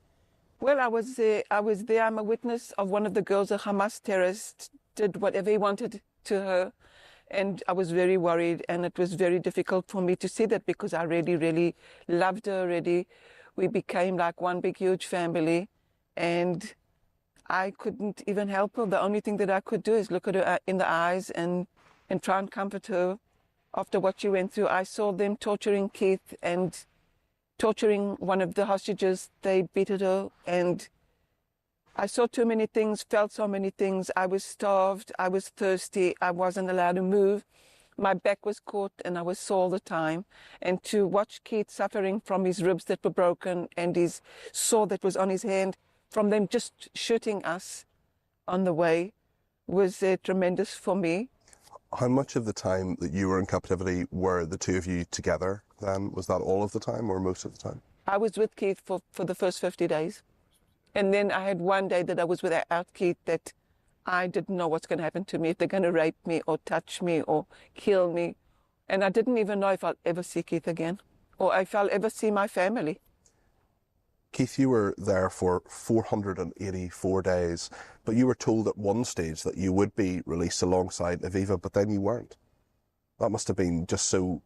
Well, I was there. I'm a witness of one of the girls, a Hamas terrorist, did whatever he wanted to her. And I was very worried, and it was very difficult for me to see that because I really, really loved her already. We became like one big, huge family, and I couldn't even help her. The only thing that I could do is look at her in the eyes and try and comfort her after what she went through. I saw them torturing Keith and torturing one of the hostages. They beated her, and I saw too many things, felt so many things. I was starved, I was thirsty, I wasn't allowed to move. My back was caught and I was sore all the time. And to watch Keith suffering from his ribs that were broken and his sore that was on his hand, from them just shooting us on the way, was tremendous for me. How much of the time that you were in captivity were the two of you together then? Was that all of the time or most of the time? I was with Keith for the first 50 days. And then I had one day that I was without Keith that I didn't know what's going to happen to me, if they're going to rape me or touch me or kill me. And I didn't even know if I'll ever see Keith again or if I'll ever see my family. Keith, you were there for 484 days, but you were told at one stage that you would be released alongside Aviva, but then you weren't. That must have been just so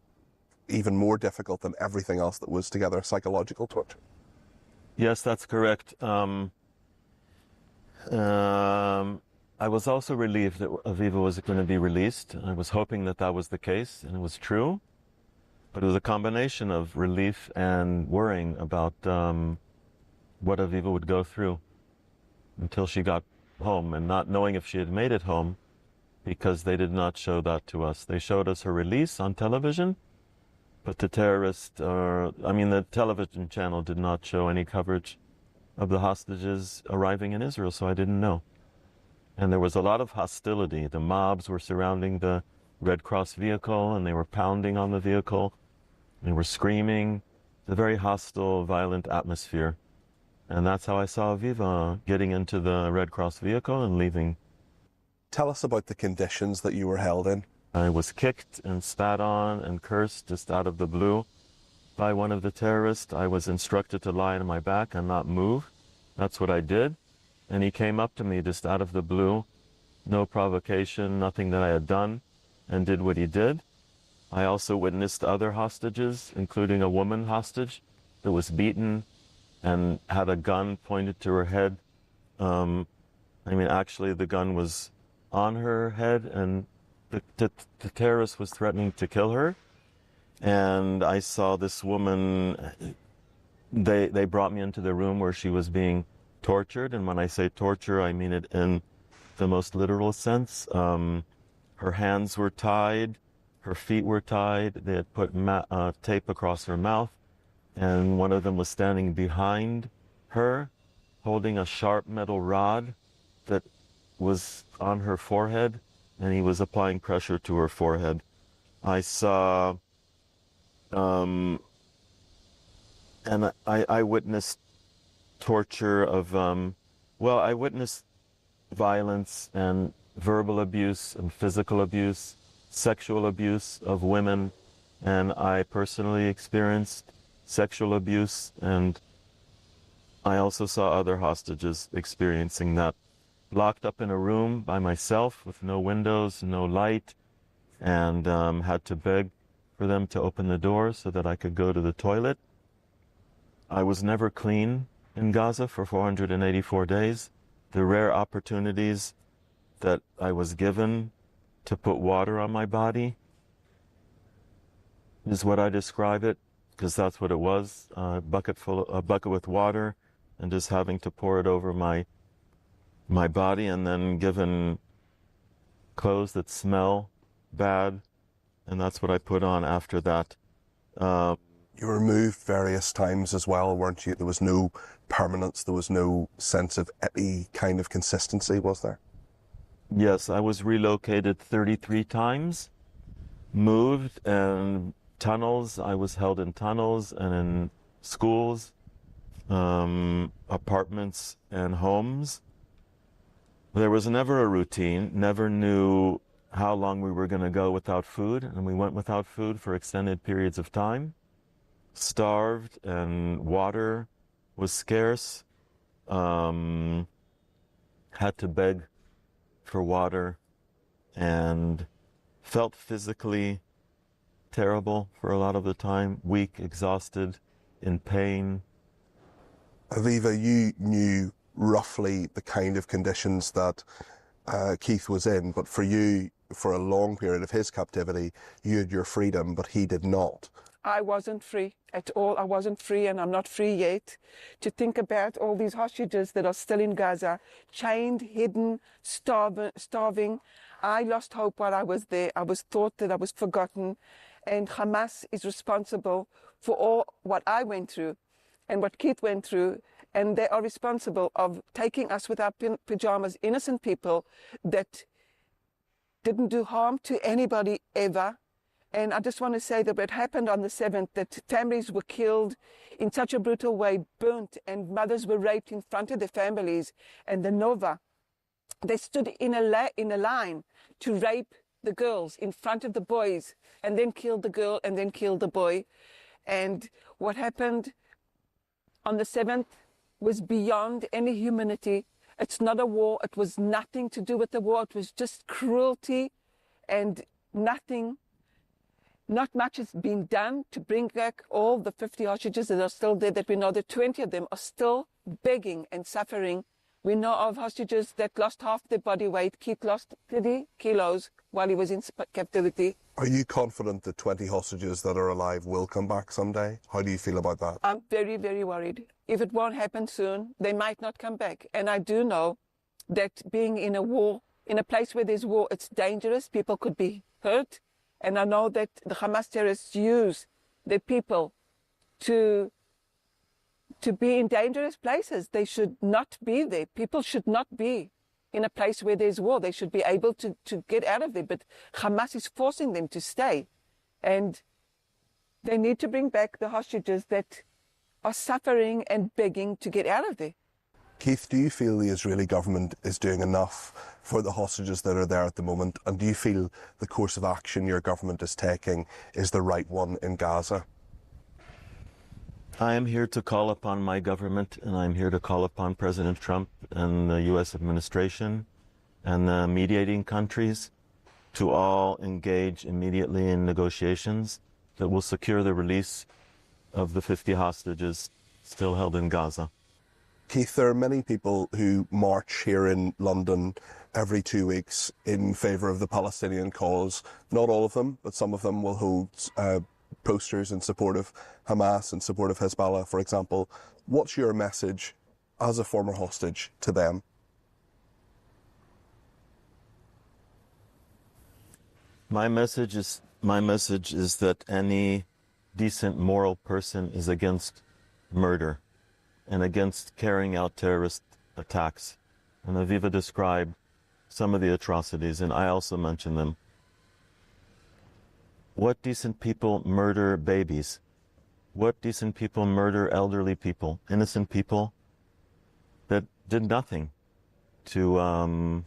even more difficult than everything else that was together, psychological torture. Yes, that's correct. I was also relieved that Aviva was going to be released. I was hoping that that was the case, and it was true. But it was a combination of relief and worrying about what Aviva would go through until she got home, and not knowing if she had made it home because they did not show that to us. They showed us her release on television, but the the television channel did not show any coverage of the hostages arriving in Israel, so I didn't know. And there was a lot of hostility. The mobs were surrounding the Red Cross vehicle, and they were pounding on the vehicle. They were screaming. It's a very hostile, violent atmosphere. And that's how I saw Aviva getting into the Red Cross vehicle and leaving. Tell us about the conditions that you were held in. I was kicked and spat on and cursed just out of the blue by one of the terrorists. I was instructed to lie on my back and not move. That's what I did. And he came up to me just out of the blue, no provocation, nothing that I had done, and did what he did. I also witnessed other hostages, including a woman hostage that was beaten and had a gun pointed to her head. Actually, the gun was on her head, and the terrorist was threatening to kill her. And I saw this woman, they brought me into the room where she was being tortured. And when I say torture, I mean it in the most literal sense. Her hands were tied, her feet were tied. They had put tape across her mouth. And one of them was standing behind her, holding a sharp metal rod that was on her forehead, and he was applying pressure to her forehead. I saw, and I witnessed torture of, I witnessed violence and verbal abuse and physical abuse, sexual abuse of women, and I personally experienced sexual abuse, and I also saw other hostages experiencing that. Locked up in a room by myself with no windows, no light, and had to beg for them to open the door so that I could go to the toilet. I was never clean in Gaza for 484 days. The rare opportunities that I was given to put water on my body is what I describe it, because that's what it was, a bucket with water, and just having to pour it over my body, and then given clothes that smell bad, and that's what I put on after that. You were moved various times as well, weren't you? There was no permanence, there was no sense of any kind of consistency, was there? Yes, I was relocated 33 times, moved, and tunnels. I was held in tunnels and in schools, apartments and homes. There was never a routine, never knew how long we were going to go without food, and we went without food for extended periods of time, starved, and water was scarce, had to beg for water, and felt physically terrible for a lot of the time, weak, exhausted, in pain. Aviva, you knew roughly the kind of conditions that Keith was in, but for you, for a long period of his captivity, you had your freedom, but he did not. I wasn't free at all. I wasn't free, and I'm not free yet. To think about all these hostages that are still in Gaza, chained, hidden, starving. I lost hope while I was there. I was thought that I was forgotten, and Hamas is responsible for all what I went through and what Keith went through, and they are responsible of taking us with our pajamas, innocent people that didn't do harm to anybody ever. And I just want to say that what happened on the 7th, that families were killed in such a brutal way, burnt, and mothers were raped in front of their families. And the Nova, they stood in a line to rape the girls in front of the boys, and then killed the girl and then killed the boy. And what happened on the 7th was beyond any humanity. It's not a war. It was nothing to do with the war. It was just cruelty, and nothing. Not much has been done to bring back all the 50 hostages that are still there, that we know that 20 of them are still begging and suffering. We know of hostages that lost half their body weight. Keith lost 30 kilos while he was in captivity. Are you confident that 20 hostages that are alive will come back someday? How do you feel about that? I'm very, very worried. If it won't happen soon, they might not come back. And I do know that being in a war, in a place where there's war, it's dangerous. People could be hurt. And I know that the Hamas terrorists use their people to be in dangerous places. They should not be there. People should not be in a place where there's war. They should be able to get out of there. But Hamas is forcing them to stay. And they need to bring back the hostages that are suffering and begging to get out of there. Keith, do you feel the Israeli government is doing enough for the hostages that are there at the moment? And do you feel the course of action your government is taking is the right one in Gaza? I am here to call upon my government, and I'm here to call upon President Trump and the U.S. administration and the mediating countries to all engage immediately in negotiations that will secure the release of the 50 hostages still held in Gaza. Keith, there are many people who march here in London every 2 weeks in favour of the Palestinian cause. Not all of them, but some of them will hold posters in support of Hamas, in support of Hezbollah, for example. What's your message as a former hostage to them? My message is that any decent moral person is against murder and against carrying out terrorist attacks. And Aviva described some of the atrocities, and I also mentioned them. What decent people murder babies? What decent people murder elderly people, innocent people that did nothing to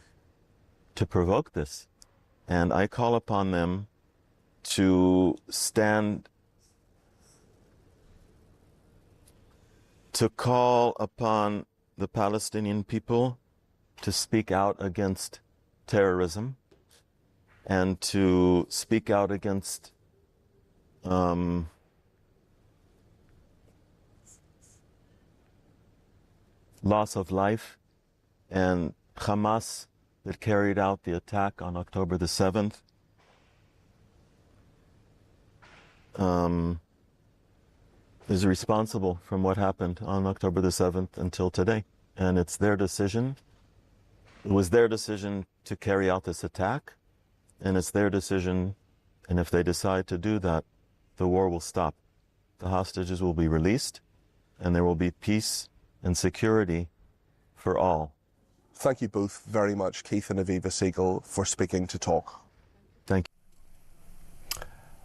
provoke this? And I call upon them to stand, to call upon the Palestinian people to speak out against terrorism and to speak out against loss of life, and Hamas that carried out the attack on October the 7th is responsible from what happened on October the 7th until today. And it's their decision. It was their decision to carry out this attack, and it's their decision, and if they decide to do that, the war will stop. The hostages will be released, and there will be peace and security for all. Thank you both very much, Keith and Aviva Siegel, for speaking to Talk. Thank you.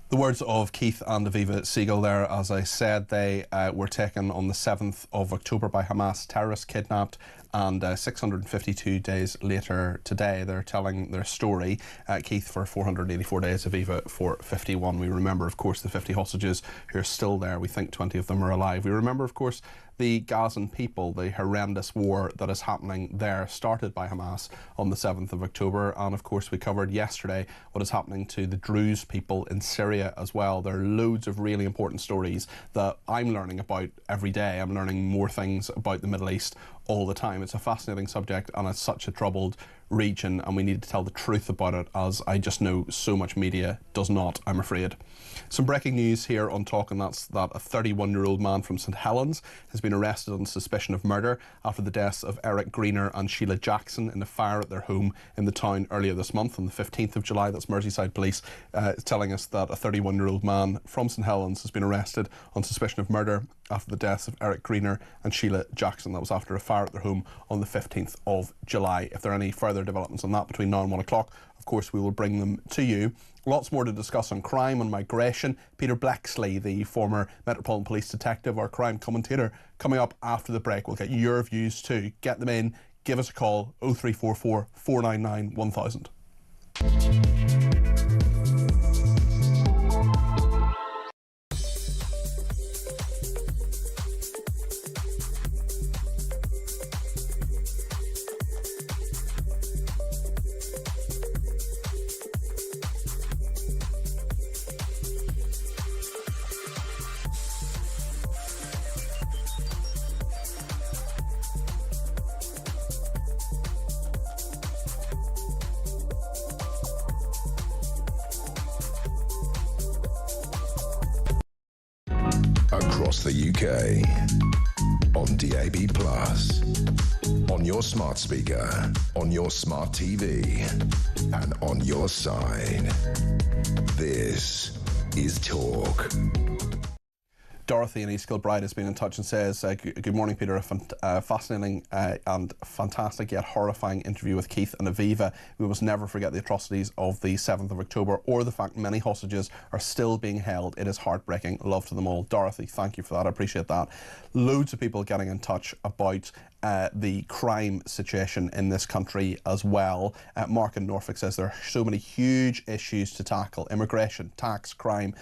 The words of Keith and Aviva Siegel there. As I said, they were taken on the 7th of October by Hamas. Terrorists kidnapped and 652 days later today, they're telling their story. Keith for 484 days, Aviva for 51. We remember, of course, the 50 hostages who are still there. We think 20 of them are alive. We remember, of course, the Gazan people, the horrendous war that is happening there, started by Hamas on the 7th of October. And of course, we covered yesterday what is happening to the Druze people in Syria as well. There are loads of really important stories that I'm learning about every day. I'm learning more things about the Middle East all the time. It's a fascinating subject, and it's such a troubled region, and we need to tell the truth about it, as I just know so much media does not, I'm afraid. Some breaking news here on Talk, and that's that a 31-year-old man from St Helens has been arrested on suspicion of murder after the deaths of Eric Greener and Sheila Jackson in a fire at their home in the town earlier this month on the 15th of July. That's Merseyside Police telling us that a 31-year-old man from St Helens has been arrested on suspicion of murder after the deaths of Eric Greener and Sheila Jackson. That was after a fire at their home on the 15th of July. If there are any further developments on that between now and 1 o'clock, of course, we will bring them to you. Lots more to discuss on crime and migration. Peter Blexley, the former Metropolitan Police detective, our crime commentator, coming up after the break. We'll get your views too. Get them in. Give us a call, 0344 499 1000. Across the UK, on DAB+, on your smart speaker, on your smart TV, and on your side. This is Talk. Dorothy in East Kilbride has been in touch and says, good morning, Peter. A fascinating and fantastic yet horrifying interview with Keith and Aviva. We must never forget the atrocities of the 7th of October or the fact many hostages are still being held. It is heartbreaking. Love to them all. Dorothy, thank you for that. I appreciate that. Loads of people getting in touch about the crime situation in this country as well. Mark in Norfolk says there are so many huge issues to tackle: immigration, tax, crime,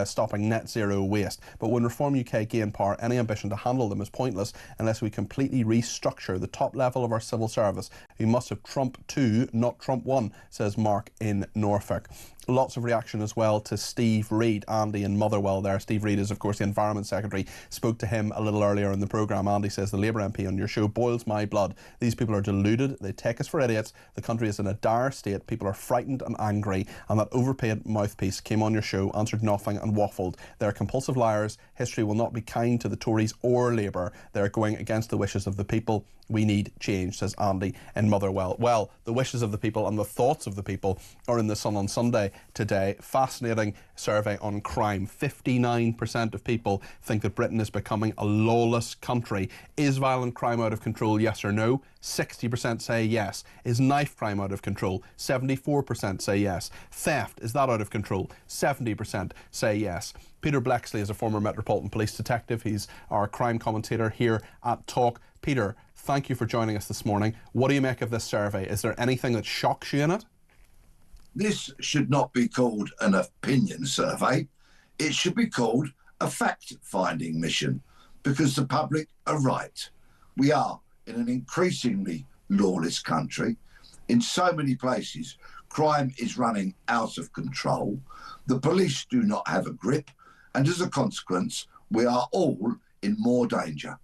stopping net zero waste. But when Reform UK gain power, any ambition to handle them is pointless unless we completely restructure the top level of our civil service. We must have Trump 2, not Trump 1, says Mark in Norfolk. Lots of reaction as well to Steve Reid, Andy in Motherwell there. Steve Reid is, of course, the Environment Secretary. Spoke to him a little earlier in the programme. Andy says, the Labour MP on your show boils my blood. These people are deluded. They take us for idiots. The country is in a dire state. People are frightened and angry. And that overpaid mouthpiece came on your show, answered nothing and waffled. They're compulsive liars. History will not be kind to the Tories or Labour. They're going against the wishes of the people. We need change, says Andy in Motherwell. Well, the wishes of the people and the thoughts of the people are in the Sun on Sunday today. Fascinating survey on crime. 59% of people think that Britain is becoming a lawless country. Is violent crime out of control, yes or no? 60% say yes. Is knife crime out of control? 74% say yes. Theft, is that out of control? 70% say yes. Peter Blexley is a former Metropolitan Police detective. He's our crime commentator here at Talk. Peter, thank you for joining us this morning. What do you make of this survey? Is there anything that shocks you in it? This should not be called an opinion survey. It should be called a fact-finding mission, because the public are right. We are in an increasingly lawless country. In so many places, crime is running out of control. The police do not have a grip, and as a consequence, we are all in more danger.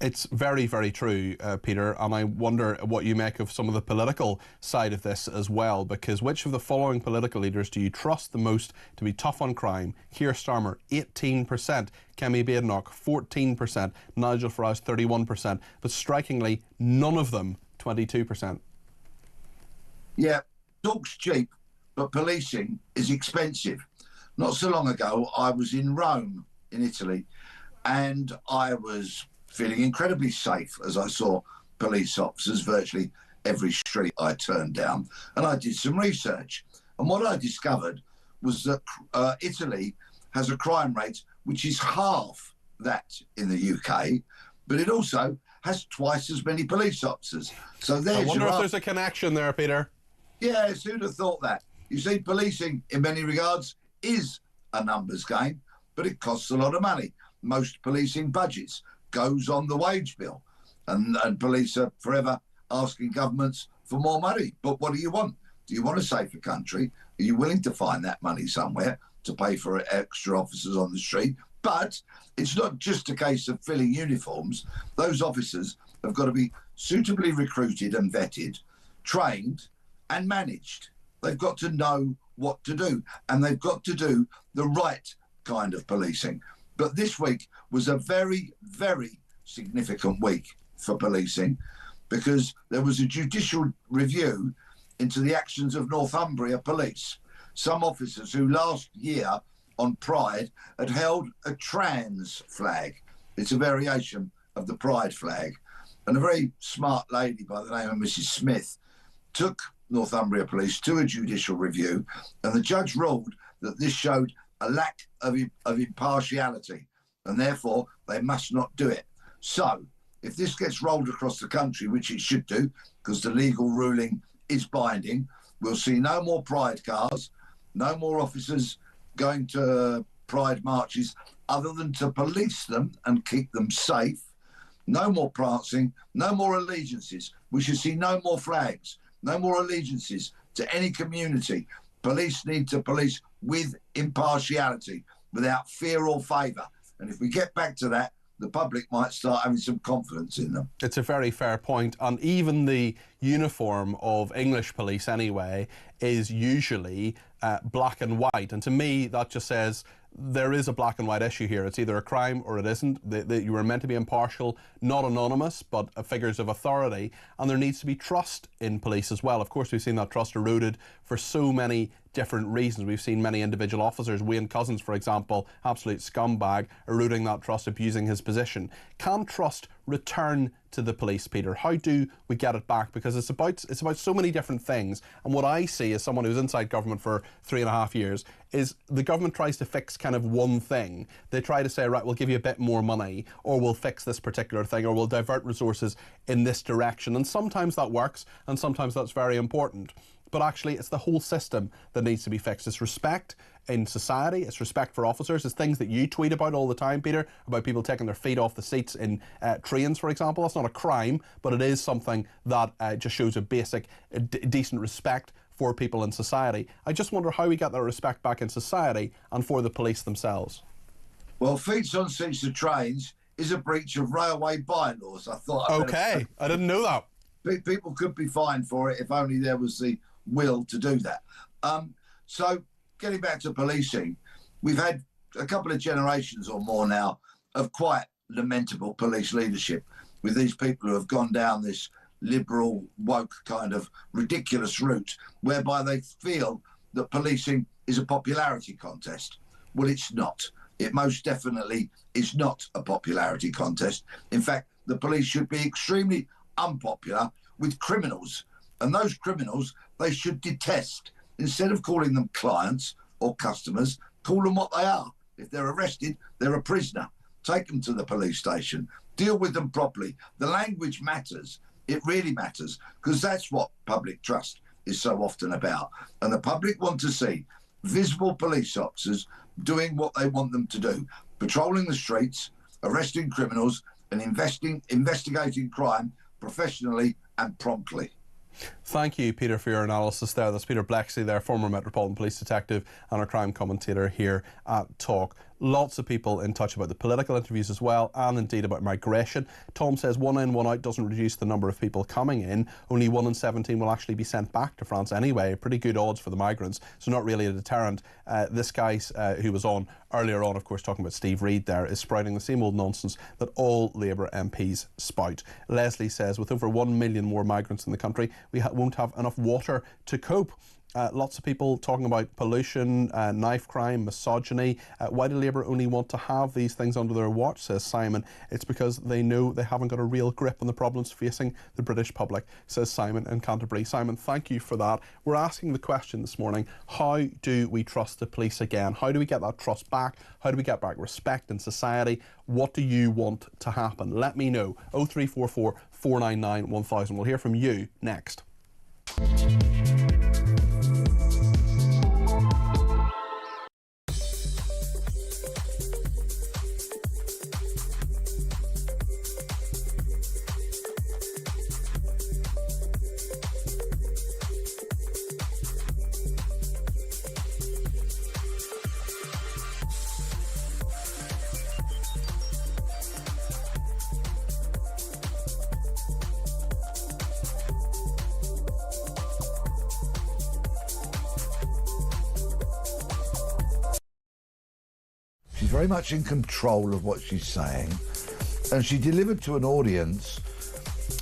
It's very, very true, Peter, and I wonder what you make of some of the political side of this as well, because which of the following political leaders do you trust the most to be tough on crime? Keir Starmer, 18%, Kemi Badenoch, 14%, Nigel Farage, 31%, but strikingly, none of them, 22%. Yeah, talk's cheap, but policing is expensive. Not so long ago, I was in Rome, in Italy, and I was feeling incredibly safe as I saw police officers virtually every street I turned down. And I did some research. And what I discovered was that Italy has a crime rate which is half that in the UK, but it also has twice as many police officers. So there's I wonder your if there's a connection there, Peter. Yes, who'd have thought that? You see, policing, in many regards, is a numbers game, but it costs a lot of money. Most policing budgets goes on the wage bill, and police are forever asking governments for more money. But what do you want? Do you want a safer country? Are you willing to find that money somewhere to pay for extra officers on the street? But it's not just a case of filling uniforms. Those officers have got to be suitably recruited and vetted, trained and managed. They've got to know what to do, and they've got to do the right kind of policing. But this week was a very, very significant week for policing, because there was a judicial review into the actions of Northumbria Police. Some officers who last year on Pride had held a trans flag. It's a variation of the Pride flag. And a very smart lady by the name of Mrs. Smith took Northumbria Police to a judicial review, and the judge ruled that this showed a lack of impartiality, and therefore they must not do it. So, if this gets rolled across the country, which it should do, because the legal ruling is binding, we'll see no more Pride cars, no more officers going to Pride marches other than to police them and keep them safe. No more prancing, no more allegiances. We should see no more flags, no more allegiances to any community. Police need to police with impartiality, without fear or favour. And if we get back to that, the public might start having some confidence in them. It's a very fair point. And even the uniform of English police anyway is usually black and white. And to me, that just says there is a black and white issue here. It's either a crime or it isn't. You were meant to be impartial, not anonymous, but figures of authority. And there needs to be trust in police as well. Of course, we've seen that trust eroded for so many different reasons. We've seen many individual officers, Wayne Couzens, for example, absolute scumbag, eroding that trust, abusing his position. Can trust return to the police, Peter? How do we get it back? Because it's about so many different things. And what I see as someone who's inside government for 3.5 years is the government tries to fix kind of one thing. They try to say, right, we'll give you a bit more money, or we'll fix this particular thing, or we'll divert resources in this direction. And sometimes that works, and sometimes that's very important. But actually, it's the whole system that needs to be fixed. It's respect in society, it's respect for officers, it's things that you tweet about all the time, Peter, about people taking their feet off the seats in trains, for example. That's not a crime, but it is something that just shows a basic, decent respect for people in society. I just wonder how we get that respect back in society and for the police themselves. Well, feet on seats of trains is a breach of railway bylaws. I thought. Okay, I didn't know that. People could be fined for it if only there was the will to do that. So getting back to policing, we've had a couple of generations or more now of quite lamentable police leadership, with these people who have gone down this liberal, woke kind of ridiculous route whereby they feel that policing is a popularity contest. Well, it's not. It most definitely is not a popularity contest. In fact, the police should be extremely unpopular with criminals. And those criminals, they should detest. Instead of calling them clients or customers, call them what they are. If they're arrested, they're a prisoner. Take them to the police station. Deal with them properly. The language matters. It really matters, because that's what public trust is so often about. And the public want to see visible police officers doing what they want them to do, patrolling the streets, arresting criminals, and investigating crime professionally and promptly. Thank you, Peter, for your analysis there. That's Peter Blexley there, former Metropolitan Police detective and our crime commentator here at Talk. Lots of people in touch about the political interviews as well, and indeed about migration. Tom says 1 in, 1 out doesn't reduce the number of people coming in. Only 1 in 17 will actually be sent back to France anyway. Pretty good odds for the migrants, so not really a deterrent. This guy who was on earlier on, of course, talking about Steve Reid there, is sprouting the same old nonsense that all Labour MPs spout. Leslie says with over 1 million more migrants in the country, we won't have enough water to cope. Lots of people talking about pollution, knife crime, misogyny. Why do Labour only want to have these things under their watch, says Simon. It's because they know they haven't got a real grip on the problems facing the British public, says Simon in Canterbury. Simon, thank you for that. We're asking the question this morning, how do we trust the police again? How do we get that trust back? How do we get back respect in society? What do you want to happen? Let me know. 0344 499 1000. We'll hear from you next. Very much in control of what she's saying, and she delivered to an audience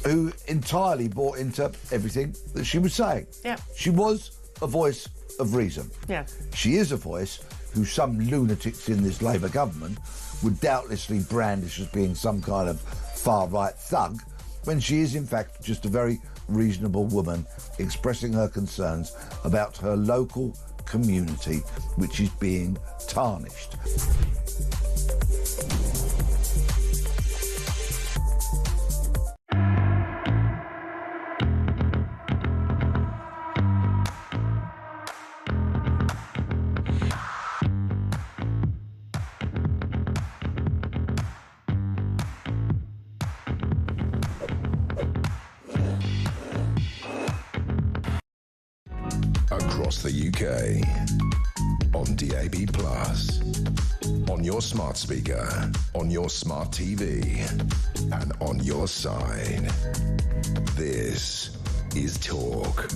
who entirely bought into everything that she was saying. Yeah. She was a voice of reason. Yeah. She is a voice who some lunatics in this Labour government would doubtlessly brandish as being some kind of far-right thug, when she is in fact just a very reasonable woman expressing her concerns about her local community, which is being tarnished. Across the UK, on DAB+, on your smart speaker, on your smart TV, and on your side. This is Talk.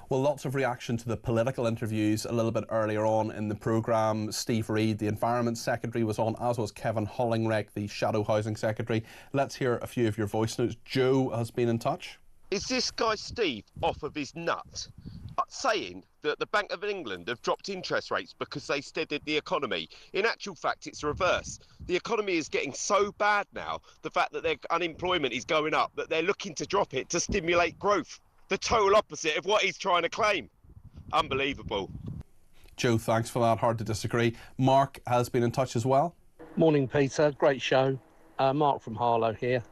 Well, lots of reaction to the political interviews a little bit earlier on in the programme. Steve Reid, the Environment Secretary, was on, as was Kevin Hollingreck, the Shadow Housing Secretary. Let's hear a few of your voice notes. Joe has been in touch. Is this guy Steve off of his nut, saying that the Bank of England have dropped interest rates because they steadied the economy? In actual fact, it's the reverse. The economy is getting so bad now, the fact that their unemployment is going up, that they're looking to drop it to stimulate growth. The total opposite of what he's trying to claim. Unbelievable. Joe, thanks for that. Hard to disagree. Mark has been in touch as well. Morning, Peter. Great show. Mark from Harlow here.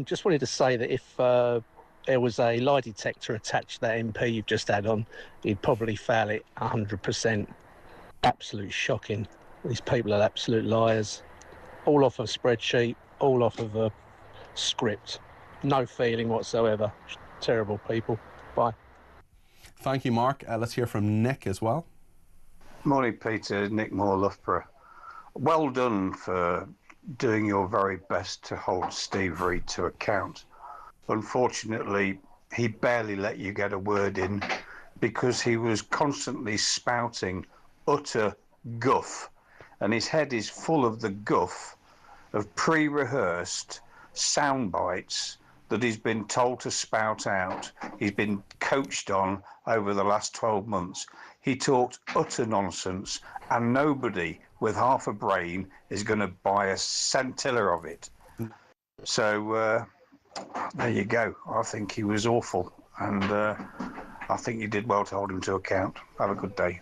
Just wanted to say that if there was a lie detector attached to that MP you've just had on, he'd probably fail it 100%. Absolute shocking. These people are absolute liars. All off a spreadsheet, all off of a script. No feeling whatsoever. Terrible people. Bye. Thank you, Mark. Let's hear from Nick as well. Morning, Peter. Nick Moore, Loughborough. Well done for doing your very best to hold Steve Reid to account. Unfortunately, he barely let you get a word in because he was constantly spouting utter guff, and his head is full of the guff of pre-rehearsed sound bites that he's been told to spout out. He's been coached on over the last 12 months. He talked utter nonsense, and nobody with half a brain is going to buy a scintilla of it. So there you go. I think he was awful, and I think you did well to hold him to account. Have a good day.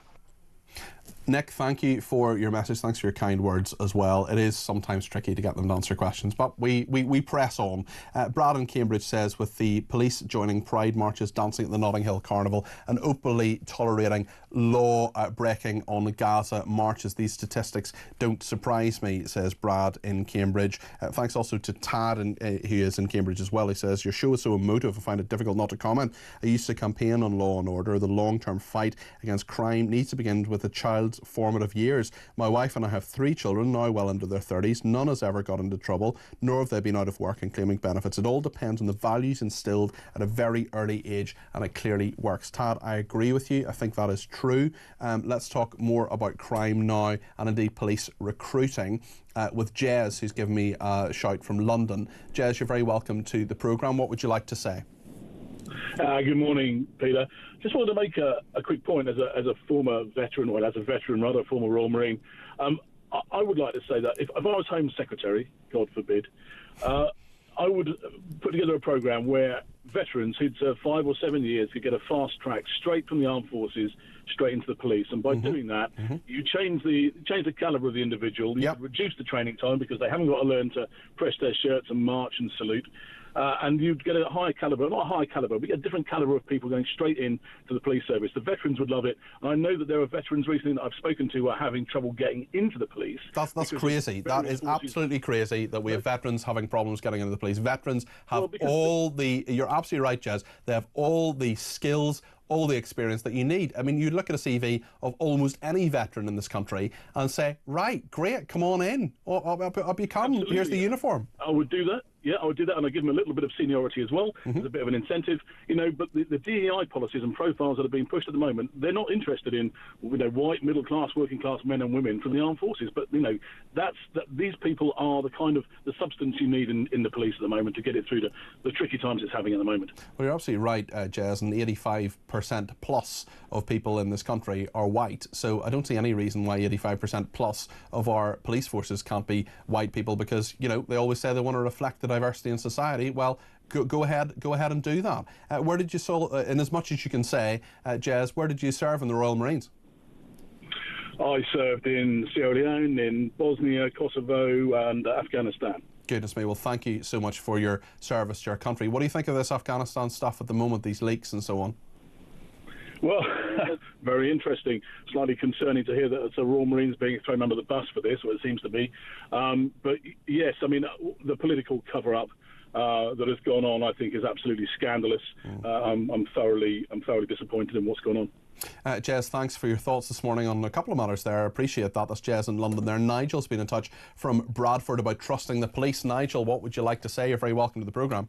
Nick, thank you for your message. Thanks for your kind words as well. It is sometimes tricky to get them to answer questions, but we press on. Brad in Cambridge says, with the police joining pride marches, dancing at the Notting Hill Carnival and openly tolerating law breaking on Gaza marches, these statistics don't surprise me, says Brad in Cambridge. Thanks also to Tad, who is in Cambridge as well. He says, your show is so emotive, I find it difficult not to comment. I used to campaign on law and order. The long-term fight against crime needs to begin with a child's formative years. My wife and I have 3 children, now well into their 30s. None has ever got into trouble, nor have they been out of work and claiming benefits. It all depends on the values instilled at a very early age, and it clearly works. Tad, I agree with you. I think that is true. Let's talk more about crime now, and indeed police recruiting, with Jez, who's given me a shout from London. Jez, you're very welcome to the programme. What would you like to say? Good morning, Peter. Just wanted to make a quick point as a former veteran, well, as a veteran rather, former Royal Marine. I would like to say that if I was Home Secretary, God forbid, I would put together a programme where veterans who'd served 5 or 7 years could get a fast track straight from the armed forces straight into the police. And by doing that, you change the calibre of the individual. You reduce the training time because they haven't got to learn to press their shirts and march and salute. And you'd get a higher calibre, not a high calibre, but a different calibre of people going straight in to the police service. The veterans would love it. And I know that there are veterans recently that I've spoken to who are having trouble getting into the police. That's crazy. That is absolutely crazy that we have veterans having problems getting into the police. Veterans have you're absolutely right, Jez, they have all the skills, all the experience that you need. I mean, you look at a CV of almost any veteran in this country and say, right, great, come on in. Up you come. Absolutely. Here's the uniform. I would do that. Yeah, I would do that, and I'd give them a little bit of seniority as well. There's a bit of an incentive, but the DEI policies and profiles that are being pushed at the moment, they're not interested in, white, middle-class, working-class men and women from the armed forces. But, these people are the kind of the substance you need in the police at the moment to get it through the tricky times it's having at the moment. Well, you're absolutely right, Jez, and 85% plus of people in this country are white. So I don't see any reason why 85% plus of our police forces can't be white people because, they always say they want to reflect the diversity in society. Well, go ahead and do that. Where did you in as much as you can say, Jez, where did you serve in the Royal Marines? I served in Sierra Leone, in Bosnia, Kosovo and Afghanistan. Goodness me, well thank you so much for your service to your country. What do you think of this Afghanistan stuff at the moment, these leaks and so on? Well, very interesting. Slightly concerning to hear that it's the Royal Marines being thrown under the bus for this, or it seems to be. But yes, I mean, the political cover-up that has gone on, I think, is absolutely scandalous. I'm thoroughly disappointed in what's gone on. Jez, thanks for your thoughts this morning on a couple of matters there. I appreciate that. That's Jez in London there. Nigel's been in touch from Bradford about trusting the police. Nigel, what would you like to say? You're very welcome to the programme.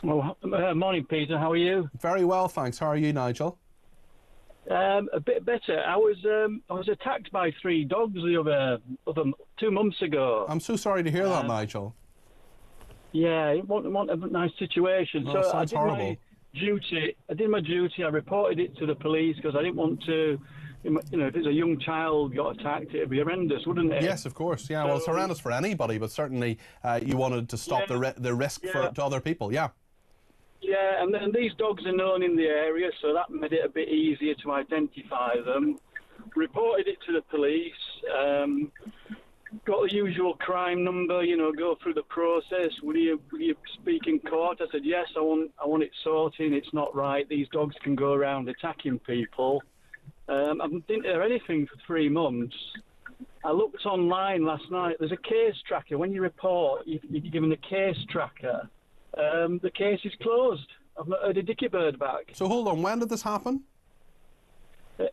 Well, morning, Peter. How are you? Very well, thanks. How are you, Nigel? A bit better. I was attacked by 3 dogs the other 2 months ago. I'm so sorry to hear that, Nigel. Yeah, it wasn't a nice situation. Oh, so I did horrible. my duty. I reported it to the police because I didn't want to. If it's a young child got attacked, it'd be horrendous, wouldn't it? Yes, of course. Yeah, well, it's horrendous for anybody, but certainly you wanted to stop the risk to other people. Yeah. Yeah, and then these dogs are known in the area, so that made it a bit easier to identify them. Reported it to the police, got the usual crime number, go through the process. Will you speak in court? I said, yes, I want it sorting. It's not right. These dogs can go around attacking people. I didn't hear anything for 3 months. I looked online last night. There's a case tracker. When you report, you're given a case tracker. The case is closed. I've not heard a dicky bird back. So hold on, when did this happen?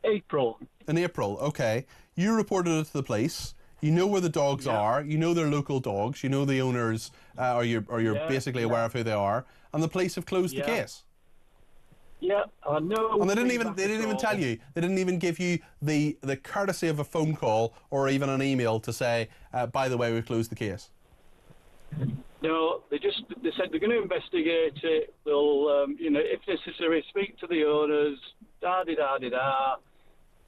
April. In April, okay. You reported it to the police. You know where the dogs are. You know they're local dogs. You know the owners, or you're basically aware of who they are. And the police have closed the case. Yeah, I know. And they didn't even tell you. They didn't even give you the courtesy of a phone call or even an email to say, by the way, we've closed the case. No, they said they're going to investigate it. They'll, if necessary, speak to the owners. Da-di-da-di-da.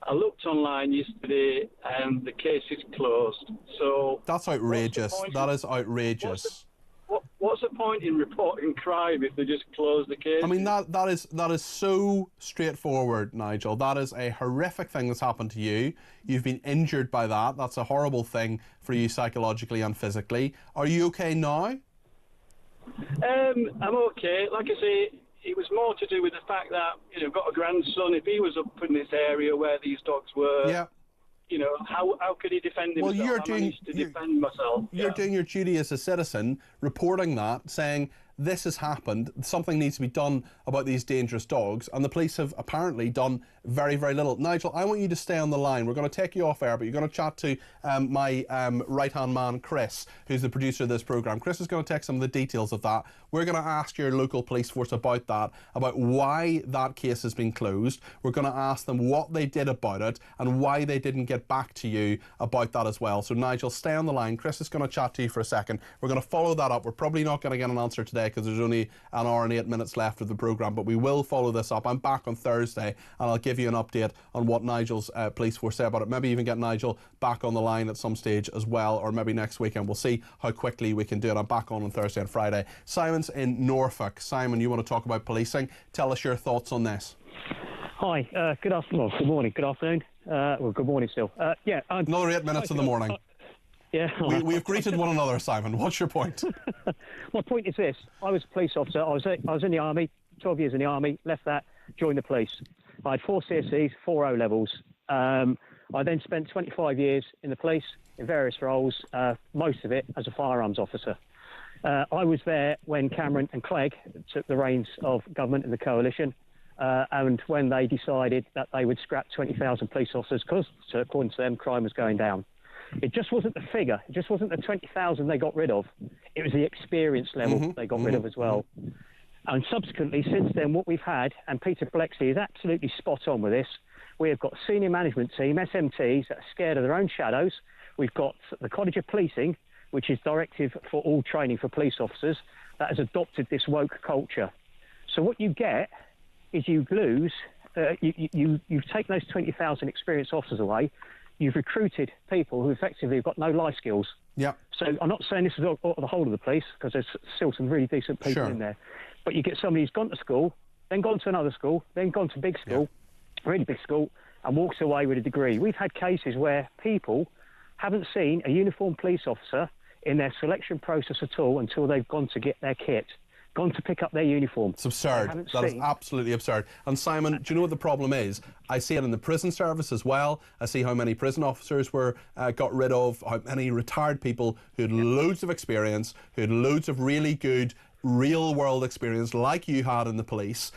I looked online yesterday, and the case is closed. So that's outrageous. That is outrageous. What's the point in reporting crime if they just close the case? I mean, that is so straightforward, Nigel. That is a horrific thing that's happened to you. You've been injured by that. That's a horrible thing for you psychologically and physically. Are you okay now? I'm okay. Like I say, it was more to do with the fact that, I've got a grandson. If he was up in this area where these dogs were, how could he defend himself? Well, defend myself. You're doing your duty as a citizen, reporting that, saying this has happened, something needs to be done about these dangerous dogs, and the police have apparently done very, very little. Nigel, I want you to stay on the line. We're going to take you off air, but you're going to chat to my right-hand man, Chris, who's the producer of this programme. Chris is going to take some of the details of that. We're going to ask your local police force about that, about why that case has been closed. We're going to ask them what they did about it and why they didn't get back to you about that as well. So Nigel, stay on the line. Chris is going to chat to you for a second. We're going to follow that up. We're probably not going to get an answer today because there's only an hour and 8 minutes left of the programme, but we will follow this up. I'm back on Thursday and I'll give you an update on what Nigel's police force say about it. Maybe even get Nigel back on the line at some stage as well, or maybe next weekend. We'll see how quickly we can do it. I'm back on Thursday and Friday. Simon's in Norfolk. Simon, you want to talk about policing? Tell us your thoughts on this. Hi, good afternoon. Good morning, good afternoon. Well, good morning still. Another 8 minutes in the morning. Yeah. We've greeted one another, Simon. What's your point? My point is this. I was a police officer. I was in the army, 12 years in the army, left that, joined the police. I had 4 CSEs, 4 O-levels. I then spent 25 years in the police in various roles, most of it as a firearms officer. I was there when Cameron and Clegg took the reins of government and the coalition, and when they decided that they would scrap 20,000 police officers because, according to them, crime was going down. It just wasn't the figure. It just wasn't the 20,000 they got rid of. It was the experience level they got rid of as well. And subsequently, since then, what we've had, and Peter Blexley is absolutely spot on with this, we have got a senior management team, SMTs, that are scared of their own shadows. We've got the College of Policing, which is directive for all training for police officers, that has adopted this woke culture. So what you get is you lose, you've taken those 20,000 experienced officers away, you've recruited people who effectively have got no life skills. Yeah. So I'm not saying this is the whole of the police, because there's still some really decent people in there. But you get somebody who's gone to school, then gone to another school, then gone to big school, really big school, and walks away with a degree. We've had cases where people haven't seen a uniformed police officer in their selection process at all until they've gone to get their kit, gone to pick up their uniform. It's absurd. That is absolutely absurd. And Simon, do you know what the problem is? I see it in the prison service as well. I see how many prison officers were got rid of, how many retired people who had loads of experience, who had loads of really good real-world experience like you had in the police,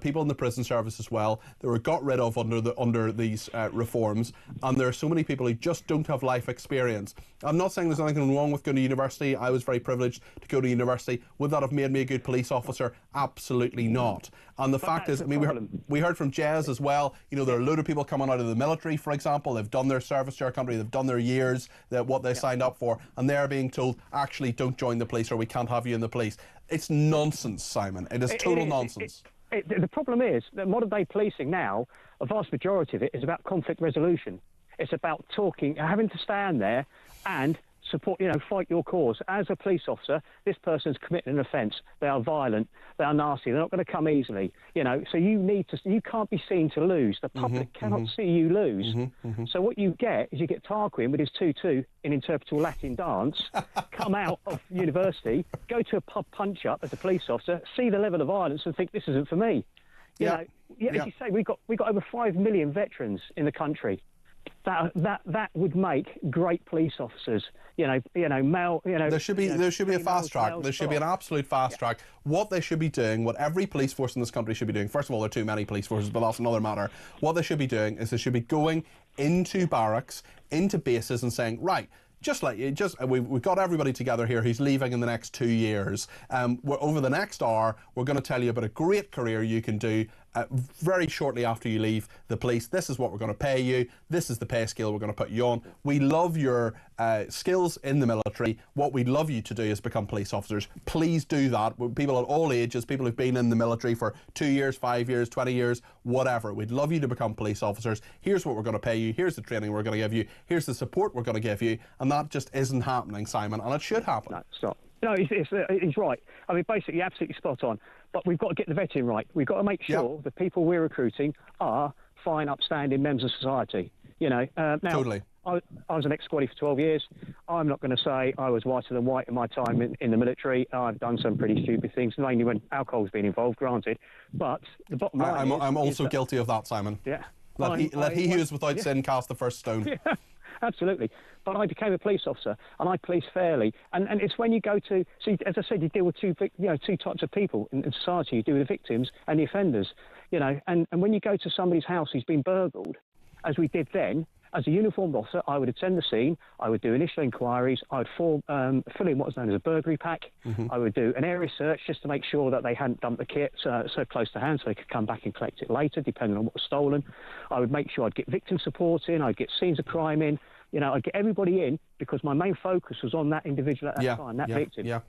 people in the prison service as well, that were got rid of under these reforms, and there are so many people who just don't have life experience. I'm not saying there's anything wrong with going to university. I was very privileged to go to university. Would that have made me a good police officer? Absolutely not. And the fact is, I mean, we heard from Jez as well, you know, there are a load of people coming out of the military, for example. They've done their service to our country, they've done their years, what they signed up for, and they're being told, actually, don't join the police or we can't have you in the police. It's nonsense, Simon. It is total nonsense. The problem is that modern day policing now, a vast majority of it is about conflict resolution. It's about talking, having to stand there and support, fight your cause. As a police officer, this person's committed an offence. They are violent. They are nasty. They're not going to come easily. So you can't be seen to lose. The public cannot see you lose. So what you get is you get Tarquin with his tutu in interpretal Latin dance, come out of university, go to a pub punch-up as a police officer, see the level of violence and think, this isn't for me. As you say, we've got over 5 million veterans in the country. That would make great police officers. Male. There should be a fast track. There should be an absolute fast track. What they should be doing, what every police force in this country should be doing. First of all, there are too many police forces, but that's another matter. What they should be doing is they should be going into barracks, into bases, and saying, right, we've got everybody together here who's leaving in the next 2 years. Over the next hour, we're going to tell you about a great career you can do very shortly after you leave the police. This is what we're going to pay you. This is the pay scale we're going to put you on. We love your skills in the military. What we'd love you to do is become police officers. Please do that. People at all ages, people who've been in the military for 2 years, 5 years, 20 years, whatever. We'd love you to become police officers. Here's what we're going to pay you. Here's the training we're going to give you. Here's the support we're going to give you. And that just isn't happening, Simon, and it should happen. No, it's not. No, he's right. I mean, basically, absolutely spot on. But we've got to get the vetting right. We've got to make sure the people we're recruiting are fine, upstanding members of society. Now, totally. I was an ex-squaddy for 12 years. I'm not going to say I was whiter than white in my time in the military. I've done some pretty stupid things, mainly when alcohol's been involved, granted. But the bottom line I'm also guilty of that, Simon. Yeah. Let he who is without sin cast the first stone. Yeah. Absolutely. But I became a police officer and I police fairly. And it's when you go to, see, as I said, you deal with two types of people in society. You deal with the victims and the offenders, and when you go to somebody's house who's been burgled, as we did then, As a uniformed officer, I would attend the scene, I would do initial inquiries, I would fill in what was known as a burglary pack, I would do an area search just to make sure that they hadn't dumped the kit so close to hand so they could come back and collect it later, depending on what was stolen. I would make sure I'd get victim support in, I'd get scenes of crime in, I'd get everybody in because my main focus was on that individual at that time, that victim.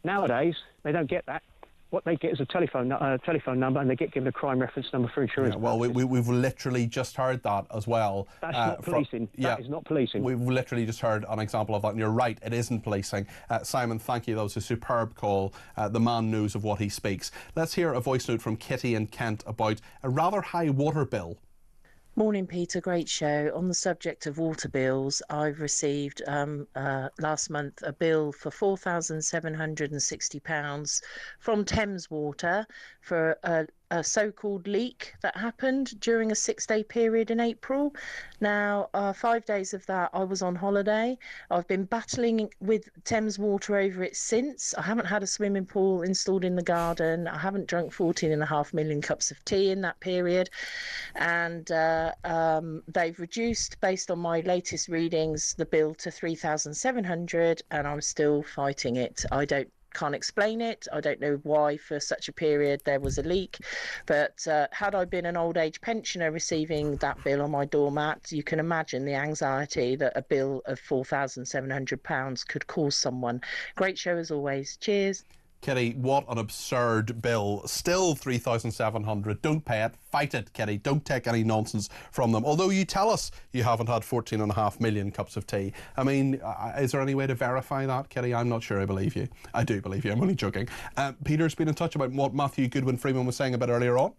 Nowadays, they don't get that. What they get is a telephone number, and they get given a crime reference number for insurance. Well, we've literally just heard that as well. That's not policing. That is not policing. We've literally just heard an example of that, and you're right, it isn't policing. Simon, thank you. That was a superb call. The man knows of what he speaks. Let's hear a voice note from Kitty in Kent about a rather high water bill. Morning, Peter. Great show. On the subject of water bills, I've received last month a bill for £4,760 from Thames Water for a so-called leak that happened during a 6-day period in April. Now, 5 days of that, I was on holiday. I've been battling with Thames Water over it since. I haven't had a swimming pool installed in the garden. I haven't drunk 14.5 million cups of tea in that period. And they've reduced, based on my latest readings, the bill to £3,700, and I'm still fighting it. Can't explain it. I don't know why for such a period there was a leak, but had I been an old age pensioner receiving that bill on my doormat, you can imagine the anxiety that a bill of £4,700 could cause someone. Great show as always. Cheers. Kitty, what an absurd bill. Still $3,700. Don't pay it. Fight it, Kitty. Don't take any nonsense from them. Although you tell us you haven't had 14.5 million cups of tea. I mean, is there any way to verify that, Kitty? I'm not sure I believe you. I do believe you. I'm only joking. Peter's been in touch about what Matthew Goodwin-Freeman was saying a bit earlier on.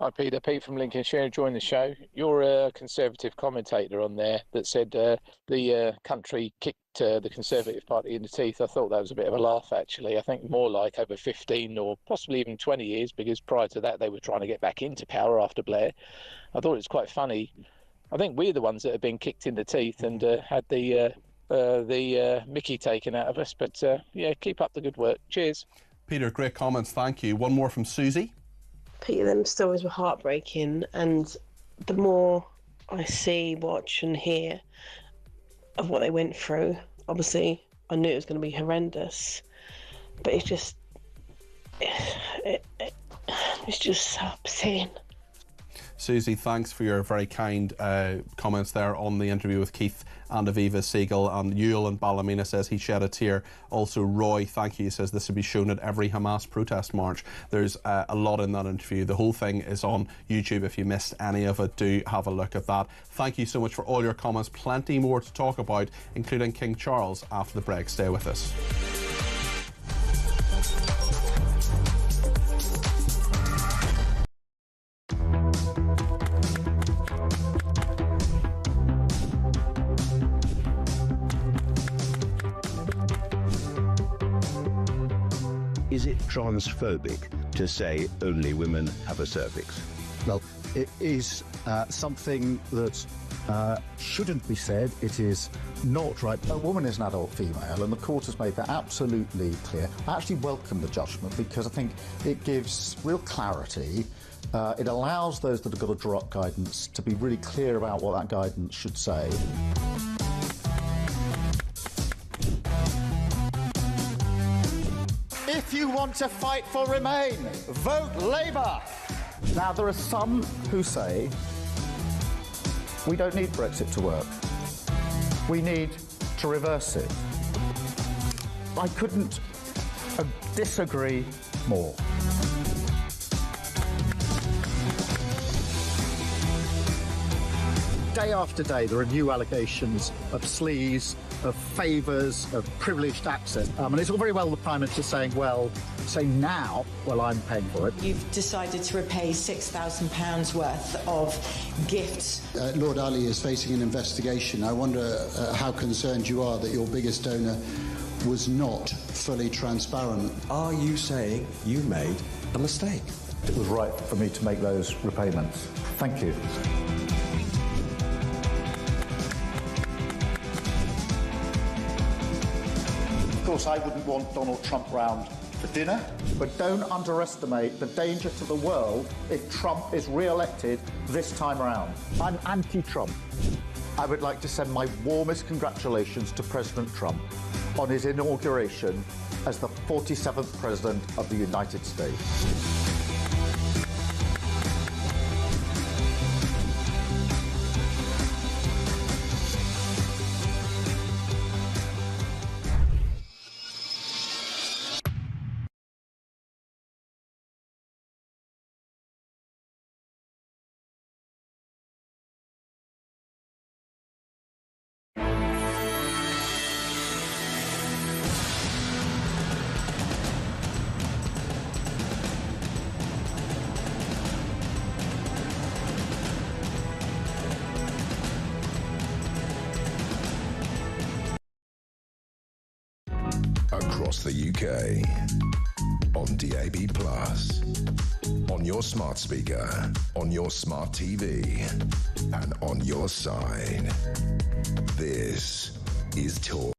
Hi Peter, Pete from Lincolnshire, enjoying the show. You're a Conservative commentator on there that said the country kicked the Conservative Party in the teeth. I thought that was a bit of a laugh, actually. I think more like over 15 or possibly even 20 years, because prior to that they were trying to get back into power after Blair. I thought it was quite funny. I think we're the ones that have been kicked in the teeth and had the mickey taken out of us. But yeah, keep up the good work. Cheers. Peter, great comments. Thank you. One more from Susie. Peter, them stories were heartbreaking, and the more I see, watch and hear of what they went through, obviously I knew it was going to be horrendous, but it's just so upsetting. Susie, thanks for your very kind comments there on the interview with Keith and Aviva Siegel. And Yule in Ballymena says he shed a tear. Also, Roy, thank you, he says this should be shown at every Hamas protest march. There's a lot in that interview. The whole thing is on YouTube. If you missed any of it, do have a look at that. Thank you so much for all your comments. Plenty more to talk about, including King Charles, after the break. Stay with us. Is it transphobic to say only women have a cervix? Well, it is something that shouldn't be said. It is not right. A woman is an adult female, and the court has made that absolutely clear. I actually welcome the judgment because I think it gives real clarity. It allows those that have got to draw up guidance to be really clear about what that guidance should say. If you want to fight for Remain, vote Labour. Now, there are some who say we don't need Brexit to work. We need to reverse it. I couldn't disagree more. Day after day, there are new allegations of sleaze, of favours, of privileged access. And it's all very well the Prime Minister saying, now, I'm paying for it. You've decided to repay £6,000 worth of gifts. Lord Ali is facing an investigation. I wonder how concerned you are that your biggest donor was not fully transparent. Are you saying you made a mistake? It was right for me to make those repayments. Thank you. Of course, I wouldn't want Donald Trump round for dinner, but don't underestimate the danger to the world if Trump is re-elected this time around. I'm anti-Trump. I would like to send my warmest congratulations to President Trump on his inauguration as the 47th President of the United States. Across the UK, on DAB+, on your smart speaker, on your smart TV, and on your side. This is Talk.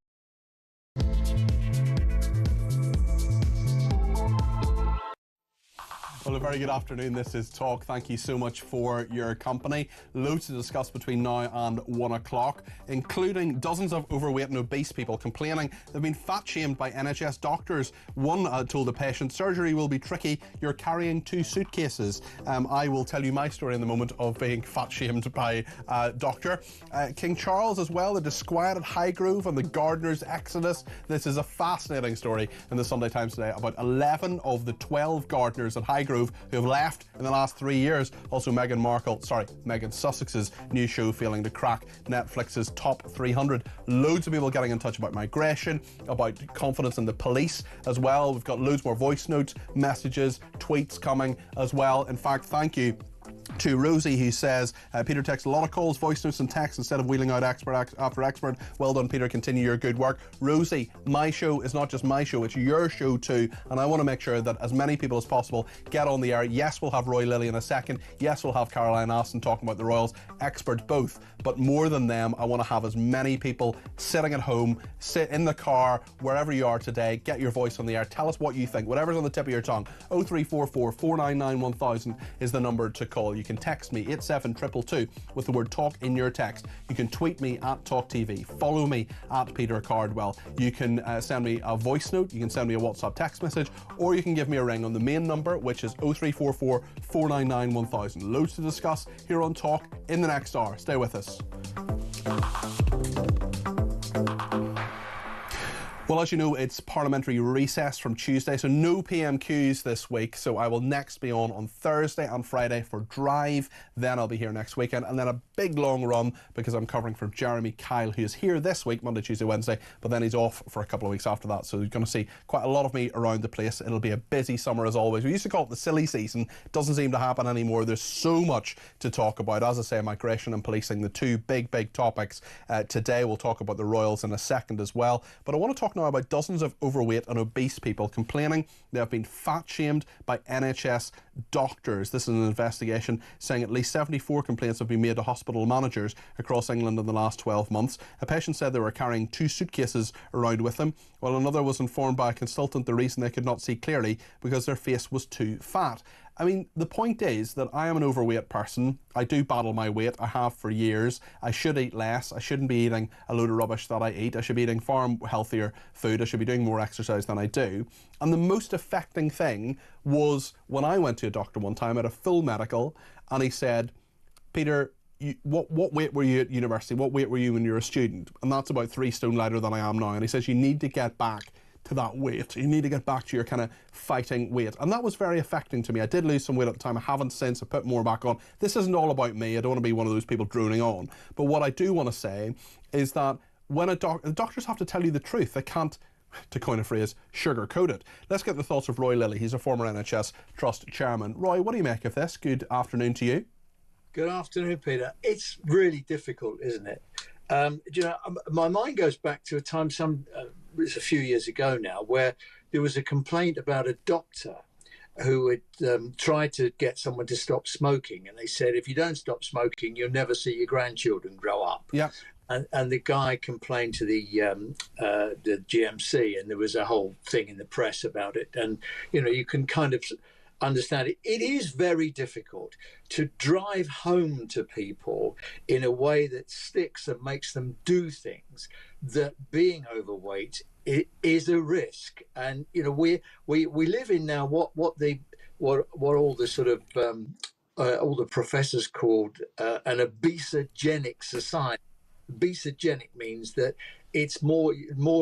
Well, a very good afternoon. This is Talk. Thank you so much for your company. Loads to discuss between now and 1 o'clock, including dozens of overweight and obese people complaining they've been fat-shamed by NHS doctors. One told a patient, surgery will be tricky, you're carrying 2 suitcases. I will tell you my story in the moment of being fat-shamed by a doctor. King Charles as well, the disquiet at Highgrove and the gardener's exodus. This is a fascinating story in the Sunday Times today about 11 of the 12 gardeners at Highgrove who have left in the last 3 years. Also Meghan Sussex's new show failing to crack Netflix's top 300. Loads of people getting in touch about migration, about confidence in the police as well. We've got loads more voice notes, messages, tweets coming as well. In fact, thank you to Rosie, who says, Peter texts a lot of calls, voice notes and texts instead of wheeling out expert after expert. Well done, Peter. Continue your good work. Rosie, my show is not just my show, it's your show too. And I want to make sure that as many people as possible get on the air. Yes, we'll have Roy Lilly in a second. Yes, we'll have Caroline Aston talking about the Royals, expert both. But more than them, I want to have as many people sitting at home, sit in the car, wherever you are today, get your voice on the air. Tell us what you think. Whatever's on the tip of your tongue. 0344 499 1000 is the number to call. You can text me 87222 with the word talk in your text. You can tweet me at talkTV. Follow me at Peter Cardwell. You can send me a voice note. You can send me a WhatsApp text message, or you can give me a ring on the main number, which is 0344 499 1000. Loads to discuss here on Talk in the next hour. Stay with us. Well, as you know, it's parliamentary recess from Tuesday, so no PMQs this week. So I will next be on Thursday and Friday for Drive. Then I'll be here next weekend, and then a big long run because I'm covering for Jeremy Kyle, who is here this week, Monday, Tuesday, Wednesday, but then he's off for a couple of weeks after that. So you're going to see quite a lot of me around the place. It'll be a busy summer as always. We used to call it the silly season. It doesn't seem to happen anymore. There's so much to talk about. As I say, migration and policing, the two big topics. Today we'll talk about the Royals in a second as well. But I want to talk now about dozens of overweight and obese people complaining they have been fat-shamed by NHS doctors. This is an investigation saying at least 74 complaints have been made to hospital managers across England in the last 12 months. A patient said they were carrying 2 suitcases around with them, while another was informed by a consultant the reason they could not see clearly because their face was too fat. I mean, the point is that I am an overweight person. I do battle my weight. I have for years. I should eat less. I shouldn't be eating a load of rubbish that I eat. I should be eating far healthier food. I should be doing more exercise than I do. And the most affecting thing was when I went to a doctor one time at a full medical, and he said, Peter, what weight were you at university? What weight were you when you were a student? And that's about 3 stone lighter than I am now. And he says, you need to get back to that weight. You need to get back to your kind of fighting weight. And that was very affecting to me. I did lose some weight at the time. I haven't since. I put more back on. This isn't all about me. I don't want to be one of those people droning on. But what I do want to say is that when the doctors have to tell you the truth. They can't, to coin a phrase, sugarcoat it. Let's get the thoughts of Roy Lilly. He's a former NHS Trust chairman. Roy, what do you make of this? Good afternoon to you. Good afternoon, Peter. It's really difficult, isn't it? My mind goes back to a time it's a few years ago now, where there was a complaint about a doctor who had tried to get someone to stop smoking, and they said, if you don't stop smoking, you'll never see your grandchildren grow up. Yeah. And the guy complained to the GMC, and there was a whole thing in the press about it. And you can kind of understand it. It is very difficult to drive home to people in a way that sticks and makes them do things, that being overweight is a risk. And you know, we live in now what all the sort of all the professors called an obesogenic society. Obesogenic means that it's more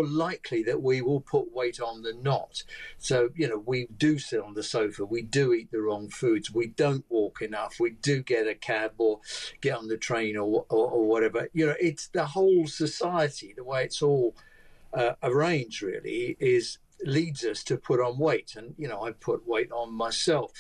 likely that we will put weight on than not. So, you know, we do sit on the sofa, we do eat the wrong foods, we don't walk enough, we do get a cab or get on the train or whatever. You know, it's the whole society, the way it's all arranged really leads us to put on weight. And, you know, I put weight on myself.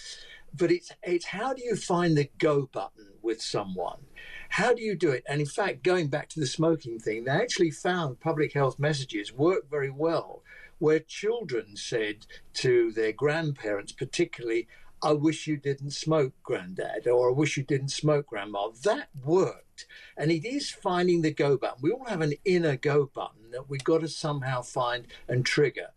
But it's how do you find the go button with someone? How do you do it? And in fact, going back to the smoking thing, they actually found public health messages work very well, where children said to their grandparents, particularly, "I wish you didn't smoke, Granddad," or "I wish you didn't smoke, Grandma." That worked. And it is finding the go button. We all have an inner go button that we've got to somehow find and trigger.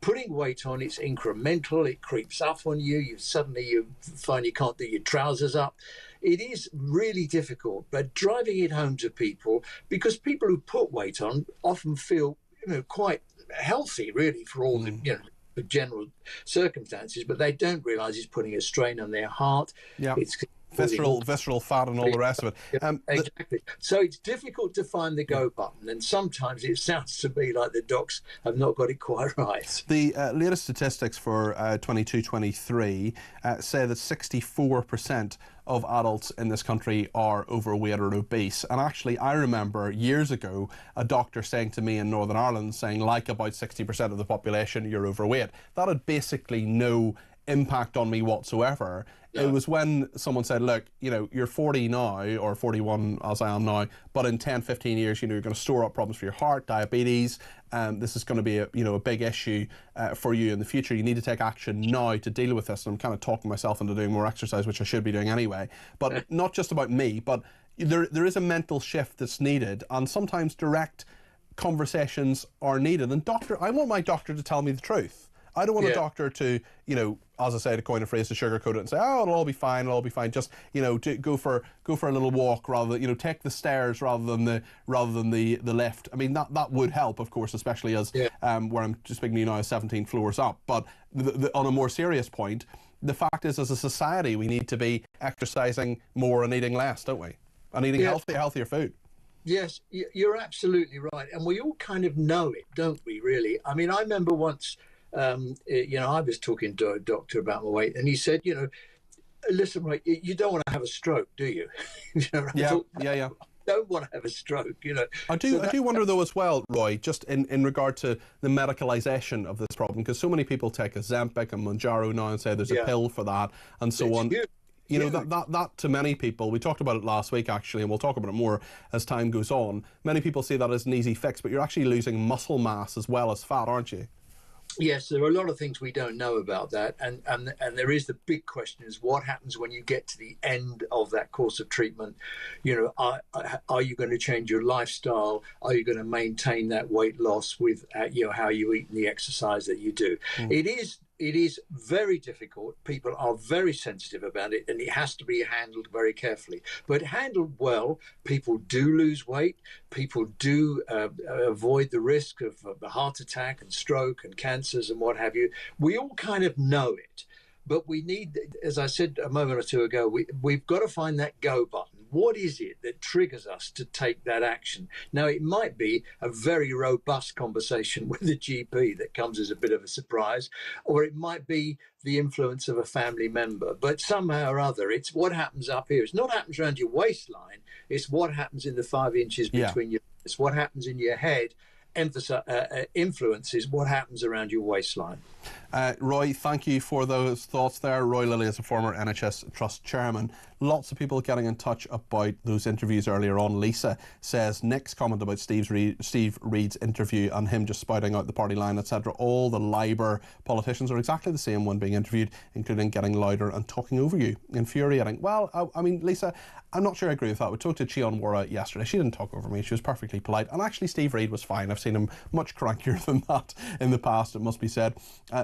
Putting weight on, it's incremental, it creeps up on you, you find you can't do your trousers up. It is really difficult, but driving it home to people, because people who put weight on often feel, you know, quite healthy really for all the, you know, the general circumstances, but they don't realise it's putting a strain on their heart. Yeah. It's visceral fat and all the rest of it. Exactly. So it's difficult to find the go button, and sometimes it sounds to me like the docs have not got it quite right. The latest statistics for 22-23 say that 64% of adults in this country are overweight or obese. And actually, I remember years ago a doctor saying to me in Northern Ireland, saying like about 60% of the population, you're overweight. That had basically no impact on me whatsoever. Yeah. It was when someone said, look, you know, you're 40 now, or 41 as I am now, but in 10, 15 years, you know, you're going to store up problems for your heart, diabetes, this is going to be a big issue for you in the future. You need to take action now to deal with this. And I'm kind of talking myself into doing more exercise, which I should be doing anyway. But not just about me, but there is a mental shift that's needed, and sometimes direct conversations are needed. And I want my doctor to tell me the truth. I don't want a doctor to, you know, as I say, to coin a phrase, to sugarcoat it and say, oh, it'll all be fine, it'll all be fine. Just, you know, go for a little walk rather than, you know, take the stairs rather than the lift. I mean, that would help, of course, especially as where I'm just speaking to you now, 17 floors up. But on a more serious point, the fact is, as a society, we need to be exercising more and eating less, don't we? And eating healthier food. Yes, you're absolutely right. And we all kind of know it, don't we, really? I mean, I remember once, you know, I was talking to a doctor about my weight, and he said, you know, listen, right, you don't want to have a stroke, do you? You know, yeah. Don't want to have a stroke, you know. I do wonder though as well, Roy, just in regard to the medicalisation of this problem, because so many people take Ozempic and Mounjaro now and say there's a pill for that and so on. You know, that to many people, we talked about it last week actually, and we'll talk about it more as time goes on. Many people see that as an easy fix, but you're actually losing muscle mass as well as fat, aren't you? Yes, there are a lot of things we don't know about that, and there is the big question: is what happens when you get to the end of that course of treatment? You know, are you going to change your lifestyle? Are you going to maintain that weight loss with you know, how you eat and the exercise that you do? It is very difficult. People are very sensitive about it, and it has to be handled very carefully. But handled well, people do lose weight. People do avoid the risk of a heart attack and stroke and cancers and what have you. We all kind of know it. But we need, as I said a moment or two ago, we've got to find that go button. What is it that triggers us to take that action? Now, it might be a very robust conversation with the GP that comes as a bit of a surprise, or it might be the influence of a family member. But somehow or other, it's what happens up here. It's not what happens around your waistline. It's what happens in the 5 inches between your. It's what happens in your head. Influences what happens around your waistline. Roy, thank you for those thoughts there. Roy Lilly is a former NHS Trust chairman. Lots of people getting in touch about those interviews earlier on. Lisa says Nick's comment about Steve Reid's interview and him just spouting out the party line, etc. All the Labour politicians are exactly the same when being interviewed, including getting louder and talking over you. Infuriating. Well, I mean, Lisa, I'm not sure I agree with that. We talked to Chion Wara yesterday. She didn't talk over me. She was perfectly polite. And actually, Steve Reid was fine. I've seen him much crankier than that in the past, it must be said.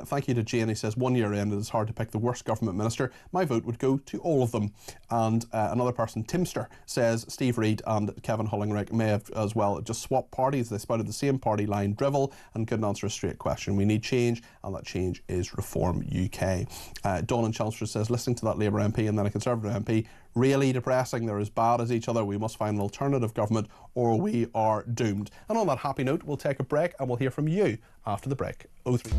Thank you to Jane. He says, 1 year in, it is hard to pick the worst government minister. My vote would go to all of them. And another person, Timster, says Steve Reid and Kevin Hollingrick may have as well just swapped parties. They spouted the same party line drivel and couldn't answer a straight question. We need change, and that change is Reform UK. Dawn in Chelmsford says, listening to that Labour MP and then a Conservative MP, really depressing. They're as bad as each other. We must find an alternative government or we are doomed. And on that happy note, we'll take a break and we'll hear from you after the break. 03.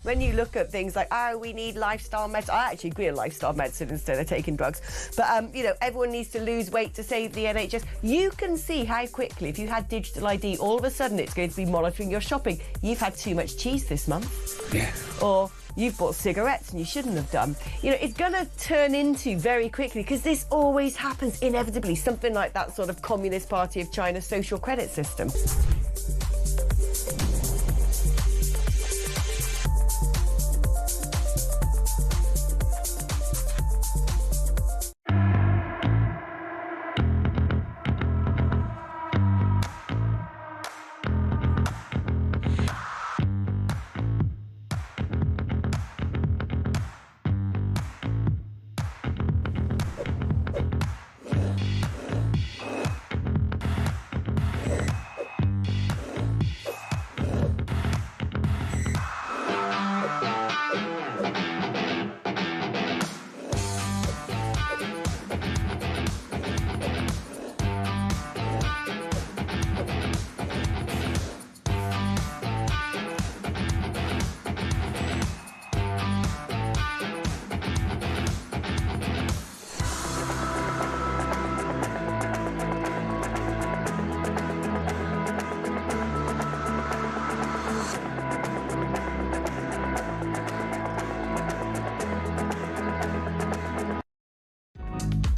When you look at things like, oh, we need lifestyle medicine, I actually agree with lifestyle medicine instead of taking drugs. But, you know, everyone needs to lose weight to save the NHS. You can see how quickly, if you had digital ID, all of a sudden it's going to be monitoring your shopping. You've had too much cheese this month. Yeah. Or you've bought cigarettes and you shouldn't have done. You know, it's going to turn into very quickly, because this always happens inevitably, something like that sort of Communist Party of China social credit system.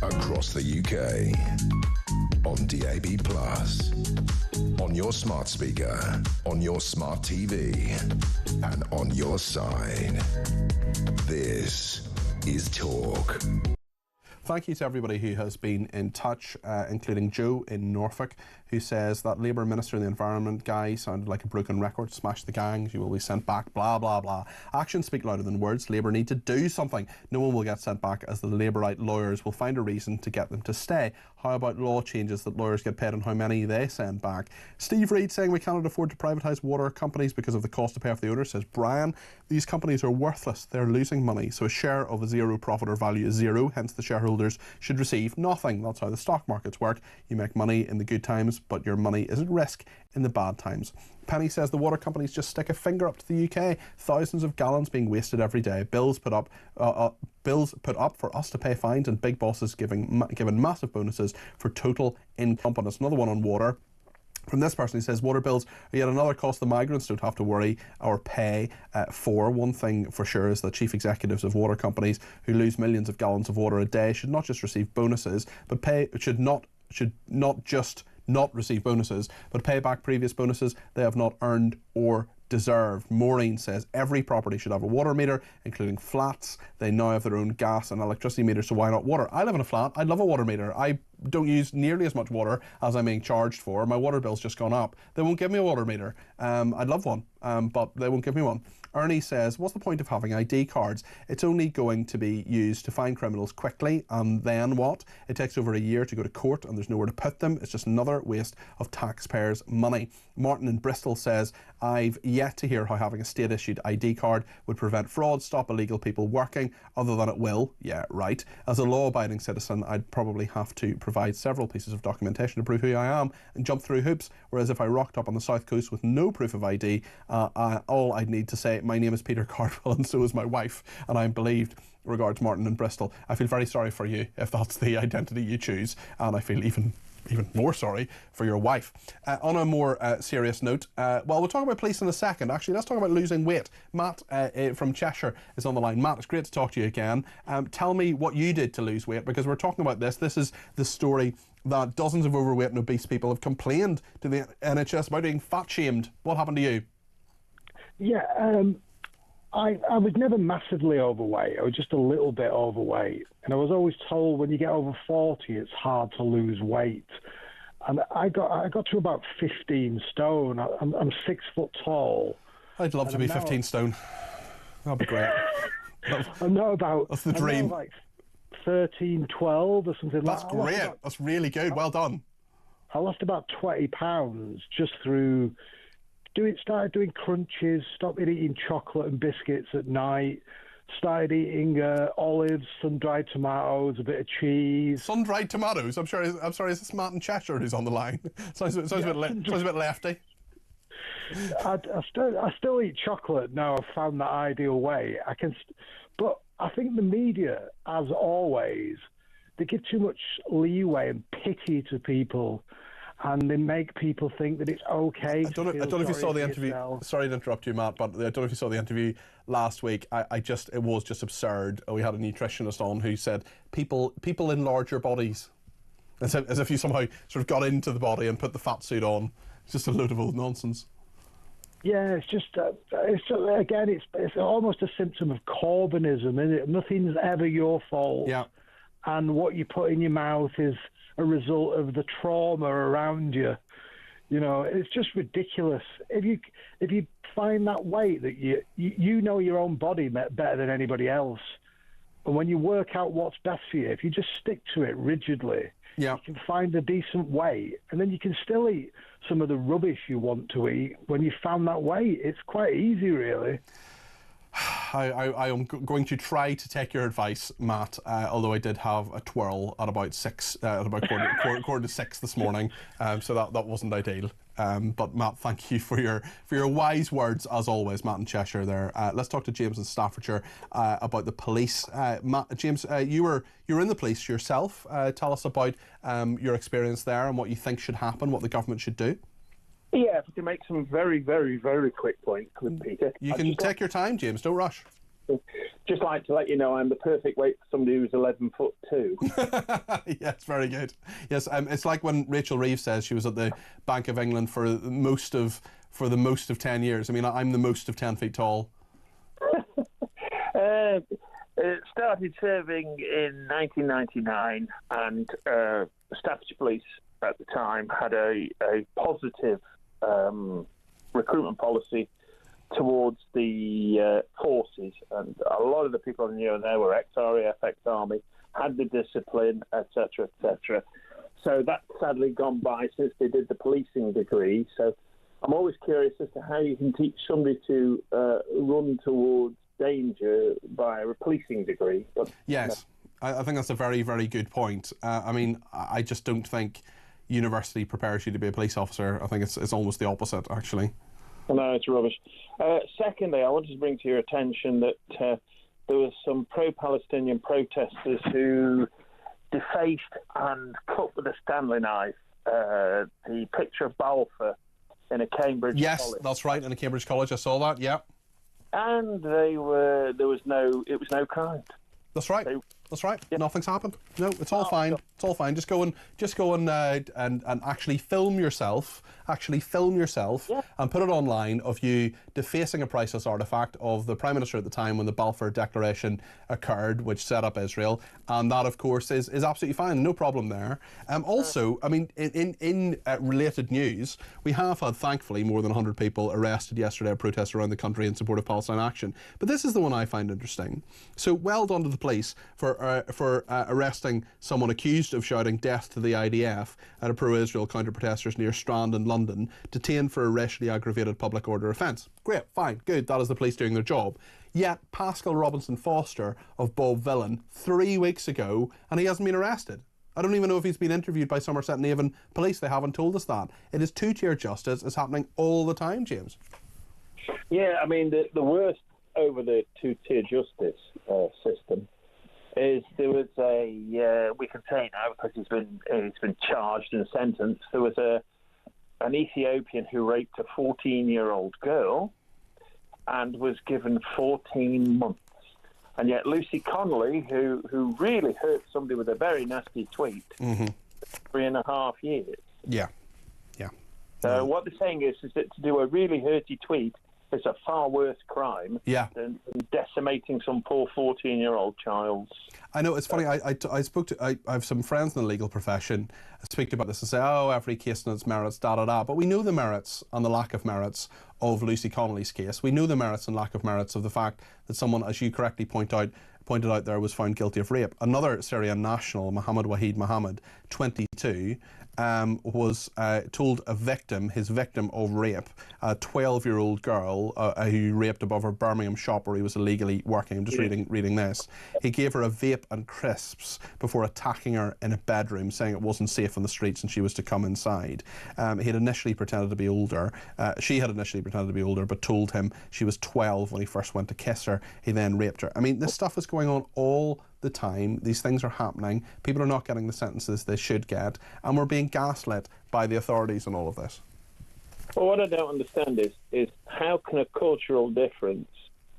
Across the UK, on DAB+, on your smart speaker, on your smart TV, and on your side. This is Talk. Thank you to everybody who has been in touch, including Joe in Norfolk, who says that Labour Minister in the Environment guy sounded like a broken record. Smash the gangs, you will be sent back, blah, blah, blah. Actions speak louder than words. Labour need to do something. No one will get sent back, as the Labourite lawyers will find a reason to get them to stay. How about law changes that lawyers get paid on how many they send back? Steve Reid saying we cannot afford to privatise water companies because of the cost to pay off the owner, says Brian. These companies are worthless. They're losing money, so a share of a zero profit or value is zero, hence the shareholders should receive nothing. That's how the stock markets work. You make money in the good times, but your money is at risk in the bad times. Penny says the water companies just stick a finger up to the UK. Thousands of gallons being wasted every day. Bills put up for us to pay fines, and big bosses given massive bonuses for total incompetence. Another one on water. From this person, he says, water bills are yet another cost the migrants don't have to worry or pay for. One thing for sure is that chief executives of water companies who lose millions of gallons of water a day should not just receive bonuses, but should not just not receive bonuses, but pay back previous bonuses they have not earned or deserved. Maureen says every property should have a water meter, including flats. They now have their own gas and electricity meters, so why not water? I live in a flat. I'd love a water meter. I don't use nearly as much water as I'm being charged for. My water bill's just gone up. They won't give me a water meter. I'd love one, but they won't give me one. Ernie says, what's the point of having ID cards? It's only going to be used to find criminals quickly, and then what? It takes over a year to go to court and there's nowhere to put them. It's just another waste of taxpayers' money. Martin in Bristol says, I've yet to hear how having a state-issued ID card would prevent fraud, stop illegal people working, other than it will. Yeah, right. As a law-abiding citizen, I'd probably have to provide several pieces of documentation to prove who I am and jump through hoops, whereas if I rocked up on the south coast with no proof of ID, all I'd need to say, my name is Peter Cardwell and so is my wife, and I'm believed. Regards, Martin in Bristol. I feel very sorry for you if that's the identity you choose, and I feel even more sorry for your wife. On a more serious note, well, we'll talk about police in a second. Actually, let's talk about losing weight. Matt from Cheshire is on the line. Matt, it's great to talk to you again. Tell me what you did to lose weight, because we're talking about this. This is the story that dozens of overweight and obese people have complained to the NHS about being fat-shamed. What happened to you? Yeah, I was never massively overweight. I was just a little bit overweight. And I was always told when you get over 40, it's hard to lose weight. And I got to about 15 stone. I'm 6 foot tall. I'd love to be 15 stone. That'd be great. I'm now about... That's the dream. Like 13, 12 or something like that. That's great. That's really good. Well done. I lost about 20 pounds just through... started doing crunches, stopped eating chocolate and biscuits at night, started eating olives, sun-dried tomatoes, a bit of cheese. Sun-dried tomatoes? I'm sorry, is this Matt in Cheshire who's on the line? sounds a bit lefty. I still eat chocolate now. I've found that ideal way. But I think the media, as always, they give too much leeway and pity to people. And they make people think that it's okay. I don't know if you saw the interview. Sorry to interrupt you, Matt, but I don't know if you saw the interview last week. It was just absurd. We had a nutritionist on who said people enlarge your bodies, as if you somehow sort of got into the body and put the fat suit on. It's just a load of old nonsense. Yeah, it's almost a symptom of Corbynism, isn't it? Nothing's ever your fault. Yeah. And what you put in your mouth is a result of the trauma around you. You know, it's just ridiculous. If you find that weight that you know your own body better than anybody else, and when you work out what's best for you, if you just stick to it rigidly, you can find a decent weight, and then you can still eat some of the rubbish you want to eat when you found that weight. It's quite easy, really. I am going to try to take your advice, Matt, although I did have a twirl at about quarter to 6 this morning, so that wasn't ideal. But Matt, thank you for your wise words, as always, Matt in Cheshire there. Let's talk to James in Staffordshire about the police. James, you were in the police yourself. Tell us about your experience there and what you think should happen, what the government should do. Yeah, if we can make some very, very, very quick points with Peter. You can take your time, James. Don't rush. Just like to let you know I'm the perfect weight for somebody who's 11'2". Yes, very good. Yes, it's like when Rachel Reeves says she was at the Bank of England for the most of 10 years. I mean, I'm the most of 10 feet tall. Started serving in 1999, and Staffordshire Police at the time had a positive recruitment policy towards the forces, and a lot of the people I knew there were ex-RAF, ex-Army, had the discipline, etc., etc. So that's sadly gone by since they did the policing degree. So I'm always curious as to how you can teach somebody to run towards danger by a policing degree. But, yes, I think that's a very, very good point. I mean, I just don't think university prepares you to be a police officer. I think it's almost the opposite, actually. No, it's rubbish. Secondly, I wanted to bring to your attention that there were some pro-Palestinian protesters who defaced and cut with a Stanley knife the picture of Balfour in a Cambridge college. Yes, that's right, in a Cambridge college. I saw that, yeah. And it was no crime. That's right. That's right. Nothing's happened. No, it's all fine. It's all fine. Just go and actually film yourself. And put it online of you defacing a priceless artifact of the Prime Minister at the time when the Balfour Declaration occurred, which set up Israel, and that, of course, is absolutely fine. No problem there. Also, I mean, in related news, we have had, thankfully, more than 100 people arrested yesterday at protests around the country in support of Palestine action. But this is the one I find interesting. So well done to the police for arresting someone accused of shouting death to the IDF at a pro-Israel counter-protesters near Strand in London, detained for a racially aggravated public order offence. Great, fine, good, that is the police doing their job. Yet Pascal Robinson Foster of Bob Villan 3 weeks ago, and he hasn't been arrested. I don't even know if he's been interviewed by Somerset and Avon police. They haven't told us that. It is two-tier justice. It's happening all the time, James. Yeah, I mean, the worst over the two-tier justice system is there was we can say now because he's been charged and sentenced. There was an Ethiopian who raped a 14-year-old girl and was given 14 months. And yet Lucy Connolly, who really hurt somebody with a very nasty tweet, 3.5 years. Yeah. So what they're saying is that to do a really hurty tweet is a far worse crime than decimating some poor 14-year-old child. I know, it's funny, I spoke to, I have some friends in the legal profession speak about this and say, oh, every case and its merits, da-da-da. But we know the merits and the lack of merits of Lucy Connolly's case. We know the merits and lack of merits of the fact that someone, as you correctly pointed out there, was found guilty of rape. Another Syrian national, Mohammed Wahid Mohammed, 22, was told his victim of rape, a 12-year-old girl who raped above her Birmingham shop where he was illegally working. I'm just reading this. He gave her a vape and crisps before attacking her in a bedroom, saying it wasn't safe on the streets and she was to come inside. He had initially pretended to be older. She had initially pretended to be older, but told him she was 12 when he first went to kiss her. He then raped her. I mean, this stuff is going on all the time. These things are happening. People are not getting the sentences they should get, and we're being gaslit by the authorities in all of this. Well, what I don't understand is how can a cultural difference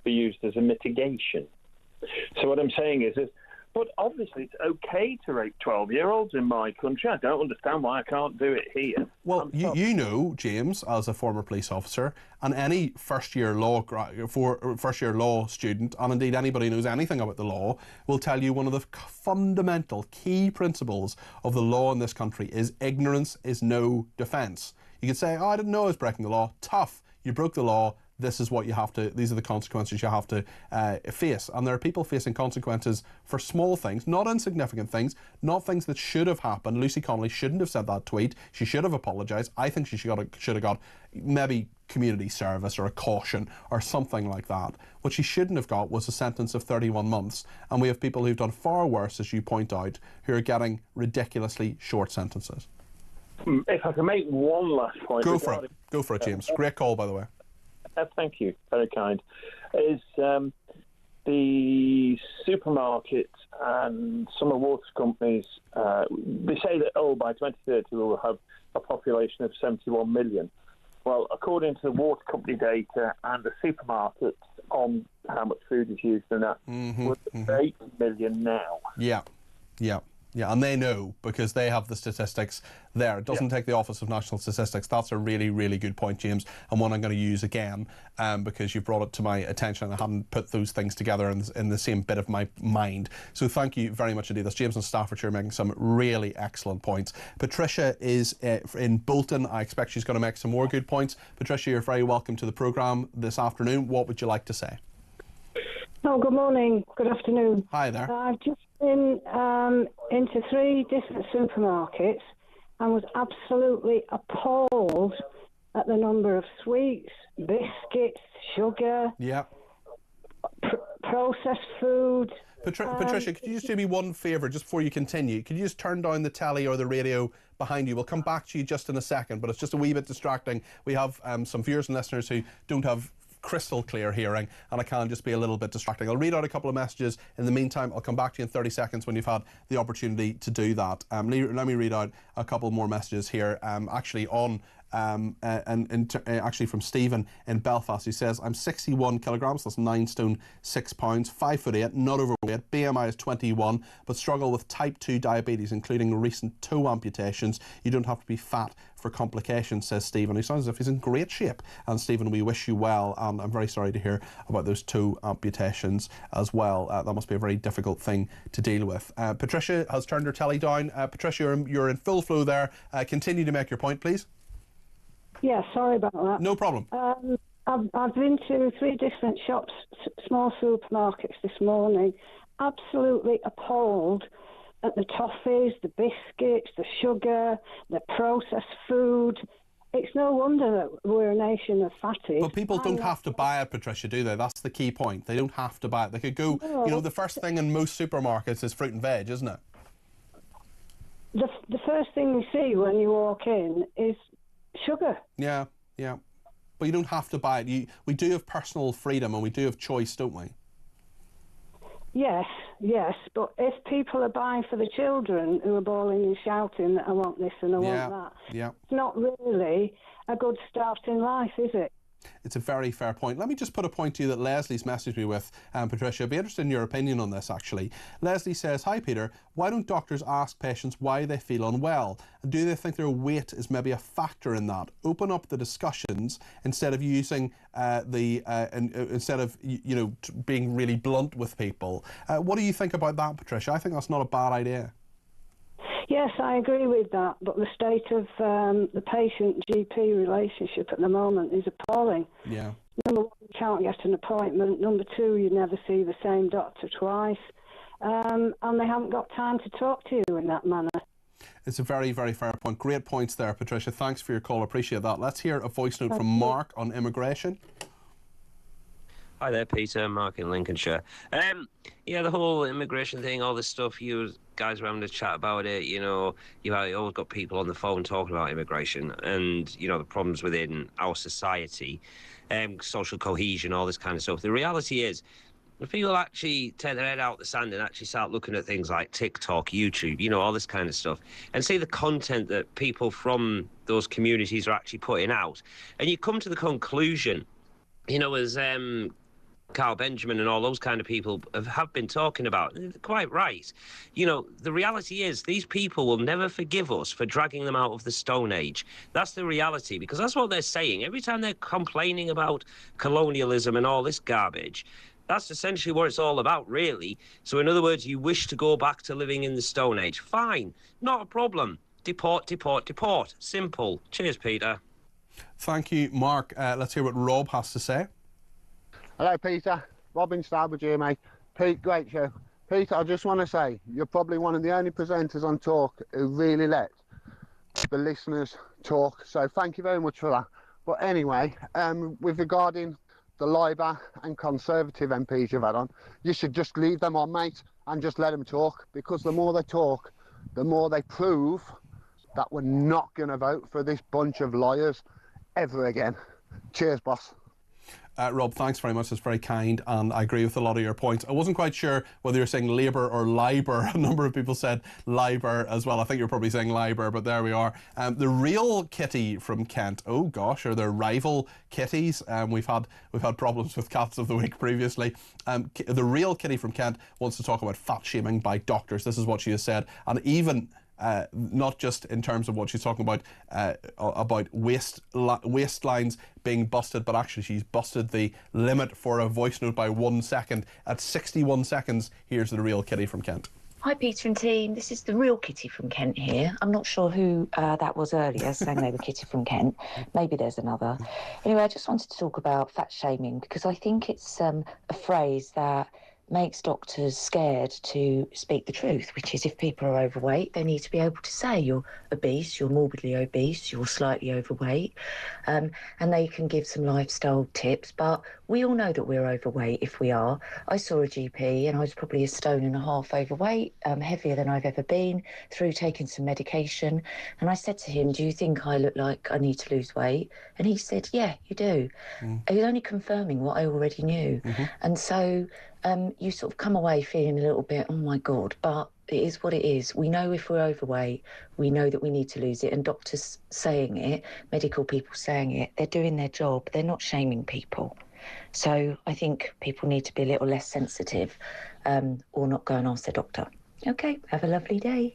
be used as a mitigation? So what I'm saying is but obviously it's okay to rape 12-year-olds in my country. I don't understand why I can't do it here. Well, you know, James, as a former police officer, and any first-year law student, and indeed anybody who knows anything about the law, will tell you one of the fundamental key principles of the law in this country is ignorance is no defence. You could say, oh, I didn't know I was breaking the law. Tough. You broke the law. This is what you have to, these are the consequences you have to face. And there are people facing consequences for small things, not insignificant things, not things that should have happened. Lucy Connolly shouldn't have said that tweet. She should have apologised. I think she should have got maybe community service or a caution or something like that. What she shouldn't have got was a sentence of 31 months. And we have people who've done far worse, as you point out, who are getting ridiculously short sentences. If I can make one last point. Go for it, James. Great call, by the way. Thank you, very kind. Is the supermarkets and some of the water companies, they say that, by 2030 we will have a population of 71 million. Well, according to the water company data and the supermarkets on how much food is used in that, we're 8 million now. Yeah, and they know because they have the statistics there. It doesn't take the Office of National Statistics. That's a really, really good point, James, and one I'm going to use again because you brought it to my attention and I hadn't put those things together in the same bit of my mind. So thank you very much indeed. That's James in Staffordshire making some really excellent points. Patricia is in Bolton. I expect she's going to make some more good points. Patricia, you're very welcome to the programme this afternoon. What would you like to say? Oh, good morning. Good afternoon. Hi there. I've just been into 3 different supermarkets and was absolutely appalled at the number of sweets, biscuits, sugar, processed food. Patricia, could you just do me one favour just before you continue? Could you just turn down the telly or the radio behind you? We'll come back to you just in a second, but it's just a wee bit distracting. We have some viewers and listeners who don't have crystal clear hearing and it can just be a little bit distracting. I'll read out a couple of messages. In the meantime, I'll come back to you in 30 seconds when you've had the opportunity to do that. Let me read out a couple more messages here actually on Actually from Stephen in Belfast, who says, I'm 61 kilograms, that's 9 stone 6 pounds, 5'8", not overweight, BMI is 21, but struggle with type 2 diabetes, including recent toe amputations. You don't have to be fat for complications, says Stephen. He sounds as if he's in great shape. And Stephen, we wish you well, and I'm very sorry to hear about those toe amputations as well. That must be a very difficult thing to deal with. Patricia has turned her telly down. Patricia, you're in full flow there. Continue to make your point, please. Yeah, sorry about that. No problem. I've been to 3 different shops, small supermarkets this morning, absolutely appalled at the toffees, the biscuits, the sugar, the processed food. It's no wonder that we're a nation of fatties. But people don't have to buy it, Patricia, do they? That's the key point. They don't have to buy it. They could go, you know, the first thing in most supermarkets is fruit and veg, isn't it? The first thing you see when you walk in is sugar. Yeah, yeah. But you don't have to buy it. We do have personal freedom and we do have choice, don't we? Yes, but if people are buying for the children who are bawling and shouting that I want this and I want that, it's not really a good start in life, is it? It's a very fair point. Let me just put a point to you that Leslie's messaged me with, Patricia. I'd be interested in your opinion on this, actually. Leslie says, hi, Peter. Why don't doctors ask patients why they feel unwell? And do they think their weight is maybe a factor in that? Open up the discussions instead of using instead of, being really blunt with people. What do you think about that, Patricia? I think that's not a bad idea. Yes, I agree with that, but the state of the patient-GP relationship at the moment is appalling. Yeah. Number one, you can't get an appointment. Number two, you never see the same doctor twice. And they haven't got time to talk to you in that manner. It's a very, very fair point. Great points there, Patricia. Thanks for your call. Appreciate that. Let's hear a voice note from Mark on immigration. Hi there, Peter. Mark in Lincolnshire. The whole immigration thing, all this stuff, you guys were having a chat about it. You know, you've always got people on the phone talking about immigration and, the problems within our society, social cohesion, all this kind of stuff. The reality is, if people actually take their head out the sand and actually start looking at things like TikTok, YouTube, all this kind of stuff, and see the content that people from those communities are actually putting out, and you come to the conclusion, as Carl Benjamin and all those kind of people have been talking about. They're quite right. The reality is these people will never forgive us for dragging them out of the Stone Age. That's the reality, because that's what they're saying. Every time they're complaining about colonialism and all this garbage, that's essentially what it's all about, really. So in other words, you wish to go back to living in the Stone Age. Fine, not a problem. Deport, deport, deport. Simple. Cheers, Peter. Thank you, Mark. Let's hear what Rob has to say. Hello, Peter. Robin Starbridge here, mate. Pete, great show. Peter, I just want to say, you're probably one of the only presenters on Talk who really let the listeners talk. So thank you very much for that. But anyway, with regarding the Labour and Conservative MPs you've had on, you should just leave them on, mate, and just let them talk. Because the more they talk, the more they prove that we're not going to vote for this bunch of liars ever again. Cheers, boss. Rob, thanks very much. That's very kind, and I agree with a lot of your points. I wasn't quite sure whether you're saying Labour or Liber. A number of people said Liber as well. I think you're probably saying Liber, but there we are. The real Kitty from Kent. Oh gosh, are there rival kitties? We've had problems with Cats of the Week previously. The real Kitty from Kent wants to talk about fat shaming by doctors. This is what she has said, and even. Not just in terms of what she's talking about waistlines being busted, but actually she's busted the limit for a voice note by 1 second. At 61 seconds, here's the real Kitty from Kent. Hi, Peter and team. This is the real Kitty from Kent here. I'm not sure who that was earlier saying they were Kitty from Kent. Maybe there's another. Anyway, I just wanted to talk about fat shaming because I think it's a phrase that makes doctors scared to speak the truth, which is if people are overweight, they need to be able to say you're obese, you're morbidly obese, you're slightly overweight, and they can give some lifestyle tips. But we all know that we're overweight if we are. I saw a GP and I was probably 1.5 stone overweight, heavier than I've ever been, through taking some medication. And I said to him, do you think I look like I need to lose weight? And he said, yeah, you do. He was only confirming what I already knew. And so you sort of come away feeling a little bit, oh my God, but it is what it is. We know if we're overweight, we know that we need to lose it, and doctors saying it, medical people saying it, they're doing their job. They're not shaming people. So I think people need to be a little less sensitive, or not go and ask their doctor. Okay, have a lovely day.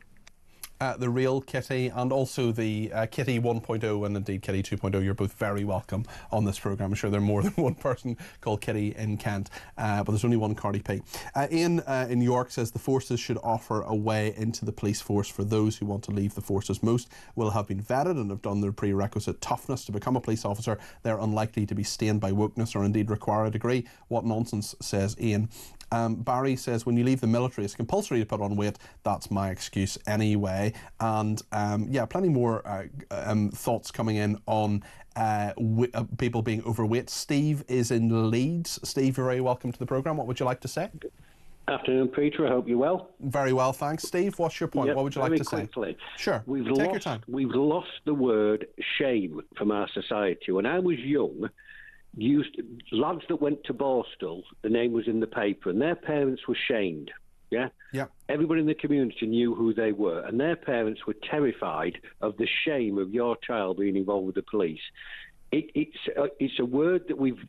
The real Kitty and also the Kitty 1.0 and indeed Kitty 2.0, you're both very welcome on this programme. I'm sure there are more than one person called Kitty in Kent, but there's only one Cardi P. Ian in York says the forces should offer a way into the police force for those who want to leave the forces. Most will have been vetted and have done their prerequisite toughness to become a police officer. They're unlikely to be stained by wokeness or indeed require a degree. What nonsense, says Ian. Barry says, when you leave the military, it's compulsory to put on weight. That's my excuse anyway. And yeah, plenty more thoughts coming in on people being overweight. Steve is in Leeds. Steve, you're very welcome to the programme. What would you like to say? Afternoon, Peter. I hope you're well. Very well, thanks. Steve, what's your point? Yep, what would you like to quickly. say? Sure, Take your time. We've lost the word shame from our society. When I was young, lads that went to Borstal, the name was in the paper, and their parents were shamed. Yeah? Yeah. Everybody in the community knew who they were, and their parents were terrified of the shame of your child being involved with the police. It's a word that we've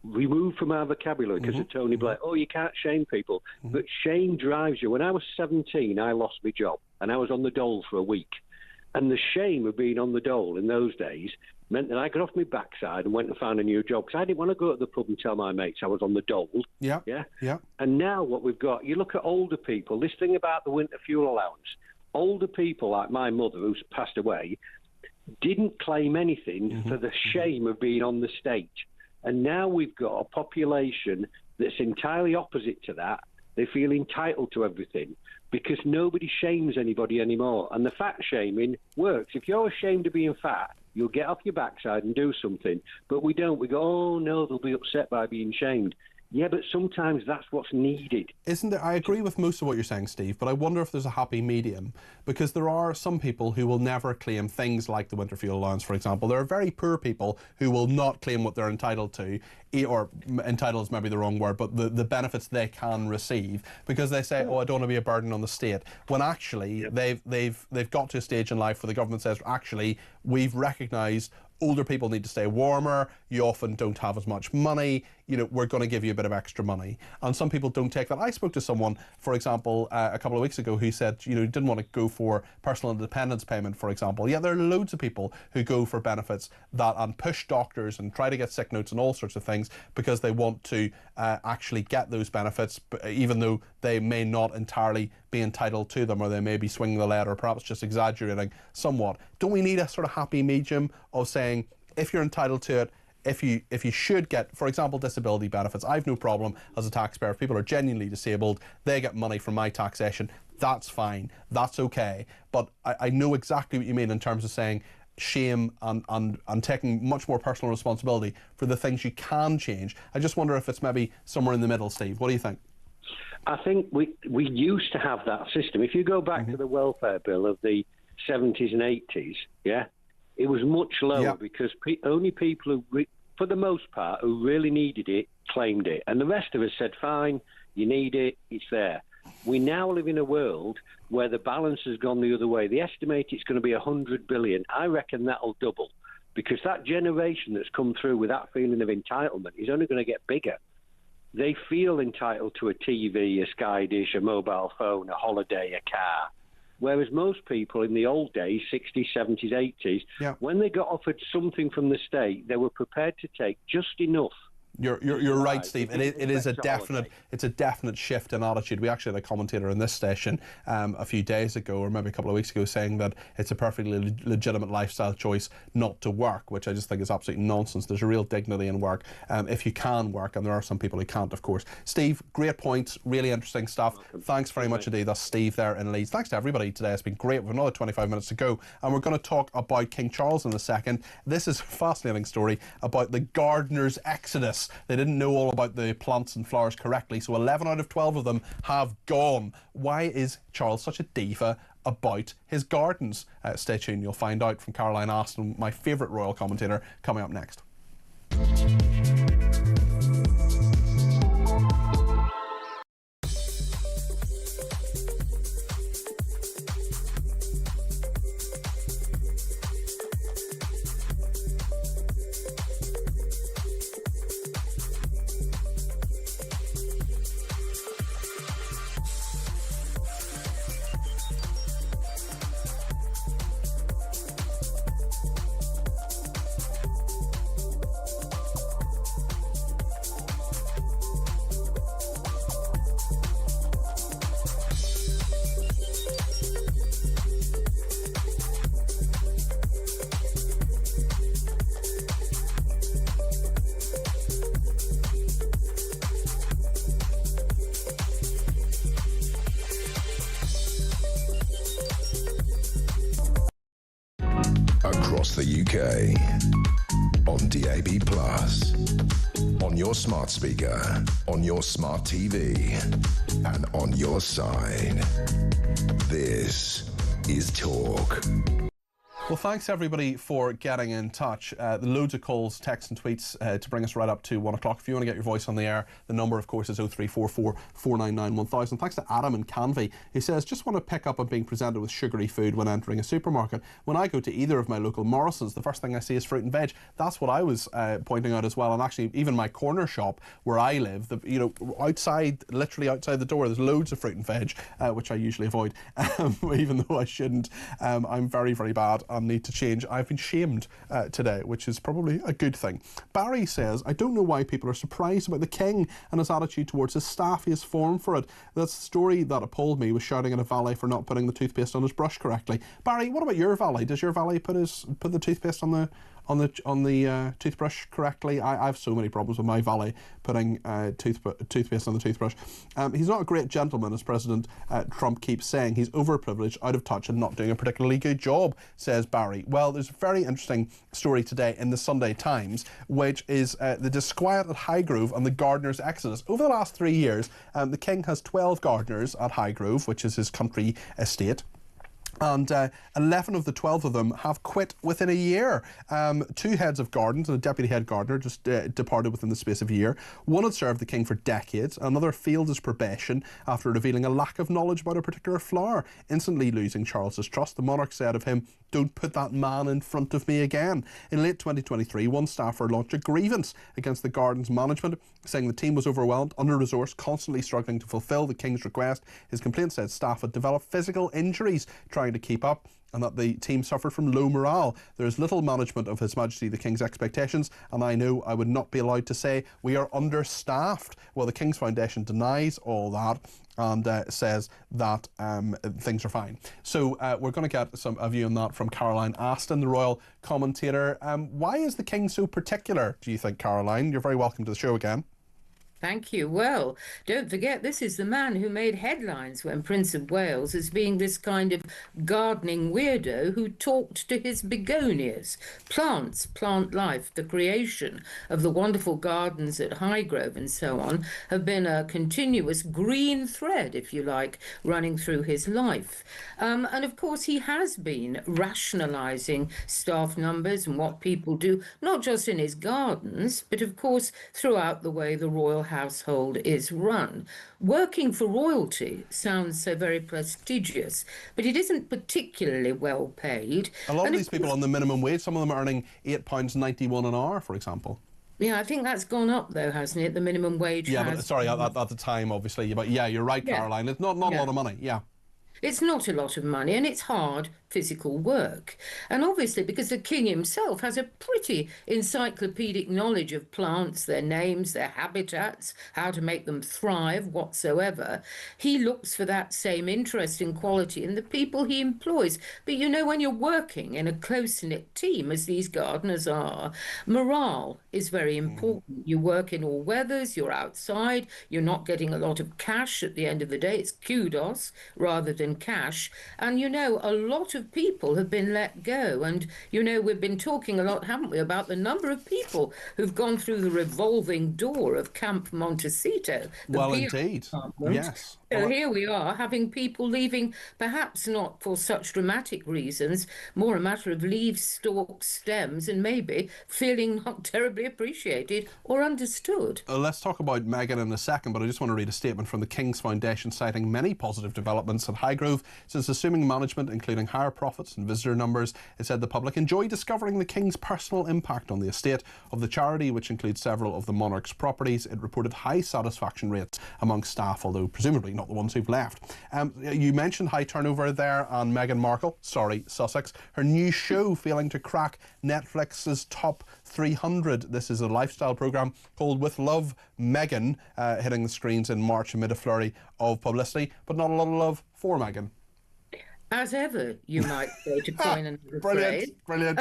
removed from our vocabulary because of Tony Blair. Oh, you can't shame people. But shame drives you. When I was 17, I lost my job, and I was on the dole for a week. And the shame of being on the dole in those days meant that I got off my backside and went and found a new job because I didn't want to go to the pub and tell my mates I was on the dole. Yeah. And now what we've got, you look at older people, this thing about the winter fuel allowance, older people like my mother who's passed away didn't claim anything for the shame of being on the state. And now we've got a population that's entirely opposite to that. They feel entitled to everything because nobody shames anybody anymore. And the fat shaming works. If you're ashamed of being fat, you'll get off your backside and do something. But we don't. We go, oh, no, they'll be upset by being shamed. Yeah, but sometimes that's what's needed. Isn't there? I agree with most of what you're saying, Steve, but I wonder if there's a happy medium, because there are some people who will never claim things like the winter fuel allowance, for example. There are very poor people who will not claim what they're entitled to, or entitled is maybe the wrong word, but the benefits they can receive, because they say, oh, I don't want to be a burden on the state, when actually they've got to a stage in life where the government says, actually, we've recognised older people need to stay warmer, you often don't have as much money, you know, we're going to give you a bit of extra money. And some people don't take that. I spoke to someone, for example, a couple of weeks ago who said, you know, he didn't want to go for personal independence payment, for example. Yeah, there are loads of people who go for benefits that and push doctors and try to get sick notes and all sorts of things because they want to actually get those benefits, even though they may not entirely be entitled to them, or they may be swinging the lead or perhaps just exaggerating somewhat. Don't we need a sort of happy medium of saying, if you're entitled to it, if you should get, for example, disability benefits, I've no problem as a taxpayer. If people are genuinely disabled, they get money from my taxation. That's fine. That's okay. But I know exactly what you mean in terms of saying shame and taking much more personal responsibility for the things you can change. I just wonder if it's maybe somewhere in the middle, Steve. What do you think? I think we used to have that system. If you go back to the welfare bill of the 70s and 80s, yeah, it was much lower because only people who, for the most part, who really needed it, claimed it. And the rest of us said, fine, you need it, it's there. We now live in a world where the balance has gone the other way. They estimate it's going to be 100 billion. I reckon that'll double because that generation that's come through with that feeling of entitlement is only going to get bigger. They feel entitled to a TV, a Sky Dish, a mobile phone, a holiday, a car. Whereas most people in the old days, 60s, 70s, 80s, when they got offered something from the state, they were prepared to take just enough. You're right, Steve. It is a definite shift in attitude. We actually had a commentator in this station a few days ago, or maybe a couple of weeks ago, saying that it's a perfectly legitimate lifestyle choice not to work, which I just think is absolutely nonsense. There's a real dignity in work if you can work, and there are some people who can't, of course. Steve, great points, really interesting stuff. Thanks very much indeed. That's Steve there in Leeds. Thanks to everybody today. It's been great. We've another 25 minutes to go, and we're going to talk about King Charles in a second. This is a fascinating story about the gardener's exodus. They didn't know all about the plants and flowers correctly, so 11 out of 12 of them have gone. Why is Charles such a diva about his gardens? Stay tuned, you'll find out from Caroline Aston, my favourite royal commentator, coming up next. across the UK. On DAB+, on your smart speaker, on your smart TV, and on your side. This is Talk. Well, thanks everybody for getting in touch. Loads of calls, texts and tweets to bring us right up to 1 o'clock. If you want to get your voice on the air, the number of course is 0344 499 1000. Thanks to Adam and Canvey, who says, just want to pick up on being presented with sugary food when entering a supermarket. When I go to either of my local Morrisons, the first thing I see is fruit and veg. That's what I was pointing out as well. And actually, even my corner shop where I live, outside, literally outside the door, there's loads of fruit and veg, which I usually avoid, even though I shouldn't. I'm very, very bad and need to change. I've been shamed today, which is probably a good thing. Barry says, I don't know why people are surprised about the King and his attitude towards his staff. He has form for it. The story that appalled me was shouting at a valet for not putting the toothpaste on his brush correctly. Barry, what about your valet? Does your valet put the toothpaste on the toothbrush correctly? I have so many problems with my valet putting toothpaste on the toothbrush. He's not a great gentleman, as President Trump keeps saying. He's overprivileged, out of touch, and not doing a particularly good job, says Barry. Well, there's a very interesting story today in the Sunday Times, which is the disquiet at Highgrove and the gardeners' exodus. Over the last 3 years, the King has 12 gardeners at Highgrove, which is his country estate. And 11 of the 12 of them have quit within a year. 2 heads of gardens and a deputy head gardener just departed within the space of a year. One had served the King for decades. Another failed his probation after revealing a lack of knowledge about a particular flower, instantly losing Charles's trust. The monarch said of him, "Don't put that man in front of me again." In late 2023, one staffer launched a grievance against the garden's management, saying the team was overwhelmed, under-resourced, constantly struggling to fulfil the King's request. His complaint said staff had developed physical injuries trying to keep up, and that the team suffered from low morale. There is little management of His Majesty the King's expectations, and I know I would not be allowed to say we are understaffed. Well, the King's Foundation denies all that and says that things are fine. So we're going to get a view on that from Caroline Aston, the royal commentator. Why is the King so particular, do you think, Caroline? You're very welcome to the show again. Thank you. Well, don't forget, this is the man who made headlines when Prince of Wales as being this kind of gardening weirdo who talked to his begonias. Plants, plant life, the creation of the wonderful gardens at Highgrove and so on have been a continuous green thread, if you like, running through his life. And of course, he has been rationalising staff numbers and what people do, not just in his gardens, but of course throughout the way the royal household is run. Working for royalty sounds so very prestigious, but it isn't particularly well paid. A lot of these people on the minimum wage, some of them are earning £8.91 an hour, for example. Yeah, I think that's gone up though, hasn't it? The minimum wage. Yeah, but sorry, at the time, obviously. But yeah, you're right, Caroline. It's not a lot of money. Yeah. It's not a lot of money, and it's hard physical work. And obviously, because the King himself has a pretty encyclopedic knowledge of plants, their names, their habitats, how to make them thrive whatsoever, he looks for that same interest and quality in the people he employs. But you know, when you're working in a close-knit team, as these gardeners are, morale is very important. You work in all weathers, you're outside, you're not getting a lot of cash at the end of the day. It's kudos rather than cash. And you know, a lot of people have been let go, and you know, we've been talking a lot, haven't we, about the number of people who've gone through the revolving door of Camp Montecito. Well, indeed, yes. So here we are, having people leaving, perhaps not for such dramatic reasons, more a matter of leaves, stalks, stems, and maybe feeling not terribly appreciated or understood. Let's talk about Meghan in a second, but I just want to read a statement from the King's Foundation citing many positive developments at Highgrove since assuming management, including higher profits and visitor numbers. It said the public enjoy discovering the King's personal impact on the estate of the charity, which includes several of the monarch's properties. It reported high satisfaction rates among staff, although presumably not the ones who've left. You mentioned high turnover there, and Meghan Markle, Sussex, her new show failing to crack Netflix's top 300. This is a lifestyle programme called With Love, Meghan, hitting the screens in March amid a flurry of publicity, but not a lot of love for Meghan. As ever, you might say, to coin another phrase. Brilliant.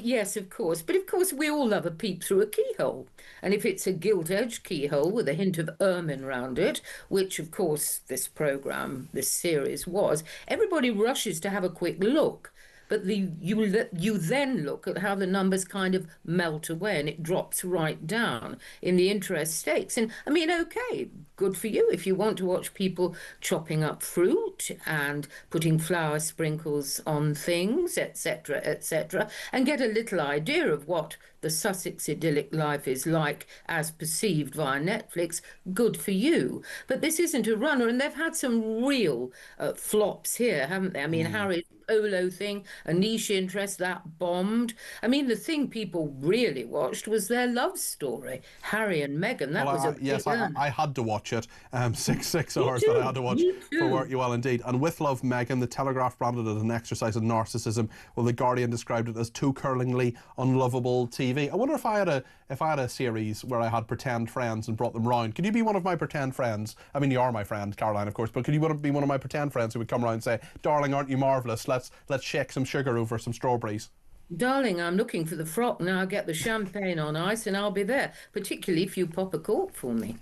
Yes, of course. But of course, we all love a peep through a keyhole. And if it's a gilt-edged keyhole with a hint of ermine round it, which, of course, this programme, this series was, everybody rushes to have a quick look. but you then look at how the numbers kind of melt away and it drops right down in the interest stakes. And I mean, okay, good for you if you want to watch people chopping up fruit and putting flour sprinkles on things, etc., and get a little idea of what the Sussex idyllic life is like as perceived via Netflix. Good for you. But this isn't a runner, and they've had some real flops here, haven't they? I mean, Harry's polo thing, a niche interest, that bombed. I mean, the thing people really watched was their love story, Harry and Meghan. That was a yes, big I had to watch it. Six hours too, that I had to watch me for Work You Well Indeed. And with Love Meghan, the Telegraph branded it an exercise in narcissism, while the Guardian described it as too curlingly unlovable TV. I wonder if I had a series where I had pretend friends and brought them round. Could you be one of my pretend friends? I mean, you are my friend, Caroline, of course, but could you be one of my pretend friends who would come around and say, "Darling, aren't you marvellous? Let's shake some sugar over some strawberries." Darling, I'm looking for the frock now. Get the champagne on ice and I'll be there, particularly if you pop a cork for me.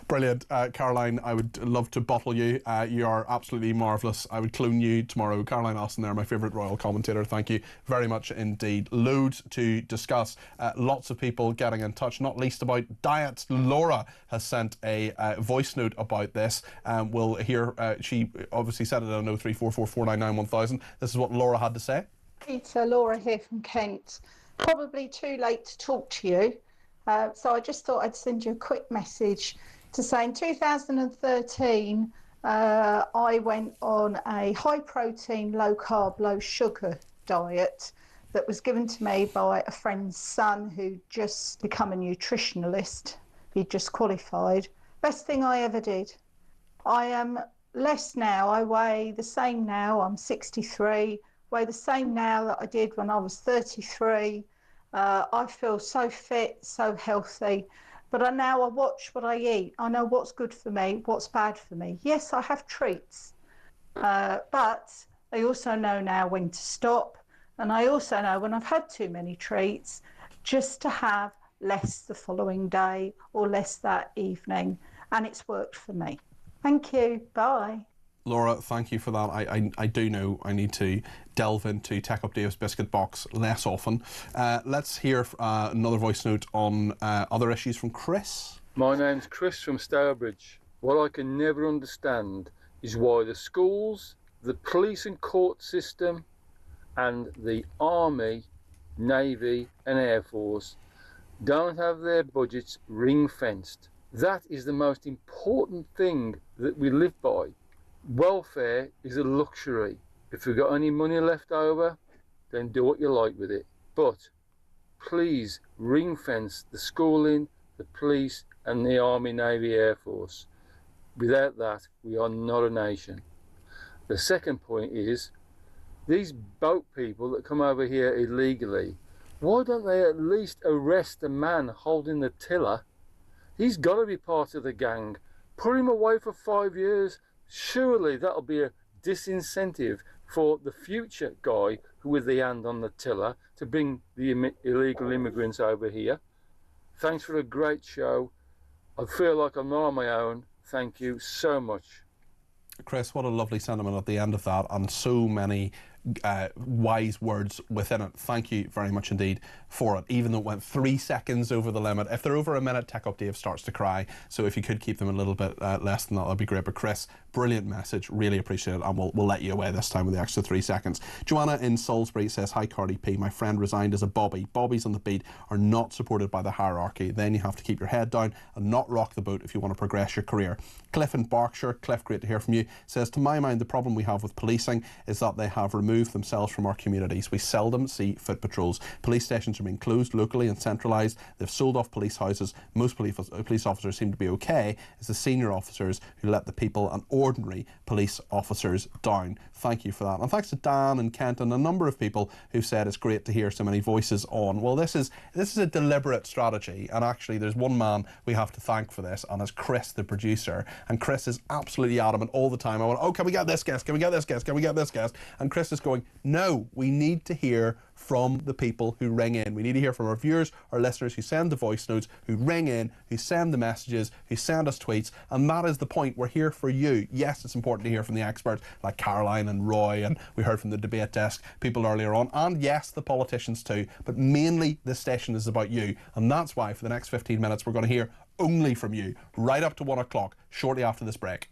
Brilliant. Caroline, I would love to bottle you. You are absolutely marvellous. I would clone you tomorrow. Caroline Austin there, my favourite royal commentator. Thank you very much indeed. Loads to discuss. Lots of people getting in touch, not least about diets. Laura has sent a voice note about this. We'll hear, she obviously said it on 03444991000. This is what Laura had to say. Peter, Laura here from Kent. Probably too late to talk to you. So I just thought I'd send you a quick message to say in 2013, I went on a high protein, low carb, low sugar diet that was given to me by a friend's son who just become a nutritionalist. He just qualified. Best thing I ever did. I am less now. I weigh the same now. I'm 63. Weigh the same now that I did when I was 33. I feel so fit, so healthy, but I watch what I eat. I know what's good for me, what's bad for me. Yes, I have treats, but I also know now when to stop. And I also know when I've had too many treats, just to have less the following day or less that evening. And it's worked for me. Thank you. Bye. Laura, thank you for that. I do know I need to delve into Tech Up Dave's biscuit box less often. Let's hear another voice note on other issues from Chris. My name's Chris from Stourbridge. What I can never understand is why the schools, the police and court system, and the Army, Navy and Air Force don't have their budgets ring-fenced. That is the most important thing that we live by. Welfare is a luxury. If you've got any money left over, then do what you like with it. But please ring fence the schooling, the police and the Army, Navy, Air Force. Without that, we are not a nation. The second point is, these boat people that come over here illegally, why don't they at least arrest the man holding the tiller? He's got to be part of the gang. Put him away for 5 years. Surely that'll be a disincentive for the future guy who with the hand on the tiller to bring the illegal immigrants over here. Thanks for a great show. I feel like I'm not on my own. Thank you so much. Chris, what a lovely sentiment at the end of that, and so many wise words within it. Thank you very much indeed for it, even though it went 3 seconds over the limit. If they're over a minute, Tech Up Dave starts to cry, so if you could keep them a little bit less than that, that'd be great. But Chris, brilliant message, really appreciate it, and we'll let you away this time with the extra 3 seconds. Joanna in Salisbury says, "Hi Cardi P, my friend resigned as a bobby. Bobbies on the beat are not supported by the hierarchy. Then you have to keep your head down and not rock the boat if you want to progress your career." Cliff in Berkshire, Cliff, great to hear from you, says, "To my mind, the problem we have with policing is that they have removed themselves from our communities. We seldom see foot patrols. Police stations are being closed locally and centralised. They've sold off police houses. Most police officers seem to be okay. It's the senior officers who let the people and ordinary police officers down." Thank you for that. And thanks to Dan and Kent and a number of people who've said it's great to hear so many voices on. Well, this is a deliberate strategy, and actually there's one man we have to thank for this, and it's Chris, the producer. And Chris is absolutely adamant all the time. I went, "Oh, can we get this guest? Can we get this guest? Can we get this guest?" And Chris is going, "No, we need to hear from the people who ring in. We need to hear from our viewers, our listeners who send the voice notes, who ring in, who send the messages, who send us tweets, and that is the point. We're here for you. Yes, it's important to hear from the experts like Caroline and Roy, and we heard from the debate desk people earlier on, and yes, the politicians too, but mainly this station is about you, and that's why for the next 15 minutes we're going to hear only from you, right up to 1 o'clock, shortly after this break.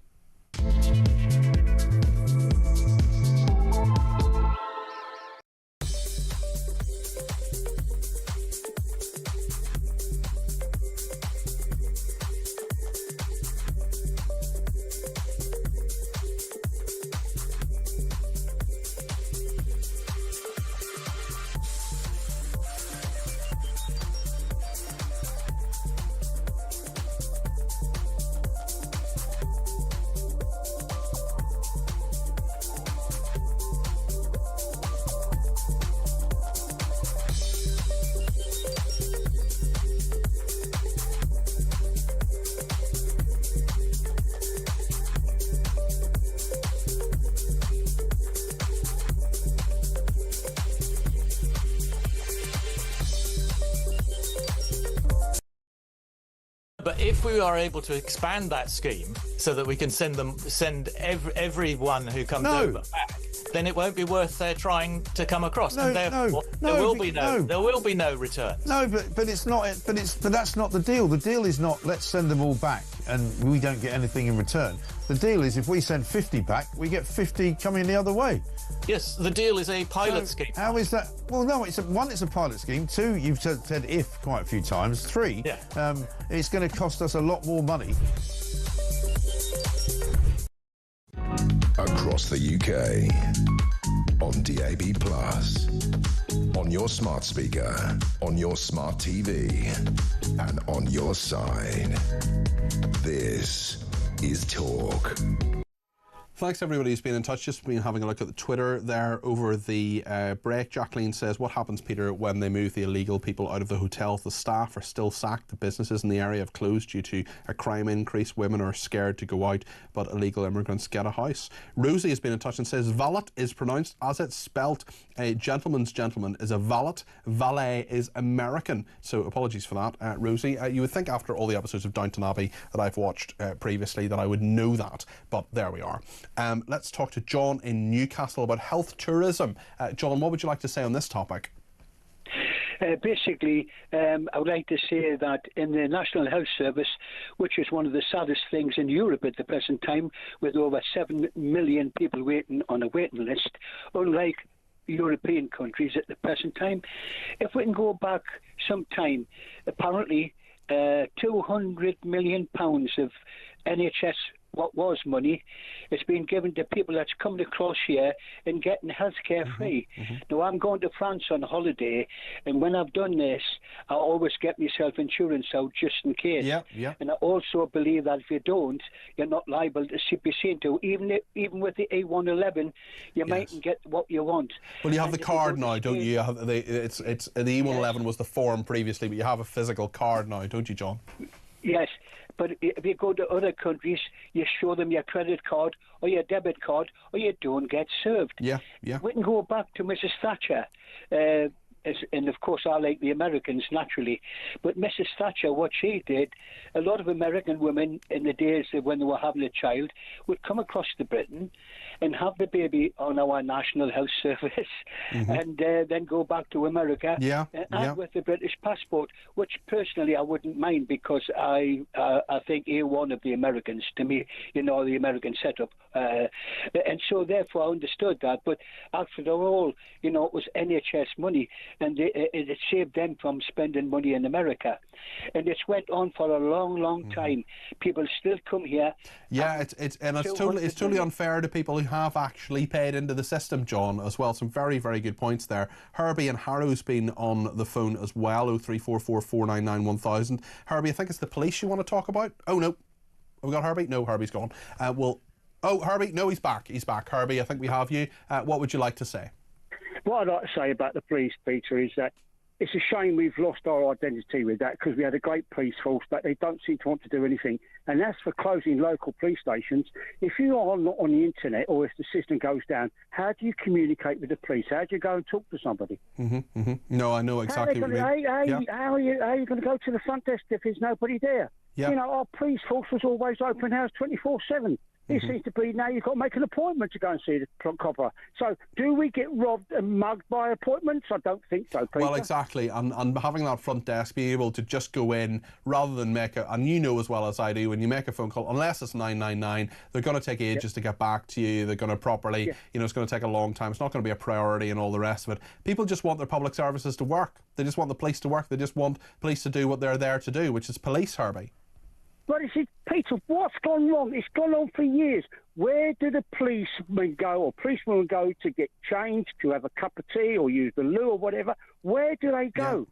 But if we are able to expand that scheme so that we can send everyone who comes over back, then it won't be worth their trying to come across. And therefore, there will be no return. No, but it's not. But that's not the deal. The deal is not let's send them all back and we don't get anything in return. The deal is if we send 50 back, we get 50 coming the other way. Yes, the deal is a pilot scheme. How is that? Well, no, it's a pilot scheme. 2, you've said if quite a few times. 3, it's going to cost us a lot more money. Across the UK, on DAB+, on your smart speaker, on your smart TV, and on your side. This is Talk. Thanks everybody who's been in touch. Just been having a look at the Twitter there over the break. Jacqueline says, what happens, Peter, when they move the illegal people out of the hotels? The staff are still sacked. The businesses in the area have closed due to a crime increase. Women are scared to go out, but illegal immigrants get a house. Rosie has been in touch and says, valet is pronounced as it's spelt. A gentleman's gentleman is a valet. Valet is American. So apologies for that, Rosie. You would think after all the episodes of Downton Abbey that I've watched previously that I would know that, but there we are. Let's talk to John in Newcastle about health tourism. John, what would you like to say on this topic? Basically, I would like to say that in the National Health Service, which is one of the saddest things in Europe at the present time, with over 7 million people waiting on a waiting list, unlike European countries at the present time, if we can go back some time, apparently £200 million of NHS what was money, it's been given to people that's coming across here and getting healthcare free. Now, I'm going to France on holiday, and when I've done this, I always get myself insurance out just in case. And I also believe that if you don't, you're not liable to be seen to. Even with the A111, you mightn't get what you want. Well, you have the card now, don't you? The E111 was the form previously, but you have a physical card now, don't you, John? Yes. But if you go to other countries, you show them your credit card or your debit card, or you don't get served. We can go back to Mrs. Thatcher. And of course, I like the Americans naturally. But Mrs. Thatcher, what she did, a lot of American women in the days when they were having a child would come across to Britain and have the baby on our National Health Service and then go back to America and with the British passport, which personally I wouldn't mind because I think A1 of the Americans, to me, the American setup. And so therefore I understood that. But after all, it was NHS money. And it saved them from spending money in America. And it's went on for a long, long time. People still come here. Yeah, it's totally unfair to people who have actually paid into the system, John, as well. Some very, very good points there. Herbie and Harrow's been on the phone as well, 0344 499 1000. Herbie, I think it's the police you want to talk about? Oh, no. Have we got Herbie? No, Herbie's gone. Herbie, no, he's back. He's back. Herbie, I think we have you. What would you like to say? What I'd like to say about the police, Peter, is that it's a shame we've lost our identity with that, because we had a great police force, but they don't seem to want to do anything. And that's for closing local police stations. If you are not on the internet, or if the system goes down, how do you communicate with the police? How do you go and talk to somebody? No, I know exactly what you mean. How are you going to go to the front desk if there's nobody there? Yeah. You know, our police force was always open house 24/7. It seems to be now you've got to make an appointment to go and see the copper. So do we get robbed and mugged by appointments? I don't think so, Peter. Well, exactly. And having that front desk, being able to just go in rather than make and you know as well as I do, when you make a phone call, unless it's 999, they're going to take ages to get back to you. They're going to properly, you know, it's going to take a long time. It's not going to be a priority and all the rest of it. People just want their public services to work. They just want the police to work. They just want police to do what they're there to do, which is police, Herbie. But is it, Peter, what's gone wrong? It's gone on for years. Where do the policemen go, or policemen go to get changed, to have a cup of tea or use the loo or whatever? Where do they go?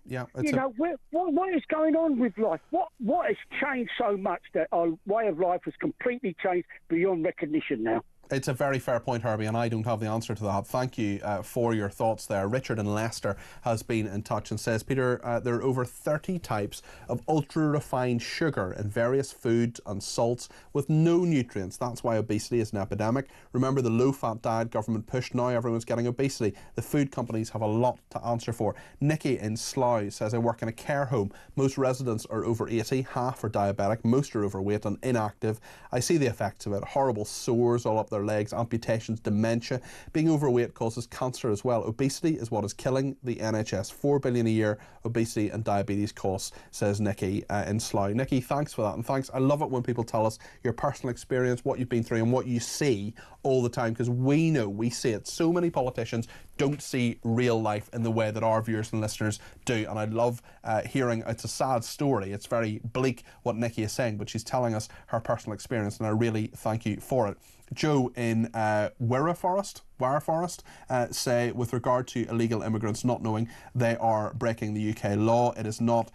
What is going on with life? What has changed so much that our way of life has completely changed beyond recognition now? It's a very fair point, Herbie, and I don't have the answer to that. Thank you for your thoughts there. Richard in Leicester has been in touch and says, Peter, there are over 30 types of ultra-refined sugar in various foods and salts with no nutrients. That's why obesity is an epidemic. Remember the low-fat diet government pushed, now everyone's getting obesity. The food companies have a lot to answer for. Nikki in Slough says, I work in a care home. Most residents are over 80, half are diabetic, most are overweight and inactive. I see the effects of it. Horrible sores all up their legs, amputations, dementia. Being overweight causes cancer as well. Obesity is what is killing the NHS. 4 billion a year obesity and diabetes costs, says Nikki in Slough. Nikki, thanks for that, and thanks. I love it when people tell us your personal experience, what you've been through and what you see all the time, because we know, we see it. So many politicians don't see real life in the way that our viewers and listeners do, and I love hearing, it's a sad story, it's very bleak what Nikki is saying, but she's telling us her personal experience, and I really thank you for it. Joe in Wara Forest say, with regard to illegal immigrants not knowing they are breaking the UK law, it is not,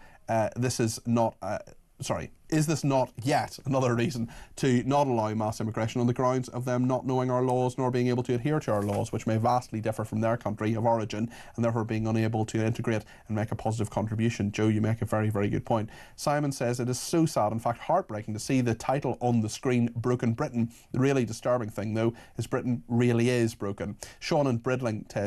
is this not yet another reason to not allow mass immigration on the grounds of them not knowing our laws nor being able to adhere to our laws, which may vastly differ from their country of origin, and therefore being unable to integrate and make a positive contribution? Joe, you make a very, very good point. Simon says, it is so sad, in fact heartbreaking, to see the title on the screen, Broken Britain. The really disturbing thing, though, is Britain really is broken. Sean in Bridlington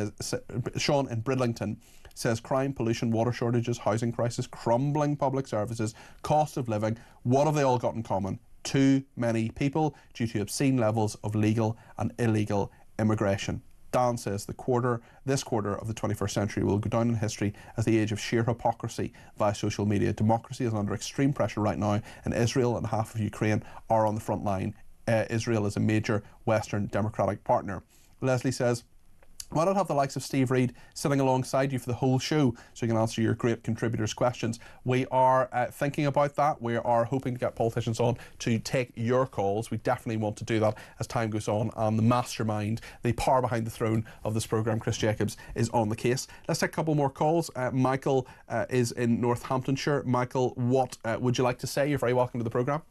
says, crime, pollution, water shortages, housing crisis, crumbling public services, cost of living, what have they all got in common? Too many people due to obscene levels of legal and illegal immigration. Dan says, this quarter of the 21st century will go down in history as the age of sheer hypocrisy via social media. Democracy is under extreme pressure right now, and Israel and half of Ukraine are on the front line. Israel is a major Western democratic partner. Leslie says, why not have the likes of Steve Reid sitting alongside you for the whole show so you can answer your great contributors' questions? We are thinking about that. We are hoping to get politicians on to take your calls. We definitely want to do that as time goes on. And the mastermind, the power behind the throne of this programme, Chris Jacobs, is on the case. Let's take a couple more calls. Michael is in Northamptonshire. Michael, what would you like to say? You're very welcome to the programme.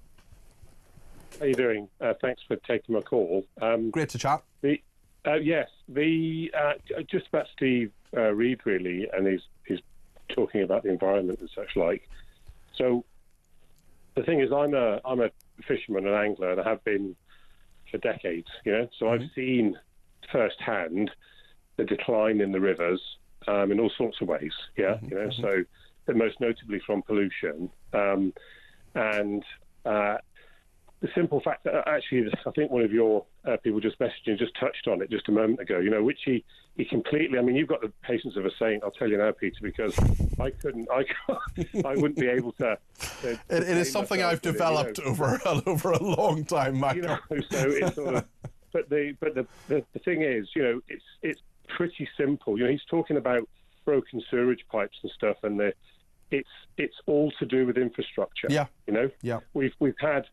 How are you doing? Thanks for taking my call. Great to chat. Yes, just about Steve Reid, really, and he's talking about the environment and such like. So the thing is, I'm a fisherman and angler, and I have been for decades. So I've seen firsthand the decline in the rivers in all sorts of ways. So but most notably from pollution and. The simple fact that actually, I think one of your people just messaging just touched on it just a moment ago, which he completely, I mean, you've got the patience of a saint, I'll tell you now, Peter, because I wouldn't be able to. It is something I've developed over a long time, Michael. So it's sort of, but the thing is, it's pretty simple. He's talking about broken sewerage pipes and stuff, and it's all to do with infrastructure. Yeah. We've had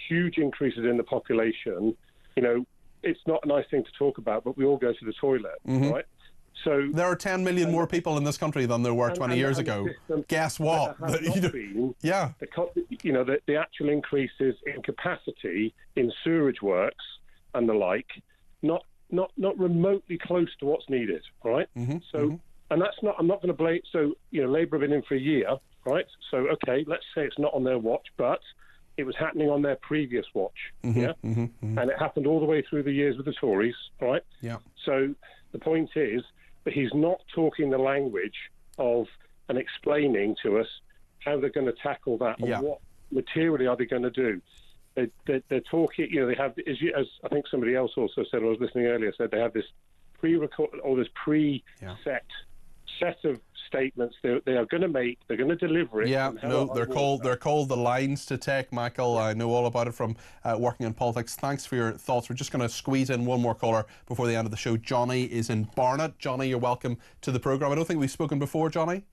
huge increases in the population. It's not a nice thing to talk about, but we all go to the toilet, right? So there are 10 million more people in this country than there were 20 years ago. Guess what? The actual increases in capacity in sewerage works and the like, not remotely close to what's needed, right? And that's not, I'm not going to blame, so, Labour have been in for a year, right? So, okay, let's say it's not on their watch, but it was happening on their previous watch, and it happened all the way through the years with the Tories, right? Yeah. So the point is that he's not talking the language of and explaining to us how they're going to tackle that and what materially are they going to do. They're talking, they have, as I think somebody else also said, I was listening earlier, said they have this pre-record or this pre-set set of statements they are going to make. They're going to deliver it. Yeah, no, they're called the lines to take, Michael. I know all about it from working in politics. Thanks for your thoughts. We're just going to squeeze in one more caller before the end of the show. Johnny is in Barnet. Johnny, you're welcome to the programme. I don't think we've spoken before, Johnny.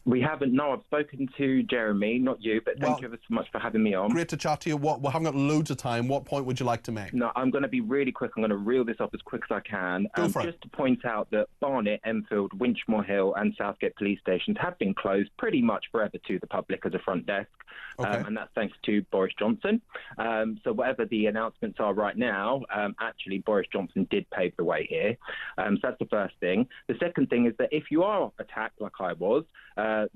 We haven't. No, I've spoken to Jeremy, not you, but thank you ever so much for having me on. Great to chat to you. We haven't got loads of time. What point would you like to make? No, I'm going to be really quick. I'm going to reel this off as quick as I can. Go for it. Just to point out that Barnet, Enfield, Winchmore Hill and Southgate police stations have been closed pretty much forever to the public as a front desk. And that's thanks to Boris Johnson. So whatever the announcements are right now, actually Boris Johnson did pave the way here. So that's the first thing. The second thing is that if you are attacked like I was,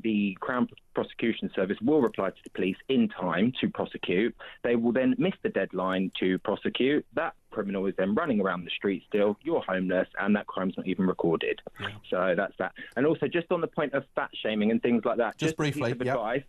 the Crown Prosecution Service will reply to the police in time to prosecute. They will then miss the deadline to prosecute. That criminal is then running around the street still, you're homeless, and that crime's not even recorded. So that's that. And also, just on the point of fat shaming and things like that, just briefly, a piece of advice,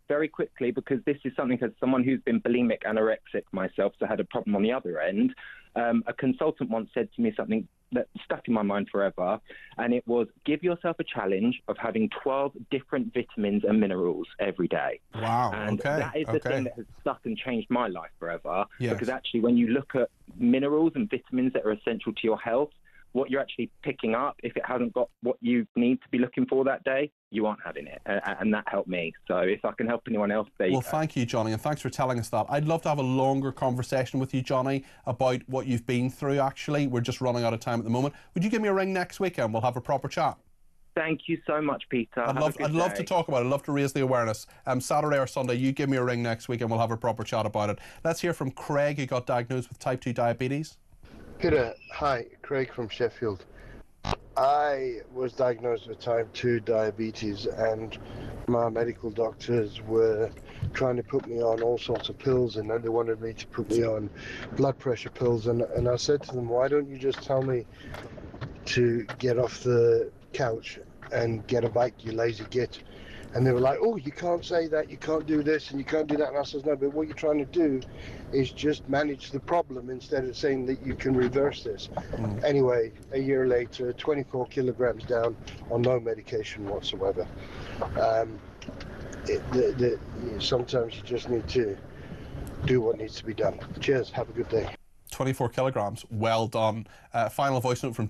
very quickly, because this is something as someone who's been bulimic, anorexic myself, so had a problem on the other end. A consultant once said to me something that stuck in my mind forever, and it was, give yourself a challenge of having 12 different vitamins and minerals every day. Wow, and that is the thing that has stuck and changed my life forever, Yes. because actually when you look at minerals and vitamins that are essential to your health, what you're actually picking up, if it hasn't got what you need to be looking for that day, you aren't having it. And that helped me. So if I can help anyone else, there you go. Thank you, Johnny, and thanks for telling us that. I'd love to have a longer conversation with you, Johnny, about what you've been through, actually. We're just running out of time at the moment. Would you give me a ring next week and we'll have a proper chat? Thank you so much, Peter. I'd love to talk about it. I'd love to raise the awareness. Saturday or Sunday, you give me a ring next week and we'll have a proper chat about it. Let's hear from Craig, who got diagnosed with type 2 diabetes. Peter, hi, Craig from Sheffield. I was diagnosed with type 2 diabetes and my medical doctors were trying to put me on all sorts of pills, and then they wanted me to put me on blood pressure pills, and I said to them, why don't you just tell me to get off the couch and get a bike, you lazy git? And they were like, oh, you can't say that, you can't do this and you can't do that. And I said, no, but what you're trying to do is just manage the problem instead of saying that you can reverse this. Anyway, a year later, 24 kilograms down on no medication whatsoever. Sometimes you just need to do what needs to be done. Cheers, have a good day. 24 kilograms, well done. Final voice note from